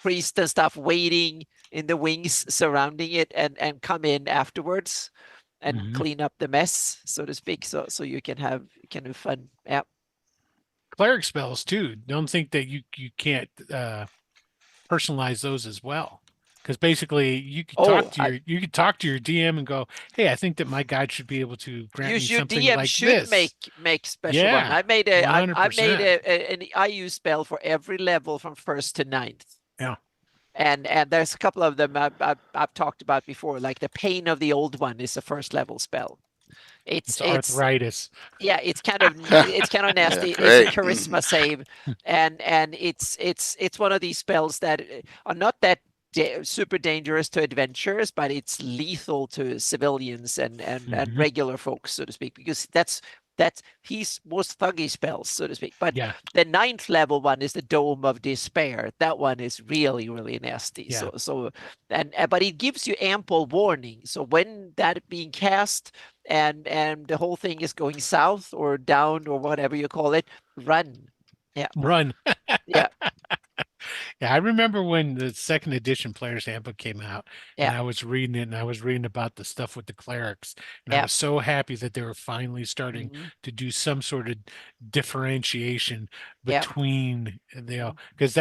priest and stuff waiting in the wings surrounding it and come in afterwards and clean up the mess, so to speak. So you can have fun. Yeah. Cleric spells too. Don't think that you can't personalize those as well. Because basically, you could talk to your DM and go, "Hey, I think that my guide should be able to grant me something DM like should this." make special one. I made an 100%. IU spell for every level from 1st to 9th. Yeah. And there's a couple of them I've talked about before. Like the Pain of the Old One is a 1st level spell. It's arthritis. Yeah, it's kind of nasty. Yeah, it's a charisma save, and it's one of these spells that are not that super dangerous to adventurers, but it's lethal to civilians and regular folks, so to speak, because that's he's most thuggy spells, so to speak. But the 9th level one is the Dome of Despair. That one is really, really nasty. Yeah. But it gives you ample warning. So when that being cast and the whole thing is going south or down or whatever you call it, run. Yeah. Run. Yeah. Yeah, I remember when the 2nd edition Player's Handbook came out, and I was reading it, and I was reading about the stuff with the clerics, and I was so happy that they were finally starting to do some sort of differentiation between because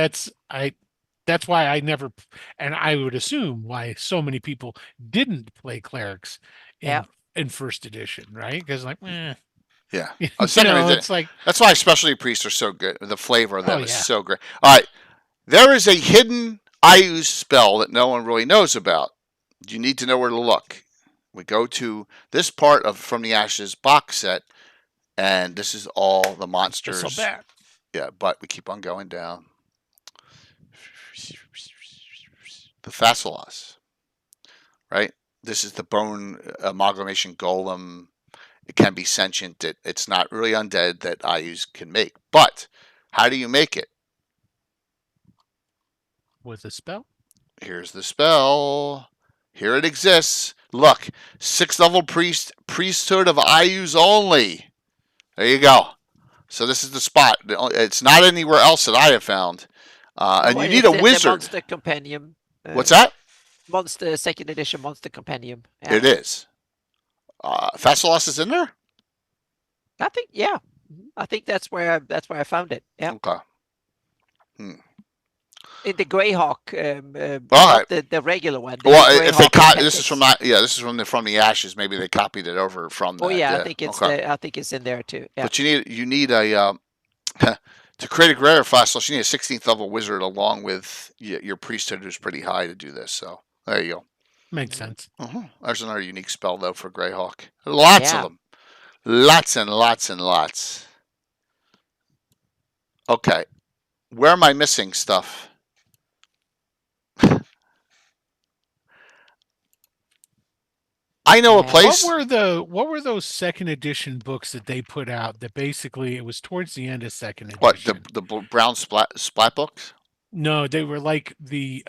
that's why I never, and I would assume why so many people didn't play clerics Yeah. in first edition, right? Because like, Yeah. you Second know, edition. it's like, That's why specialty priests are so good. The flavor of oh them is yeah, so great. All right. There is a hidden I use spell that no one really knows about. You need to know where to look. We go to this part of From the Ashes box set, and this is all the it's monsters. so bad. Yeah, but we keep on going down. The Thassalos, right? This is the bone amalgamation golem. It can be sentient. It's not really undead that IUs can make. But how do you make it? With a spell. Here's the spell. Here it exists. Look, 6th level priesthood of IUs only. There you go. So this is the spot. It's not anywhere else that I have found. And you need a The wizard. Monster Compendium. What's that? Monster Second Edition Monster Compendium. Yeah. It is. Thassalos is in there? I think, yeah. I think that's where I found it. Yeah. Okay. In the Greyhawk, All not the regular one. The Well, if they Greyhawk this is appendix. from the Ashes. Maybe they copied it over from that. Oh yeah, I think it's okay. I think it's in there too. Yeah. But you need a to create a greater Thassalos, you need a 16th level wizard along with your priesthood, who's pretty high to do this. So there you go. Makes sense. There's another unique spell though for Greyhawk. Lots of them. Lots and lots and lots. Okay. Where am I missing stuff? I know a place. What were those second edition books that they put out that basically it was towards the end of second edition? What, the brown splat books? No, they were like they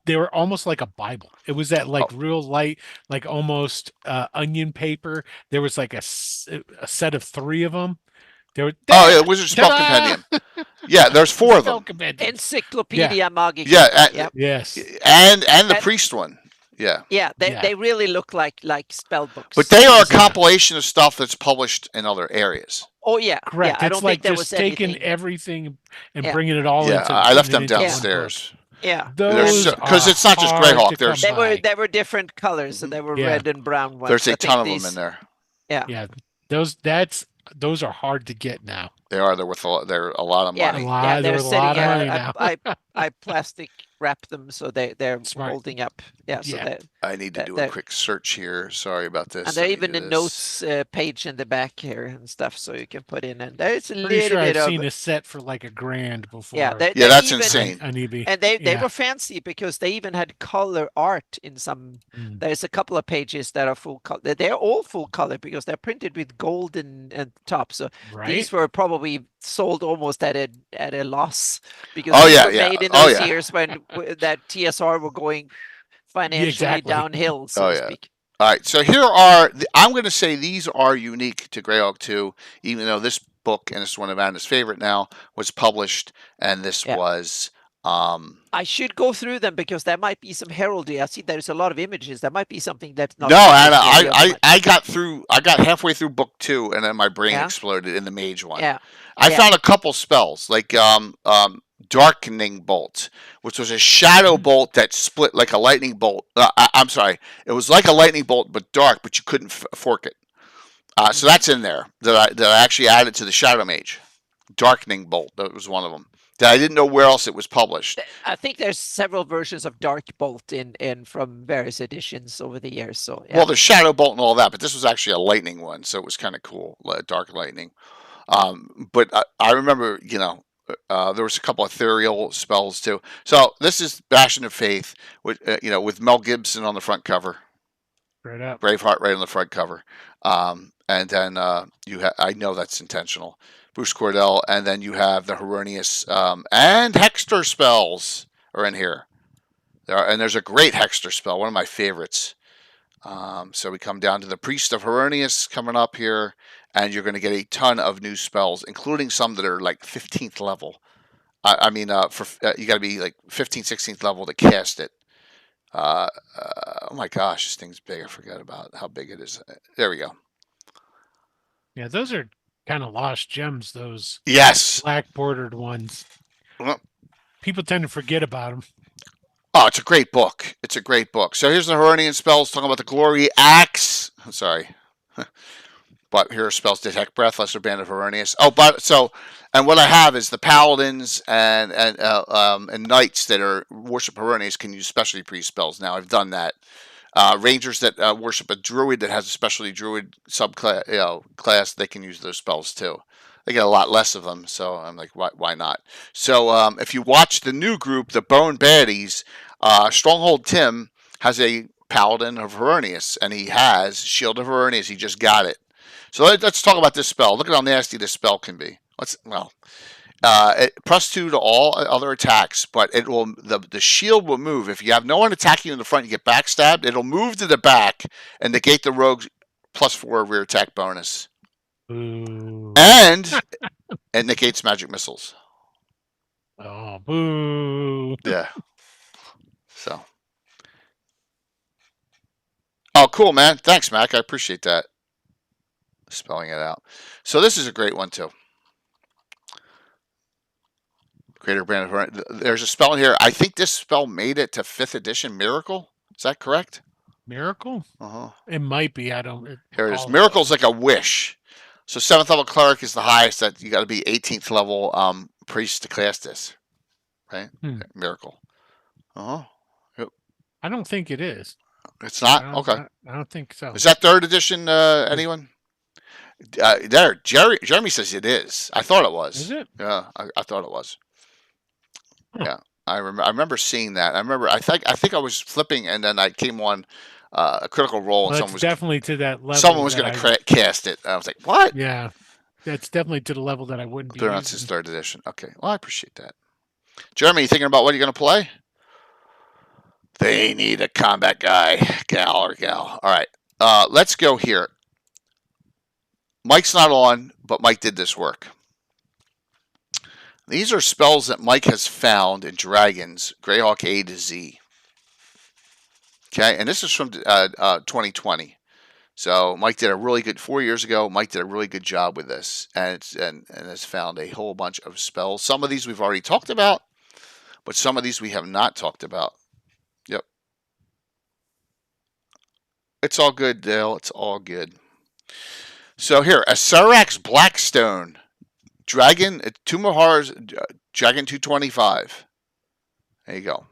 were almost like a Bible. It was that like real light, like almost onion paper. There was like a set of 3 of them. There were Wizard Spell Compendium. Yeah, there's 4 of them. Encyclopedia Magica. Yeah, yes, and the priest one. Yeah. Yeah, they really look like spell books. But they are a compilation of stuff that's published in other areas. Oh yeah, correct. Yeah, it's like just taking everything and bringing it all into. I left them downstairs. Yeah, because it's not just Greyhawk. They were different colors, and they were red and brown ones. There's a ton of them in there. Yeah, yeah. Those are hard to get now. They are. They're a lot of money. They're sitting out. I plastic wrap them so they're Smart. holding up. Yeah, so I need to do a quick search here. Sorry about this. And there's even a notes page in the back here and stuff, so you can put in. And there's a Pretty little sure bit I've of seen a set for like $1,000 before. Yeah, that's insane. On eBay. And they were fancy because they even had color art in some. There's a couple of pages that are full color. They're all full color because they're printed with gold and top. So these were probably sold almost at a loss because they were made in those years when that TSR were going financially downhill, so to speak. All right, so here are I'm going to say these are unique to Greyhawk 2, even though this book, and this is one of Anna's favorite now, was published, and this was. I should go through them because there might be some heraldry. I see there's a lot of images. There might be something that's not. No, Anna, I got halfway through book 2, and then my brain exploded in the mage one. Yeah. I found a couple spells like Darkening Bolt, which was a shadow bolt that split like a lightning bolt. I'm sorry, it was like a lightning bolt but dark, but you couldn't fork it. So that's in there that I actually added to the Shadow Mage. Darkening Bolt, that was one of them. That I didn't know where else it was published. I think there's several versions of Dark Bolt in from various editions over the years. So well, there's Shadow Bolt and all that, but this was actually a lightning one, so it was kind of cool, Dark Lightning. But I remember, there was a couple of ethereal spells too. So this is Bastion of Faith, with with Mel Gibson on the front cover, right up, Braveheart right on the front cover, and then I know that's intentional. Bruce Cordell, and then you have the Heronius and Hexter spells are in here. There's a great Hexter spell, one of my favorites. So we come down to the Priest of Heronius coming up here, and you're going to get a ton of new spells, including some that are like 15th level. You got to be like 15th, 16th level to cast it. Oh my gosh, this thing's big. I forgot about how big it is. There we go. Yeah, those are kind of lost gems. Those black bordered ones. Well, people tend to forget about them. Oh, it's a great book. It's a great book. So here's the Heronian spells talking about the glory axe. I'm sorry. But here are spells: detect breath, lesser band of Heronius. Oh, but so, and what I have is the paladins and knights that are worship Heronius can use specialty priest spells. Now I've done that. Rangers that worship a druid that has a specialty druid subclass, class, they can use those spells too. They get a lot less of them, so I'm like, why not? So if you watch the new group, the Bone Baddies, Stronghold Tim has a paladin of Heronius, and he has Shield of Heronius. He just got it. So let's talk about this spell. Look at how nasty this spell can be. +2 to all other attacks, but it will the shield will move. If you have no one attacking you in the front, you get backstabbed. It'll move to the back and negate the rogue's +4 rear attack bonus. Boo. And it negates magic missiles. Oh, boo. Yeah. So. Oh, cool, man. Thanks, Mac. I appreciate that. Spelling it out. So this is a great one too. Greater brand of there's a spell in here. I think this spell made it to 5th edition Miracle. Is that correct? Miracle? Uh-huh. It might be. I don't. Here it is. Miracle's like a wish. So 7th level cleric is the highest. That you got to be 18th level priest to cast this, right? Miracle. Uh-huh. Yep. I don't think it is. It's not? Okay. I don't think so. Is that 3rd edition, anyone? There, Jeremy says it is. I thought it was. Is it? Yeah, I thought it was. Huh. Yeah, I remember seeing that. I think I was flipping, and then I came on a critical role, and Well, someone was definitely to that level. someone was going to cast it. I was like, what? Yeah, that's definitely to the level that I wouldn't be. But it's his 3rd edition. Okay, well, I appreciate that. Jeremy, you thinking about what you're going to play? They need a combat guy, gal. All right, let's go here. Mike's not on, but Mike did this work. These are spells that Mike has found in Dragons, Greyhawk A to Z. Okay, and this is from 2020. So Mike did a really good 4 years ago. Mike did a really good job with this, and has found a whole bunch of spells. Some of these we've already talked about, but some of these we have not talked about. Yep, it's all good, Dale. It's all good. So here, a Sarax Blackstone, Dragon, Tomb of Horrors, Dragon 225. There you go.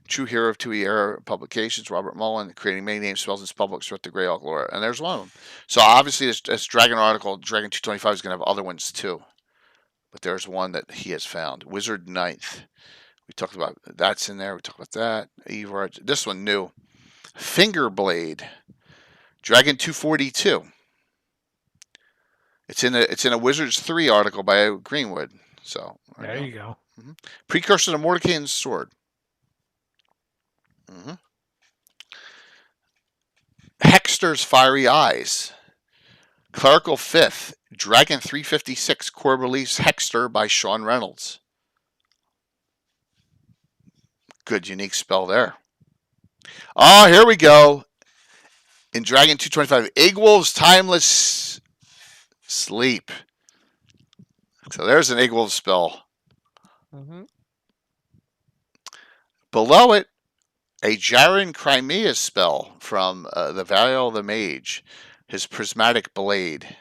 True hero of 2E era publications, Robert Mullen, creating many names, spells, and spellbooks throughout the Greyhawk lore. And there's one of them. So obviously this Dragon article, Dragon 225, is going to have other ones too. But there's one that he has found. Wizard Ninth. We talked about, that's in there. We talked about that. Eve, this one new. Fingerblade, Dragon 242. It's in a Wizards 3 article by Greenwood. So there you go. Mm-hmm. Precursor to Mordecai's Sword. Mm-hmm. Hexter's Fiery Eyes. Clerical 5th, Dragon 356, core release Hexter by Sean Reynolds. Good unique spell there. Oh, here we go. In Dragon 225, Egwolf's Timeless Sleep. So there's an Egwolf spell. Mm-hmm. Below it, a Jaren Crimea spell from the Varial the Mage. His Prismatic Blade.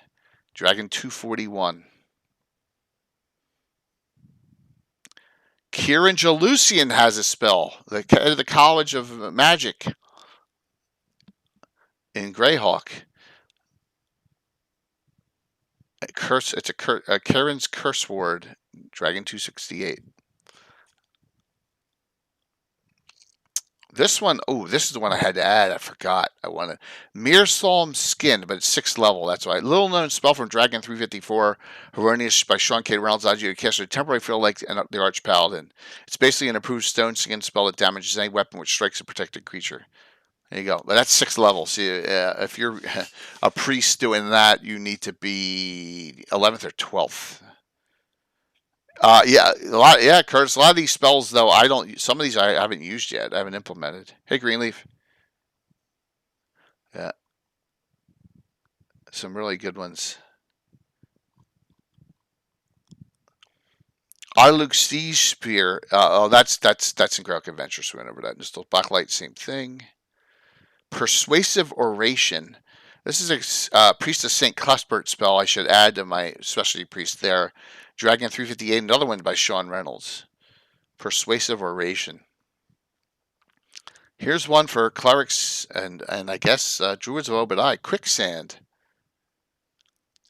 Dragon 241. Kieran Jalusian has a spell. The College of Magic. In Greyhawk. It's a Karen's Curse Ward, Dragon 268. This one, this is the one I had to add. I forgot. I wanted Mearsalm Skin, but it's 6th level. That's right. Little known spell from Dragon 354, Heronius by Sean K. Reynolds. Allows you to cast a temporary feel like the Arch Paladin. It's basically an approved stone skin spell that damages any weapon which strikes a protected creature. There you go. But that's 6th level. See, if you're a priest doing that, you need to be 11th or 12th. Curtis. A lot of these spells, though, some of these I haven't used yet. I haven't implemented. Hey, Greenleaf. Yeah. Some really good ones. Arluk Siege Spear. That's in Greyhawk Adventures. So we went over that. Just Blacklight, same thing. Persuasive Oration. This is a Priest of St. Cuthbert spell I should add to my specialty priest there. Dragon 358, another one by Sean Reynolds. Persuasive Oration. Here's one for clerics and I guess Druids of Obadiah. Quicksand.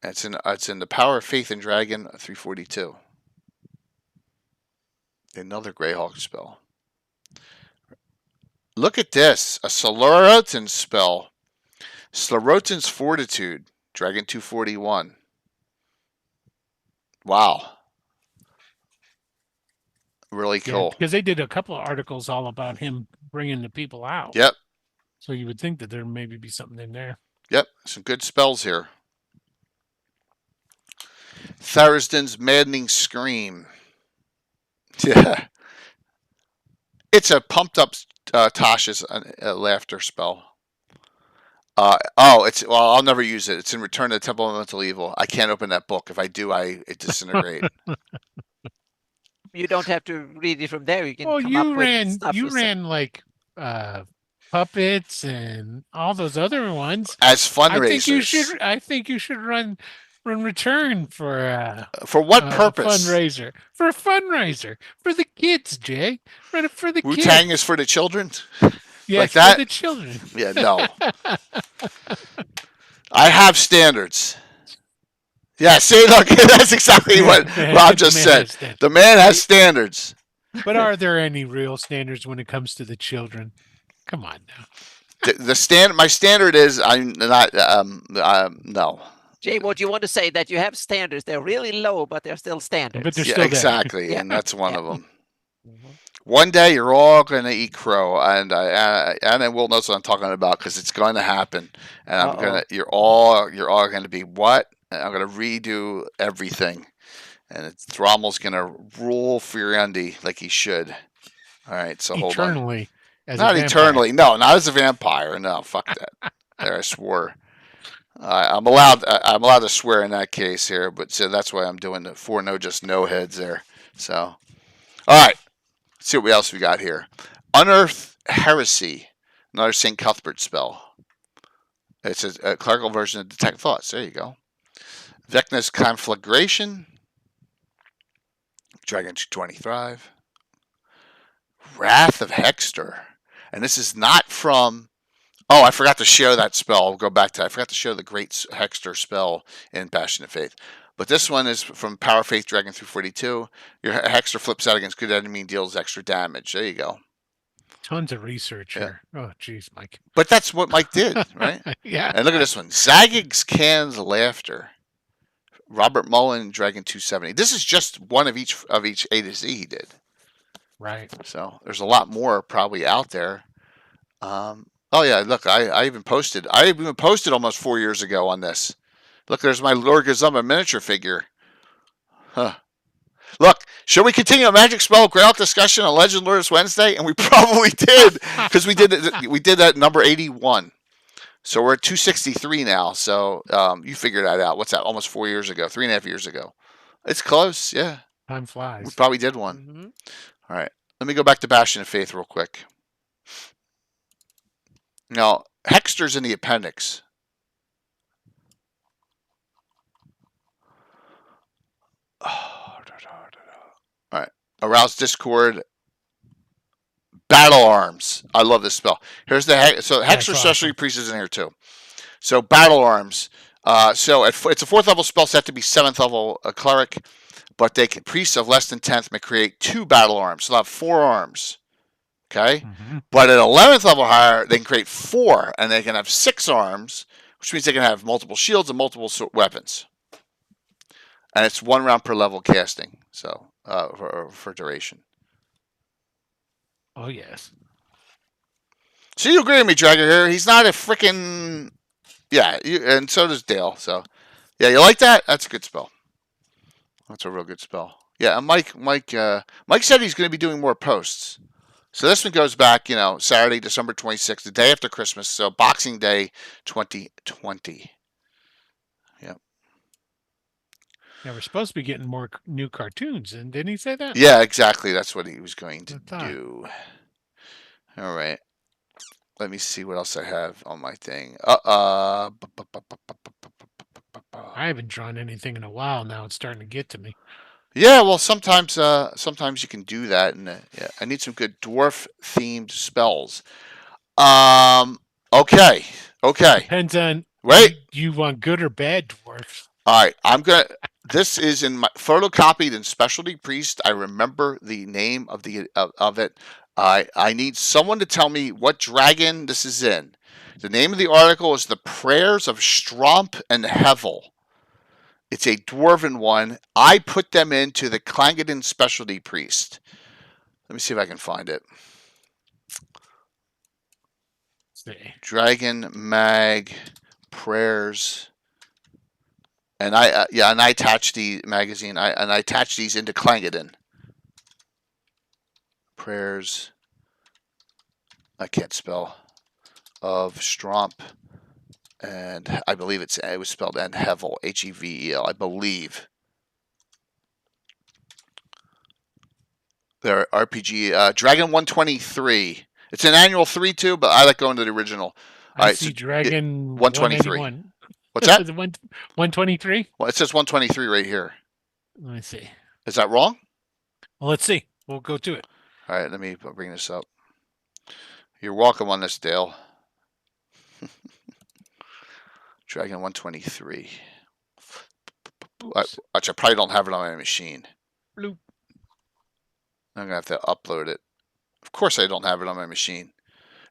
It's in the Power of Faith and Dragon 342. Another Greyhawk spell. Look at this. A Slorotin spell. Slorotin's Fortitude. Dragon 241. Wow. Really cool. Because they did a couple of articles all about him bringing the people out. Yep. So you would think that there maybe be something in there. Yep. Some good spells here. Tharizdun's Maddening Scream. Yeah. It's a pumped up Tasha's laughter spell. I'll never use it. It's in Return to the Temple of Mental Evil. I can't open that book. If I do, it disintegrate. You don't have to read it from there. You can. Well, come you up ran with stuff you yourself. ran like puppets and all those other ones. As fundraisers. I think you should run Return for what purpose? Fundraiser. For a fundraiser for the kids, Jay. Run it for the kids. Wu-Tang is for the children. Yeah, like that? For the children. Yeah, no. I have standards. Yeah, see, look, that's exactly what Rob just said. The man has standards. But are there any real standards when it comes to the children? Come on now. My standard is I'm not. No. Jay, what you want to say that you have standards? They're really low, but they're still standards. But they're still there. Exactly, and that's one of them. One day you're all gonna eat crow, and Will knows what I'm talking about because it's going to happen. And you're all gonna be what? And I'm gonna redo everything, and Rommel's gonna rule Furendi like he should. All right, so hold on. Eternally. Not eternally. No, not as a vampire. No, fuck that. There, I swore. I'm allowed to swear in that case here, but so that's why I'm doing the 4 no just no heads there. So, all right. Let's see what else we got here. Unearth Heresy, another St. Cuthbert spell. It's a clerical version of Detect Thoughts. There you go. Vecna's Conflagration, Dragon 25. Wrath of Hexter, and this is not from. Oh, I forgot to show that spell. I'll go back to that. I forgot to show the great Hexter spell in Passionate Faith. But this one is from Power of Faith Dragon 342. Your Hexter flips out against good enemy and deals extra damage. There you go. Tons of research here. Oh, geez, Mike. But that's what Mike did, right? Yeah. And look at this one. Zagig's Can's Laughter. Robert Mullen, Dragon 270. This is just one of each A to Z he did. Right. So there's a lot more probably out there. Oh yeah, look, I even posted almost 4 years ago on this. Look, there's my Lord Gazumba miniature figure. Huh. Look, should we continue a magic spell Greyhawk discussion on Legend Lords Wednesday? And we probably did, because we did that number 81. So we're at 263 now. So you figure that out. What's that? Almost 4 years ago, 3.5 years ago. It's close, yeah. Time flies. We probably did one. Mm-hmm. All right. Let me go back to Bastion of Faith real quick. Now, Hexter's in the appendix. All right. Arouse Discord. Battle Arms. I love this spell. Here's the Hexter Specialty Priest is in here too. So Battle Arms. It's a 4th level spell set to be 7th level cleric, but priests of less than 10th may create 2 battle arms. So they'll have 4 arms. Okay? Mm-hmm. But at 11th level higher, they can create 4, and they can have 6 arms, which means they can have multiple shields and multiple weapons. And it's 1 round per level casting, so for duration. Oh, yes. So you agree with me, Dragger here. He's not a freaking... Yeah, and so does Dale. So, yeah, you like that? That's a good spell. That's a real good spell. Yeah, and Mike said he's going to be doing more posts. So this one goes back, Saturday, December 26th, the day after Christmas. So Boxing Day 2020. Yep. Yeah, we're supposed to be getting more new cartoons, and didn't he say that? Yeah, exactly. That's what he was going to I thought. do. All right. Let me see what else I have on my thing. I haven't drawn anything in a while now. It's starting to get to me. Yeah, well, sometimes you can do that, and yeah, I need some good dwarf themed spells. Okay, okay. Depends on Wait. you want good or bad dwarfs. All right, I'm gonna. This is in my photocopied in Specialty Priest. I remember the name of it. I need someone to tell me what dragon this is in. The name of the article is "The Prayers of Stromp and Hevel." It's a dwarven one. I put them into the Clangeddon Specialty Priest. Let me see if I can find it. See. Dragon Mag Prayers. And I attached the magazine. I attached these into Clangeddon. Prayers. I can't spell. Of Stromp, and I believe it was spelled and Hevel, Hevel. I believe. Their RPG Dragon 123. It's an annual 3 too, but I like going to the original. I see Dragon 123. What's that? 123? Well, it says 123 right here. Let me see. Is that wrong? Well, let's see. We'll go to it. All right, let me bring this up. You're welcome on this, Dale. Dragon 123. I probably don't have it on my machine. Bloop. I'm going to have to upload it. Of course I don't have it on my machine.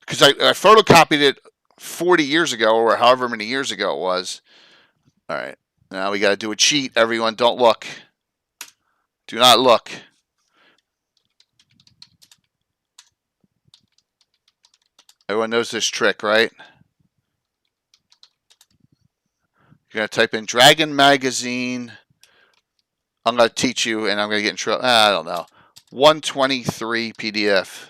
Because I photocopied it 40 years ago, or however many years ago it was. All right. Now we got to do a cheat. Everyone, don't look. Do not look. Everyone knows this trick, right? You're going to type in Dragon Magazine. I'm going to teach you, and I'm going to get in trouble. I don't know. 123 PDF.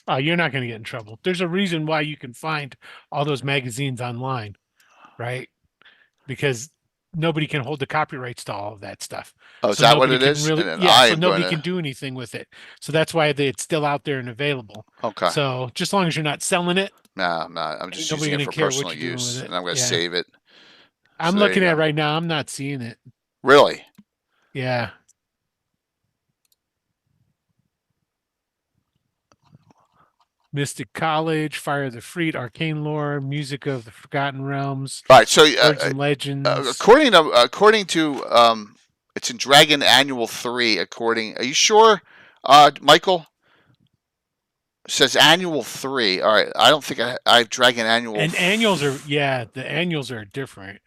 Oh, you're not going to get in trouble. There's a reason why you can find all those magazines online, right? Because nobody can hold the copyrights to all of that stuff. Oh, is that what it is? Really, yeah, so nobody can do anything with it. So that's why it's still out there and available. Okay. So just as long as you're not selling it. Nah, I'm not. I'm just using it for personal use, and I'm going to save it. I'm looking at it right now. I'm not seeing it. Really? Yeah. Mystic College, Fire of the Freed, Arcane Lore, Music of the Forgotten Realms. All right, so Words and Legends. According to it's in Dragon Annual 3. Are you sure, Michael? It says Annual 3. All right, I don't think I have Dragon Annual. And annuals are the annuals are different.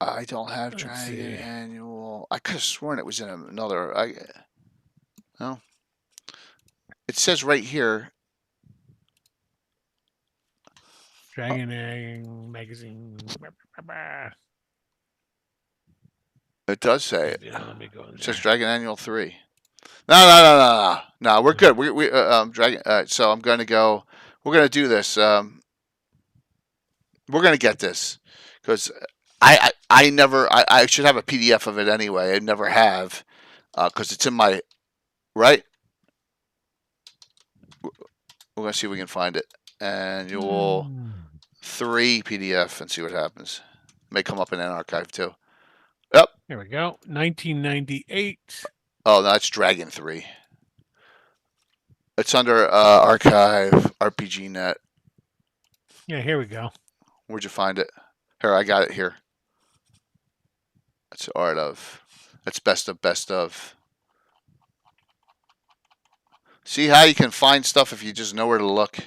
I don't have Dragon Annual. I could have sworn it was in another. No. It says right here. Dragon Magazine. It does say it. Yeah, let me go in there. It says Dragon Annual 3. No. We're good. We Dragon. So I'm going to go. We're going to do this. We're going to get this because I never. I should have a PDF of it anyway. I never have because it's in my right. We're going to see if we can find it. Annual 3 PDF and see what happens. May come up in an archive too. Yep. Here we go. 1998. Oh, no, that's Dragon 3. It's under archive RPG.net. Yeah, here we go. Where'd you find it? Here, I got it here. That's art of. That's best of. See how you can find stuff if you just know where to look.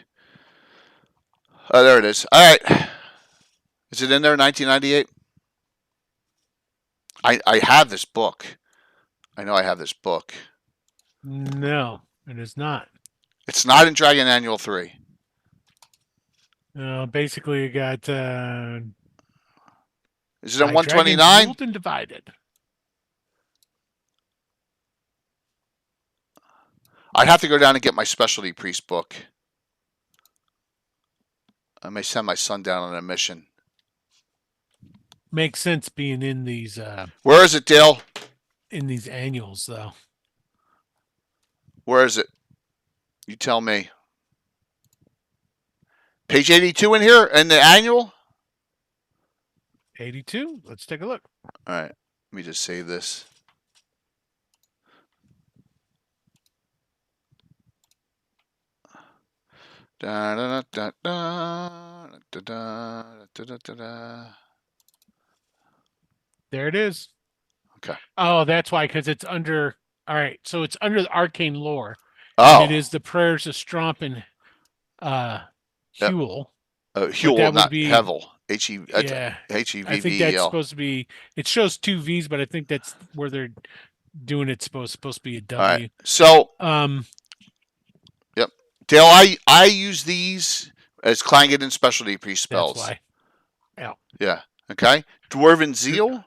Oh, there it is. All right. Is it in there, 1998? I have this book. I know I have this book. No, it is not. It's not in Dragon Annual 3. Basically, you got. Is it on 129? Ruled and Divided. I'd have to go down and get my Specialty Priest book. I may send my son down on a mission. makes sense being in these Where is it, Dale? annuals though. Where is it? You tell me. Page 82 in here in the annual? 82. Let's take a look. All right. Let me just save this. Da, da, da, da, da, da, da, da, da, da. There it is. Okay. Oh, that's why, because it's under. All right, so it's under the arcane lore, Oh. and it is the prayers of Stromp and Yep. Huel. Huel, that would not be- Hevel. Yeah, H-E-V-V-E-L. I think that's supposed to be. It shows 2 V's, but I think that's where they're doing it. Supposed to be a W. All right. So, Um, Dale, I use these as Clangeddon specialty priest spells. that's why. Yeah. Okay. Dwarven Zeal.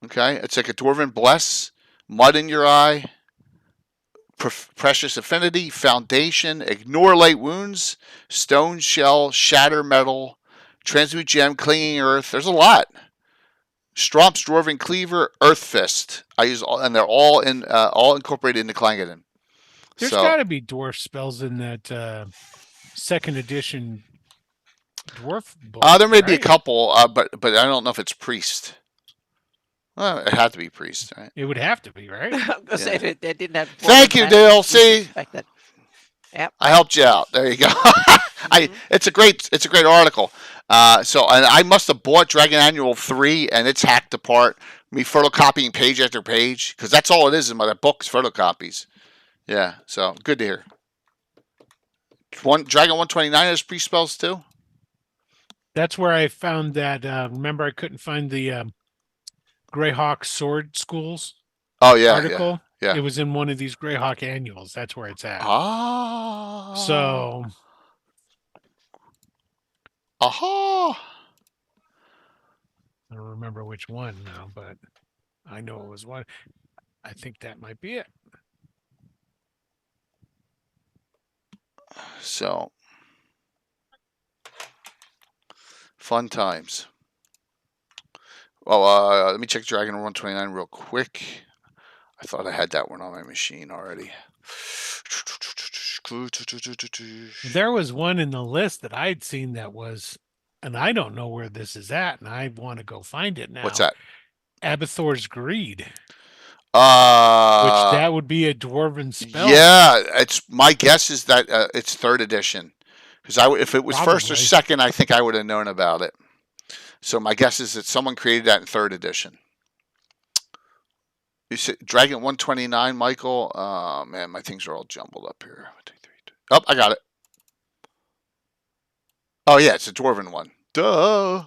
Okay. It's like a Dwarven Bless. Mud in your eye. Precious Affinity. Foundation. Ignore Light Wounds. Stone Shell. Shatter Metal. Transmute Gem. Clinging Earth. There's a lot. Stromp's Dwarven Cleaver. Earth Fist. I use all, and they're all incorporated into Clangeddon. There's got to be dwarf spells in that 2nd edition dwarf book. There may be a right? couple, but I don't know if it's priest. Well, it had to be priest, right? It would have to be, right? I'm gonna say they didn't have. Thank you, dwarven Dale. magic See? Like that. Yep. I helped you out. There you go. It's a great article. So and I must have bought Dragon Annual 3 and it's hacked apart. Me photocopying page after page because that's all it is in my book's photocopies. Yeah, so good to hear. Dragon 129 has priest spells too. That's where I found that. Remember, I couldn't find the Greyhawk sword schools Oh yeah, article. yeah. It was in one of these Greyhawk annuals. That's where it's at. Ah. So, aha. I don't remember which one now, but I know it was one. I think that might be it. So, fun times. Well, let me check Dragon 129 real quick. I thought I had that one on my machine already. There was one in the list that I'd seen that was, and I don't know where this is at, and I want to go find it now. What's that? Abathor's Greed. Which Which that would be a dwarven spell. Yeah, it's my guess is that it's 3rd edition. Because if it was first or Probably. second, I think I would have known about it. So my guess is that someone created that in 3rd edition. You said Dragon 129, Michael. Oh man, my things are all jumbled up here. 1, 2, 3, 2. Oh, I got it. Oh yeah, it's a dwarven one. Duh.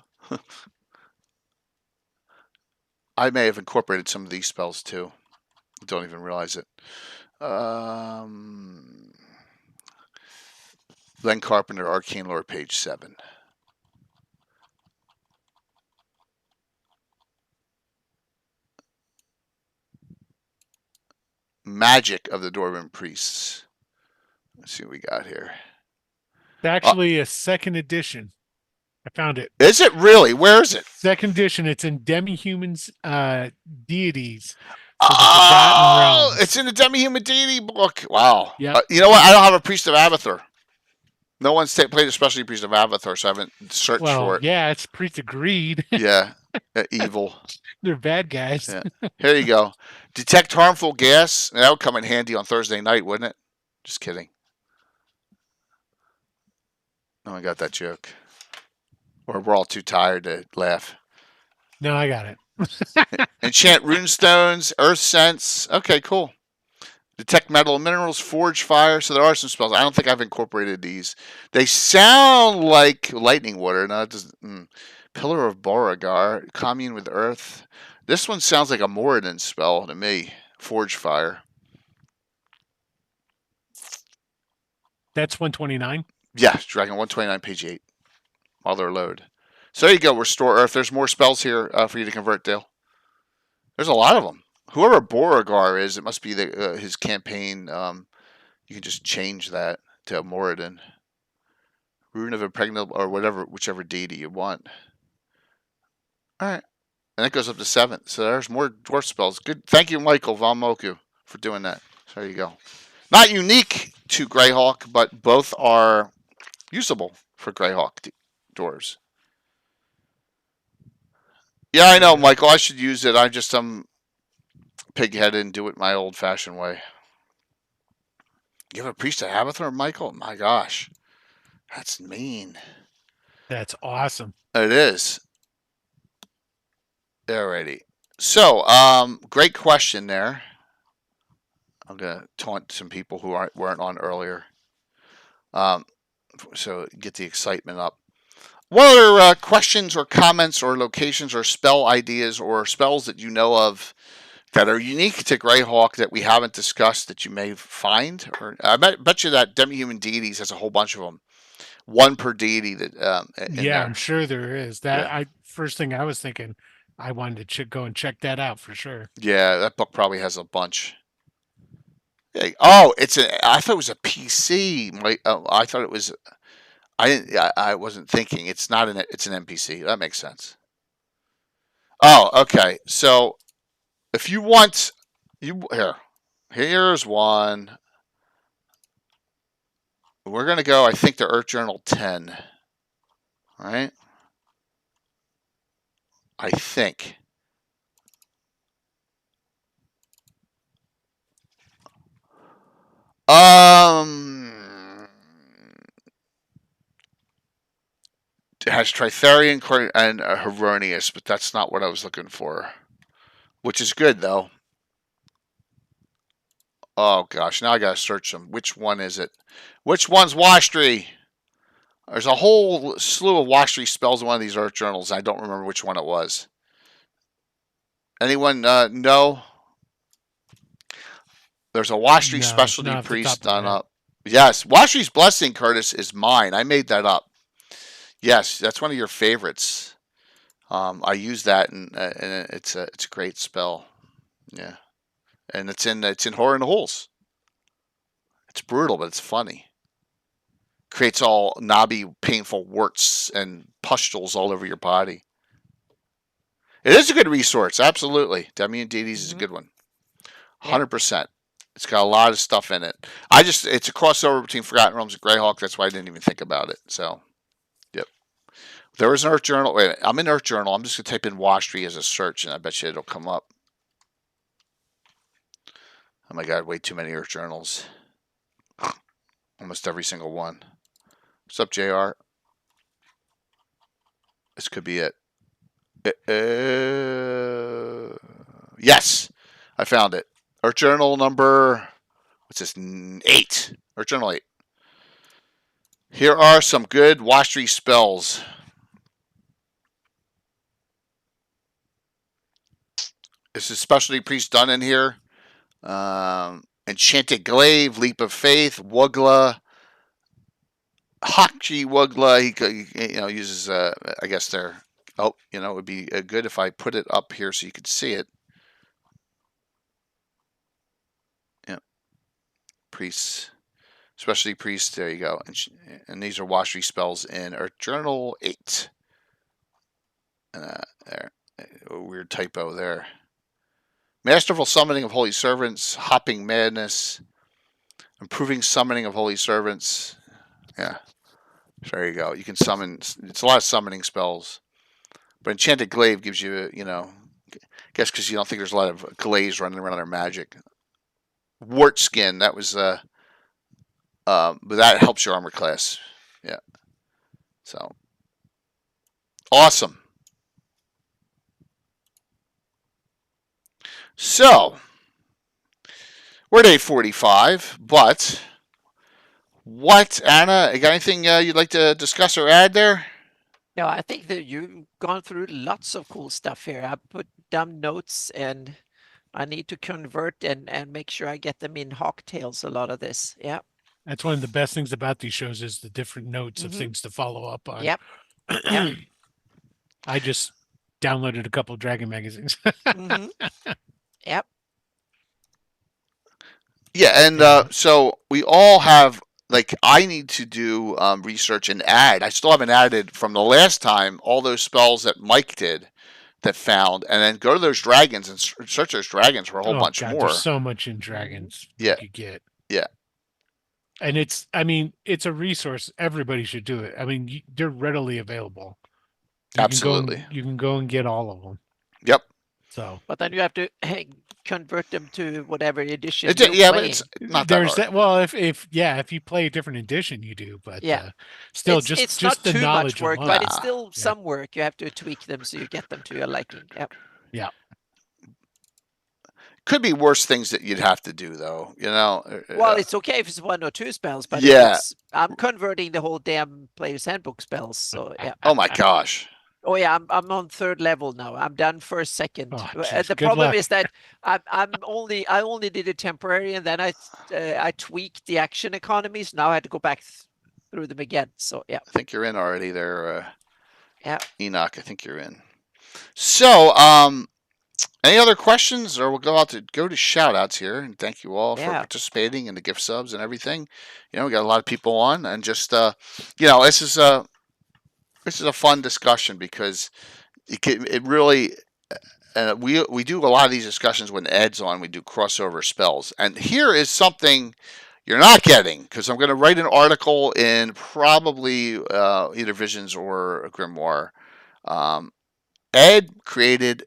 I may have incorporated some of these spells too. Don't even realize it. Len Carpenter, Arcane Lore, page 7. Magic of the Dwarven Priests. Let's see what we got here. It's actually a 2nd edition. I found it. Is it really? Where is it? 2nd edition. It's in Demi-Humans Deities. Oh, Realms. it's in the Demi-Human Deity book. Wow. Yeah. You know what? I don't have a Priest of Abathur. No one's played a specialty Priest of Abathur, so I haven't searched for it. Yeah, it's Priest of Greed. Yeah. Evil. They're bad guys. Yeah. Here you go. Detect harmful gas. That would come in handy on Thursday night, wouldn't it? Just kidding. No one got that joke. Or we're all too tired to laugh. No, I got it. Enchant runestones, earth sense. Okay, cool. Detect metal and minerals, forge fire. So there are some spells. I don't think I've incorporated these. They sound like lightning water. No, it doesn't. Pillar of Beauregard, commune with earth. This one sounds like a Moradin spell to me. Forge fire. That's 129. Yeah, Dragon 129, page 8. While they're load. So there you go. Restore earth. There's more spells here for you to convert, Dale. There's a lot of them. Whoever Beauregard is, it must be his campaign. You can just change that to Moradin. Rune of Impregnable, or whatever, whichever deity you want. All right. And it goes up to 7. So there's more dwarf spells. Good. Thank you, Michael Valmoku, for doing that. So there you go. Not unique to Greyhawk, but both are usable for Greyhawk dwarves. Yeah, I know, Michael. I should use it. I'm pig-headed and do it my old-fashioned way. Give a priest a Habithor, Michael? My gosh. That's mean. That's awesome. It is. Alrighty. So, great question there. I'm gonna taunt some people who weren't on earlier. So get the excitement up. What other questions or comments or locations or spell ideas or spells that you know of that are unique to Greyhawk that we haven't discussed that you may find? Or I bet you that Demi-Human Deities has a whole bunch of them. One per deity that in Yeah, there. I'm sure there is. That Yeah. I first thing I was thinking, I wanted to go and check that out for sure. Yeah, that book probably has a bunch. Yeah. Oh, I thought it was a PC. I thought it was. I didn't. I wasn't thinking. It's not an. It's an NPC. That makes sense. Oh, okay. So if you want, here's one. We're gonna go. I think the Earth Journal 10. All right. I think. It has Tritherian and Heronius, but that's not what I was looking for. Which is good, though. Oh, gosh. Now I got to search them. Which one is it? Which one's Washtree? There's a whole slew of Washtree spells in one of these Earth Journals. I don't remember which one it was. Anyone know? There's a Washtree specialty priest done up. Yes. Washtree's Blessing, Curtis, is mine. I made that up. Yes, that's one of your favorites. I use that, and it's a great spell. Yeah, and it's in Horror in the Holes. It's brutal, but it's funny. Creates all knobby, painful warts and pustules all over your body. It is a good resource, absolutely. Demi-Human Deities is a good one, 100%. It's got a lot of stuff in it. It's a crossover between Forgotten Realms and Greyhawk. That's why I didn't even think about it. So. There is an Earth Journal. Wait, I'm in Earth Journal. I'm just going to type in Washtree as a search, and I bet you it'll come up. Oh my god, way too many Earth Journals. Almost every single one. What's up, JR? This could be it. Yes! I found it. Earth Journal number... What's this? 8. Earth Journal 8. Here are some good Washtree spells. This is specialty priest done in here. Enchanted Glaive, Leap of Faith, Wugla, Hakchi Wugla. He uses I guess they're. Oh, it would be good if I put it up here so you could see it. Yeah, priests, specialty priests. There you go. And these are Washtree spells in Earth Journal 8. There, a weird typo there. Masterful Summoning of Holy Servants, Hopping Madness, Improving Summoning of Holy Servants. Yeah, there you go. You can summon. It's a lot of summoning spells. But Enchanted Glaive gives you, I guess because you don't think there's a lot of glaze running around their magic. Wart Skin, that was, but that helps your armor class. Yeah. So, awesome. So, we're at 8:45, but what, Anna, you got anything you'd like to discuss or add there? No, I think that you've gone through lots of cool stuff here. I put down notes, and I need to convert and make sure I get them in Hawktails, a lot of this. Yeah. That's one of the best things about these shows is the different notes of things to follow up on. Yep. Yep. I just downloaded a couple of Dragon magazines. Yep. Yeah, and so we all have, I need to do research and add. I still haven't added from the last time all those spells that Mike did that found, and then go to those dragons and search those dragons for a whole bunch more. There's so much in dragons you could get. Yeah. And it's a resource. Everybody should do it. I mean, they're readily available. Absolutely. You can go and get all of them. Yep. So, but then you have to convert them to whatever edition. But it's not that hard. Well, if you play a different edition, you do. But still, it's just not the too knowledge much work, alone. but it's still some work. You have to tweak them so you get them to your liking. Yep. Yeah. Could be worse things that you'd have to do, though. Well, it's okay if it's 1 or 2 spells, but I'm converting the whole damn player's handbook spells. So yeah. Oh my gosh. Oh yeah, I'm on 3rd level now. I'm done first, 2nd. Oh, the problem is that I only did it temporary, and then I tweaked the action economies. Now I had to go back through them again. So yeah. I think you're in already there. Yeah. Enoch, I think you're in. So, any other questions, or we'll go to shout outs here, and thank you all for participating in the gift subs and everything. We got a lot of people on, and just this is a fun discussion because it really we do a lot of these discussions when Ed's on. We do crossover spells, and here is something you're not getting, because I'm going to write an article in probably either Visions or Grimoire. Ed created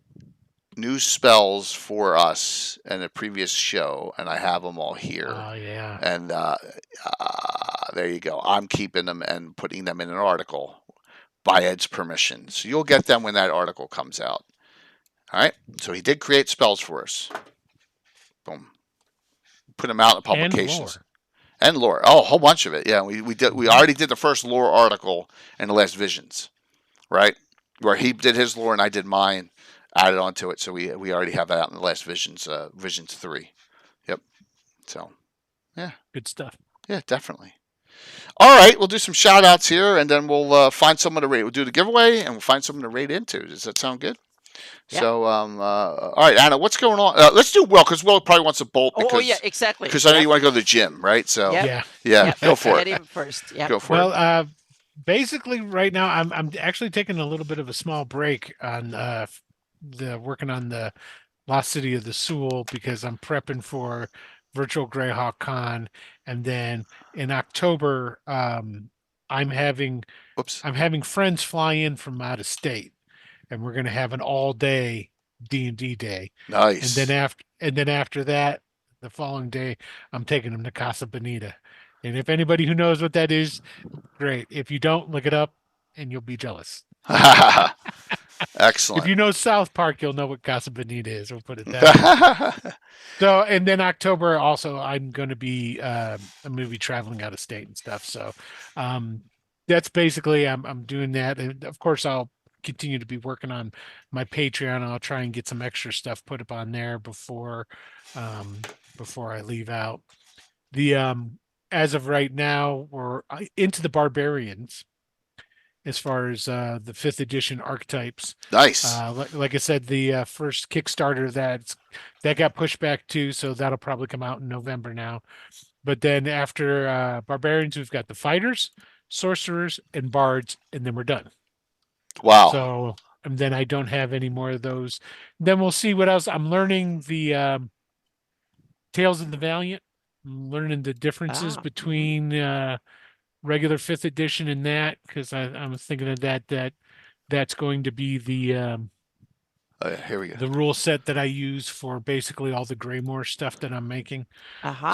new spells for us in a previous show, and I have them all here. Oh yeah. And there you go. I'm keeping them and putting them in an article by Ed's permission. So you'll get them when that article comes out. All right. So he did create spells for us. Boom. Put them out in publications. And lore. Oh, a whole bunch of it. Yeah, we already did the first lore article in the last Visions, right? Where he did his lore and I did mine, added onto it. So we already have that out in the last Visions, Visions 3. Yep. So, yeah. Good stuff. Yeah, definitely. All right, we'll do some shout outs here, and then we'll find someone to rate. We'll do the giveaway, and we'll find someone to rate into. Does that sound good? Yeah. So, all right, Anna, what's going on? Let's do Will, because Will probably wants a bolt. Oh, yeah, exactly. Because I know you want to go to the gym, right? So, yeah. Go for it. Get him first. Yeah. Go for it. Well, basically, right now, I'm actually taking a little bit of a small break on working on the Lost City of the Soul, because I'm prepping for virtual Greyhawk Con, and then in October, I'm having friends fly in from out of state, and we're going to have an all-day D&D day. Nice. And then after that, the following day, I'm taking them to Casa Bonita. And if anybody who knows what that is, great. If you don't, look it up, and you'll be jealous. Excellent. If you know South Park, you'll know what Casa Bonita is. We'll put it that way. So, and then October also, I'm going to be traveling out of state and stuff. So, that's basically I'm doing that, and of course I'll continue to be working on my Patreon. I'll try and get some extra stuff put up on there before I leave out. As of right now, we're into the Barbarians. As far as the 5th edition archetypes. Nice. Like I said, the first Kickstarter that got pushed back too, so that'll probably come out in November now. But then after Barbarians, we've got the Fighters, Sorcerers, and Bards, and then we're done. Wow. So, and then I don't have any more of those. Then we'll see what else. I'm learning the Tales of the Valiant. I'm learning the differences between regular 5th edition and that, because I was thinking of that's going to be the here we go. The rule set that I use for basically all the Greymoor stuff that I'm making.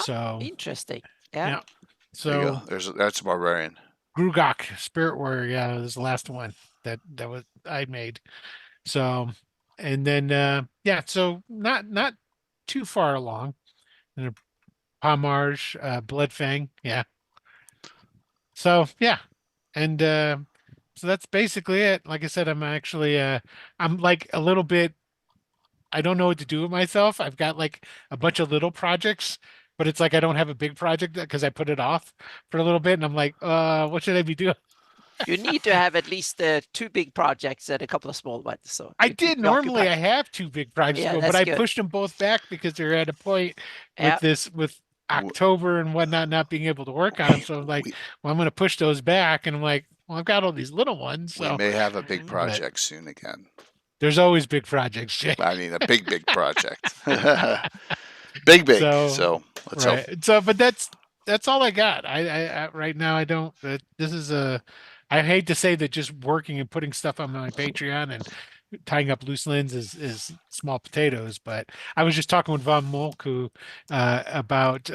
So interesting. Yeah. So that's a Barbarian. Greyhawk, Spirit Warrior. Yeah, was the last one that was I made. So, and then so not too far along. And Pomarge, Bloodfang. Yeah. So yeah, and so that's basically it. Like I said, I'm actually I'm like a little bit. I don't know what to do with myself. I've got like a bunch of little projects, but it's like I don't have a big project because I put it off for a little bit, and I'm like, what should I be doing? You need to have at least 2 big projects and a couple of small ones. So I did normally. I have 2 big projects, but I pushed them both back because they're at a point with October and whatnot, not being able to work on them. So I'm like, I'm going to push those back. And I'm like, well, I've got all these little ones. So we may have a big project soon again. There's always big projects, Jay. I mean, a big project. big. So let's hope. Right. So, but that's all I got. I right now I don't. This is a. I hate to say that just working and putting stuff on my Patreon and tying up loose ends is small potatoes. But I was just talking with Von Molku about.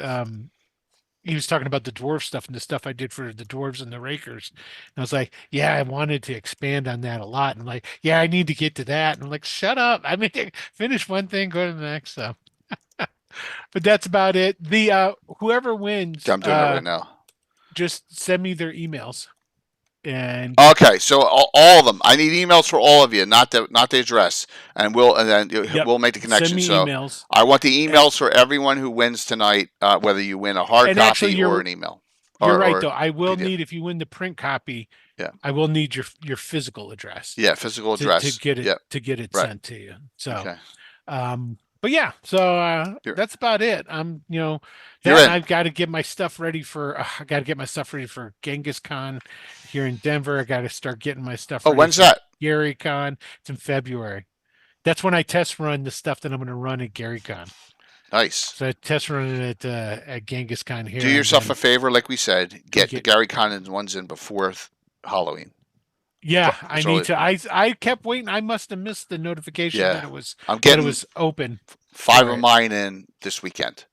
He was talking about the dwarf stuff and the stuff I did for the dwarves and the rakers. And I was like, yeah, I wanted to expand on that a lot. And like, yeah, I need to get to that. And I'm like, shut up. I mean, finish one thing, go to the next. So, but that's about it. The whoever wins, I'm doing it right now. just send me their emails. And Okay, so all of them. I need emails for all of you, not the address, and then Yep. we'll make the connection. send me So emails. I want the emails for everyone who wins tonight, whether you win a hard And copy actually, or an email. You're Or- right, or though. I will PDF. need, if you win the print copy, Yeah. I will need your physical address. Yeah, physical to- address. to get it Yep. to get it Right. sent to you. So. Okay. But yeah, so You're- that's about it. I'm, You're then in. I've got to get my stuff ready for. I got to get my stuff ready for Genghis Khan here in Denver. I got to start getting my stuff. Oh, ready when's for that? Gary Con. It's in February. That's when I test run the stuff that I'm going to run at Gary Con. Nice. So I test run it at Genghis Khan here. Do and yourself then- a favor, like we said, get the get- Gary Condon ones in before Halloween. Yeah, Pro- I so need it- to. I kept waiting. I must have missed the notification Yeah. that it was I'm getting open. 5 Right. of mine in this weekend.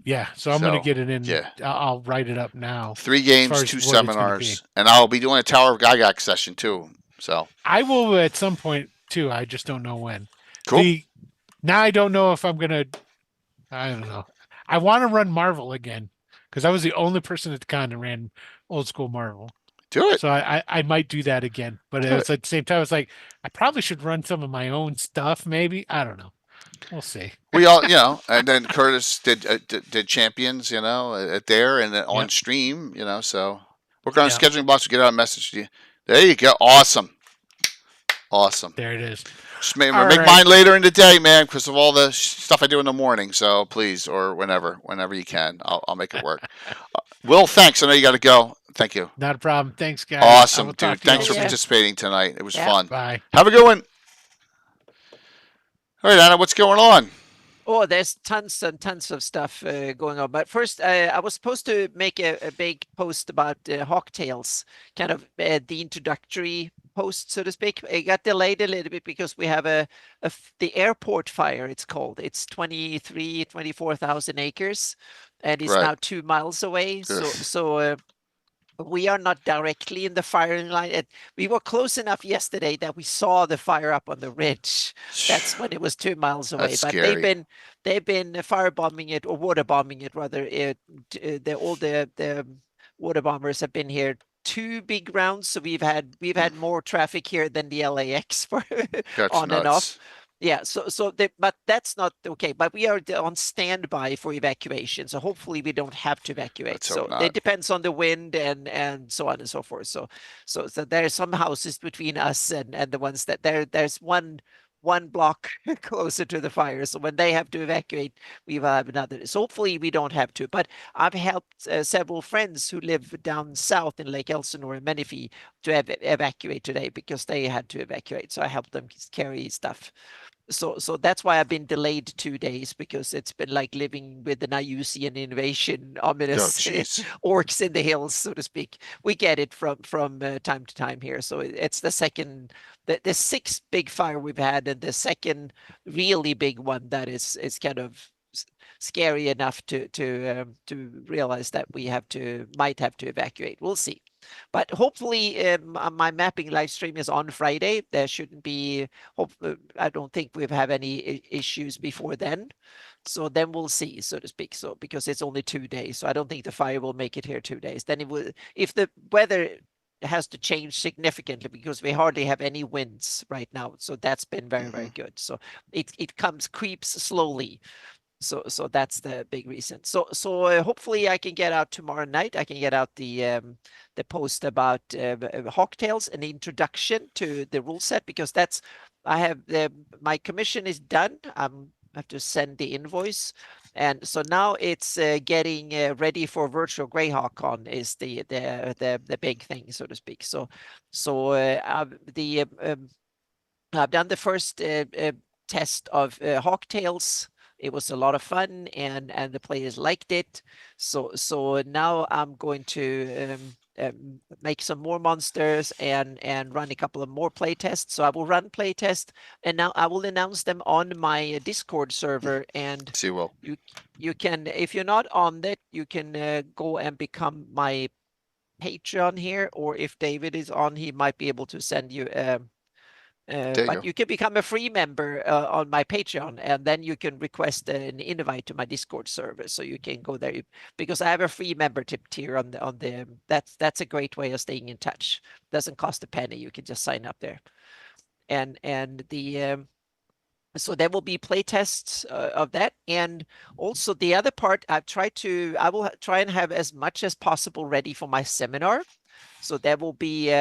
Yeah, so I'm going So, to get it in. yeah. I'll write it up now. 3 far games, as 2 what it's gonna seminars, and I'll be doing a Tower of Gygax session too. So I will at some point too. I just don't know when. cool. Now I don't know if I'm gonna. I don't know. I want to run Marvel again because I was the only person at the con that ran old school Marvel. Do it. So I might do that again. But Do it was at the same time, I was like, I probably should run some of my own stuff. Maybe I don't know. We'll see. We all, and then Curtis did champions, at there and then on Yep. stream, So work on a Yep. scheduling box. We'll get out a message to you. There you go. Awesome. There it is. Just make All right. mine later in the day, man, because of all the stuff I do in the morning. So please, or whenever you can, I'll make it work. Will, thanks. I know you got to go. Thank you. Not a problem. Thanks, guys. I Awesome, will talk dude. to you Thanks for later. participating tonight. It was Yeah. fun. Bye. Have a good one. All right, Anna, what's going on? Oh, there's tons and tons of stuff going on. But first, I was supposed to make a big post about Hawk Tales, kind of the introductory post, so to speak. It got delayed a little bit because we have the airport fire, it's called. It's 24,000 acres, and it's Right. now 2 miles away. Ugh. So we are not directly in the firing line. We were close enough yesterday that we saw the fire up on the ridge. That's when it was 2 miles away. That's But scary. they've been firebombing it, or water bombing it rather. All the water bombers have been here 2 big rounds, so we've had more traffic here than the LAX for That's on and off. nuts. Yeah, but that's not okay. But we are on standby for evacuation, so hopefully we don't have to evacuate. Let's So hope not. it depends on the wind and so on and so forth. So there are some houses between us and the ones that there's one block closer to the fire. So when they have to evacuate, we will have another. So hopefully we don't have to. But I've helped several friends who live down south in Lake Elsinore and Menifee to evacuate today because they had to evacuate. So I helped them carry stuff. So that's why I've been delayed 2 days, because it's been like living with the Nayusian invasion, Oh, ominous jeez. orcs in the hills, so to speak. We get it from time to time here. So it's the second, the sixth big fire we've had, and the second really big one that is kind of scary enough to realize that we might have to evacuate. We'll see. But hopefully my mapping live stream is on Friday. There shouldn't be, I don't think we've have any issues before then. So then we'll see, so to speak. So because it's only 2 days, so I don't think the fire will make it here 2 days. Then it will, if the weather has to change significantly, because we hardly have any winds right now. So that's been very, very good. So it creeps slowly. So that's the big reason. So hopefully I can get out tomorrow night. I can get out the post about Hawk Tales, an introduction to the rule set, because that's my commission is done. I have to send the invoice, and so now it's getting ready for virtual Greyhawk Con is the big thing, so to speak. So the I've done the first test of Hawktails. It was a lot of fun, and the players liked it. So now I'm going to make some more monsters and run a couple of more play tests. So I will run play test, and now I will announce them on my Discord server. And See, Will. you can, if you're not on that, you can go and become my Patreon here, or if David is on, he might be able to send you. But you can become a free member on my Patreon, and then you can request an invite to my Discord server, so you can go there because I have a free membership tier on the. That's a great way of staying in touch. Doesn't cost a penny. You can just sign up there, and the. So there will be play tests of that, and also the other part I will try and have as much as possible ready for my seminar. So there will be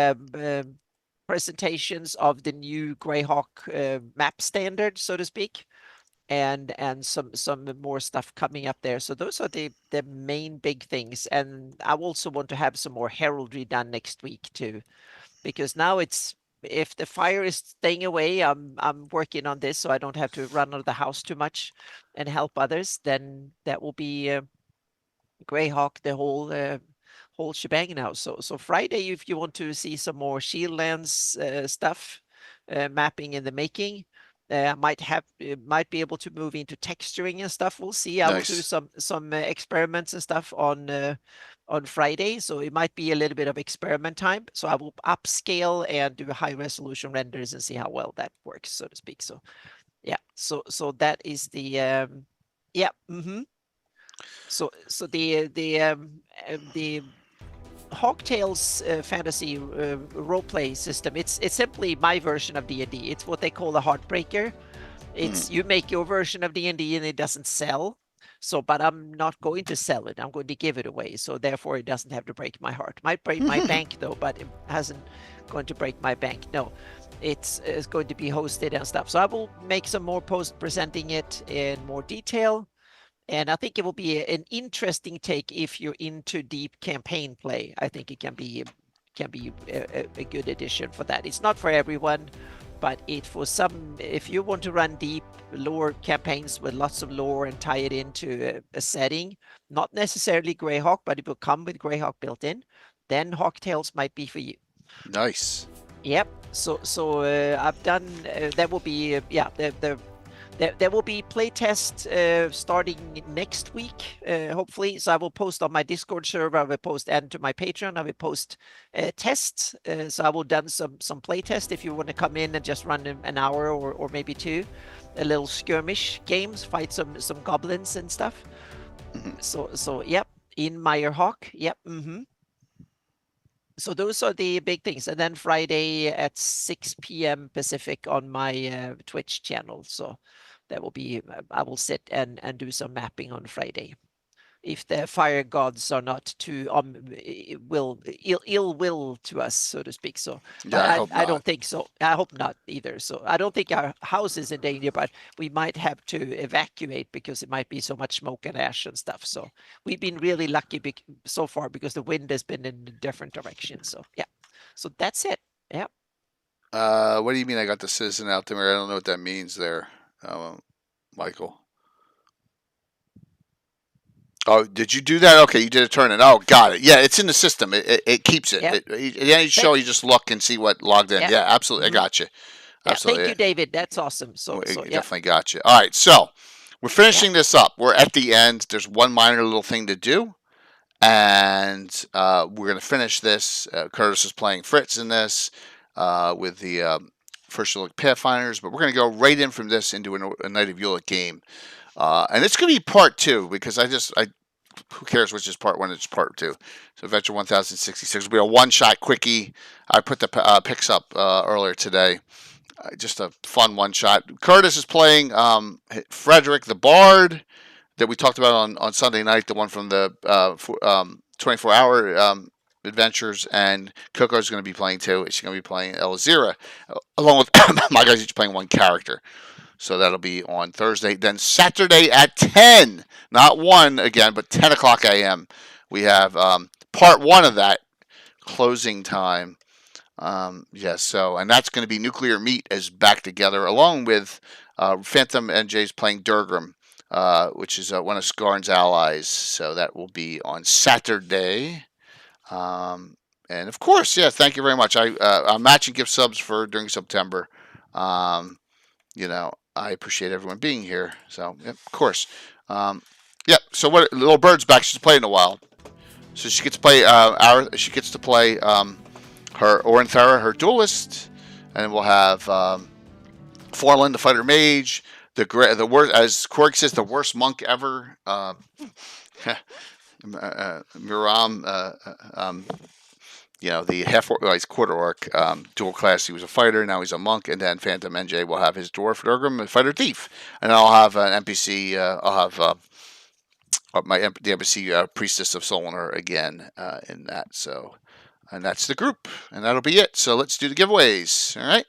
presentations of the new Greyhawk map standard, so to speak, and some more stuff coming up there. So those are the main big things, and I also want to have some more heraldry done next week too, because now it's. If the fire is staying away, I'm working on this so I don't have to run out of the house too much and help others. Then that will be Greyhawk, the whole shebang now. So Friday, if you want to see some more Shieldlands stuff, mapping in the making, might be able to move into texturing and stuff. We'll see. I will do some experiments and stuff on Friday, so it might be a little bit of experiment time. So I will upscale and do high resolution renders and see how well that works, so to speak. So yeah, so that is the yeah. So the Hawktails fantasy roleplay system. It's simply my version of D&D. It's what they call a heartbreaker. It's you make your version of D&D and it doesn't sell. So, but I'm not going to sell it. I'm going to give it away. So therefore, it doesn't have to break my heart. Might break my bank though, but it hasn't going to break my bank. No, it's going to be hosted and stuff. So I will make some more posts presenting it in more detail. And I think it will be an interesting take if you're into deep campaign play. I think it can be a good addition for that. It's not for everyone, but for some, if you want to run deep lore campaigns with lots of lore and tie it into a setting, not necessarily Greyhawk, but it will come with Greyhawk built in, then Hawktails might be for you. Nice. Yep. So I've done. That will be There will be playtest starting next week, hopefully. So I will post on my Discord server. I will post and to my Patreon. I will post tests. So I will done some playtest if you want to come in and just run an hour or maybe two, a little skirmish games, fight some goblins and stuff. So yep, in Meyerhawk. Yep. So those are the big things, and then Friday at 6 p.m. Pacific on my Twitch channel. So that will be, I will sit and do some mapping on Friday. If the fire gods are not too ill will to us, so to speak. So yeah, I don't think so. I hope not either. So I don't think our house is in danger, but we might have to evacuate because it might be so much smoke and ash and stuff. So we've been really lucky so far because the wind has been in a different direction. So yeah, so that's it. Yeah. What do you mean? I got the citizen out there. I don't know what that means there, Michael. Oh, did you do that? Okay, you did a turn in. Oh, got it. Yeah, it's in the system. It keeps it. Yep. At any show, you just look and see what logged in. Yep. Yeah, absolutely. I got you. Absolutely. Thank you, David. That's awesome. So definitely got you. All right, so we're finishing this up. We're at the end. There's one minor little thing to do, and we're going to finish this. Curtis is playing Fritz in this with the First Look Pathfinders, but we're going to go right in from this into a Night of Yule game. And it's going to be part 2 because who cares which is part 1, it's part 2. So Adventure 1066 will be a one-shot quickie. I put the picks up earlier today. Just a fun one-shot. Curtis is playing Frederick the Bard that we talked about on Sunday night, the one from the 24-hour adventures, and Coco's going to be playing too. She's going to be playing Elzira, along with my guys each playing one character. So that'll be on Thursday. Then Saturday at 10, not 1 again, but 10 o'clock a.m. We have part 1 of that, closing time. Yes, so, and that's going to be Nuclear Meat is back together, along with Phantom NJ's playing Durgrim, which is one of Skarn's allies. So that will be on Saturday. And of course, yeah, thank you very much. I'm matching gift subs for during September. You know, I appreciate everyone being here. So, yep, of course. Yep. So what? Little Bird's back. She's played in a while, so she gets to play She gets to play her Orenthera, her duelist, and we'll have Forlin, the fighter mage. The worst, as Korg says, the worst monk ever. Miram. You know, the he's quarter orc, dual class. He was a fighter, now he's a monk, and then Phantom NJ will have his dwarf Durgrim, a fighter thief, and I'll have an NPC. I'll have the NPC priestess of Solinar again in that. So, and that's the group, and that'll be it. So let's do the giveaways. All right.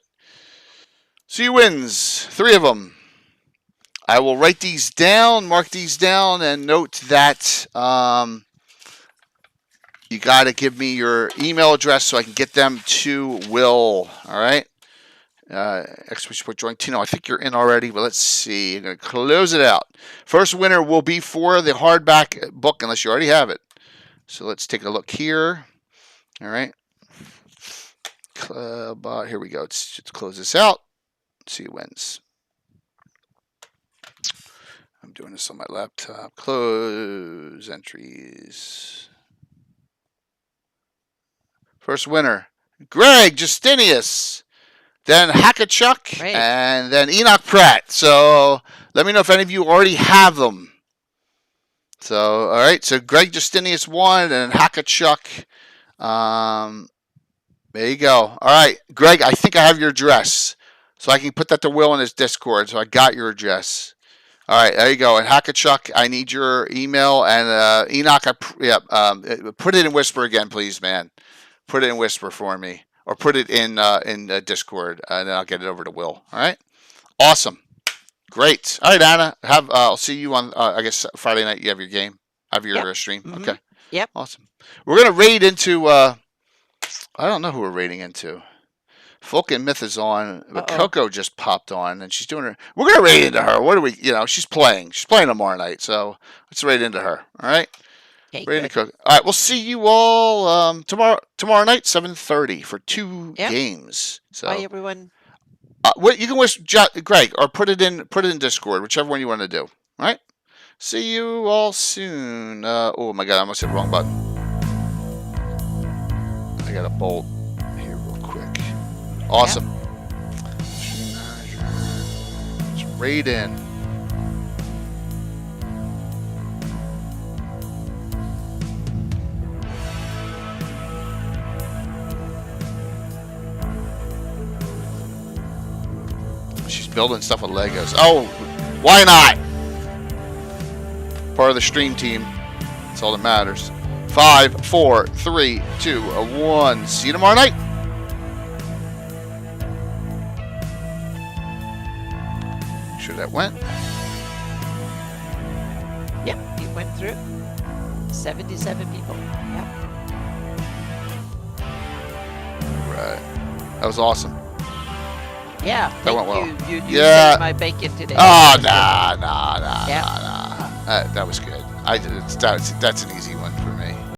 See who wins. 3 of them. I will write these down, mark these down, and note that. You got to give me your email address so I can get them to Will. All right. Expedition join Tino. I think you're in already, but let's see. I'm going to close it out. First winner will be for the hardback book, unless you already have it. So let's take a look here. All right. Here we go. Let's close this out. Let's see who wins. I'm doing this on my laptop. Close entries. First winner, Greg Justinius, then Hackachuk, and then Enoch Pratt. So let me know if any of you already have them. So, all right. So Greg Justinius won, and Hackachuk. There you go. All right, Greg, I think I have your address. So I can put that to Will in his Discord. So I got your address. All right, there you go. And Hackachuk, I need your email. And Enoch, put it in Whisper again, please, man. Put it in Whisper for me, or put it in Discord, and then I'll get it over to Will. All right, awesome, great. All right, Anna, I'll see you on I guess Friday night. You have your game, have your stream. Mm-hmm. Okay, yep, awesome. We're gonna raid into. I don't know who we're raiding into. Folk and Myth is on, but Coco just popped on, and she's doing her. We're gonna raid into her. What do we? You know, she's playing. She's playing tomorrow night, so let's raid into her. All right. Ready to cook. All right, we'll see you all tomorrow night, 7:30 for 2 games. So, bye everyone. What you can wish Greg, or put it in Discord, whichever one you want to do. All right. See you all soon. Oh my God, I almost hit the wrong button. I got a bolt here real quick. Awesome. Let's raid in. She's building stuff with Legos. Oh, why not? Part of the stream team. That's all that matters. 5, 4, 3, 2, 1. See you tomorrow night. Make sure that went. Yep, it went through. 77 people. Yep. Right. That was awesome. Yeah, that went well. You saved my bacon today. Oh, nah. Yeah. That was good. That's an easy one.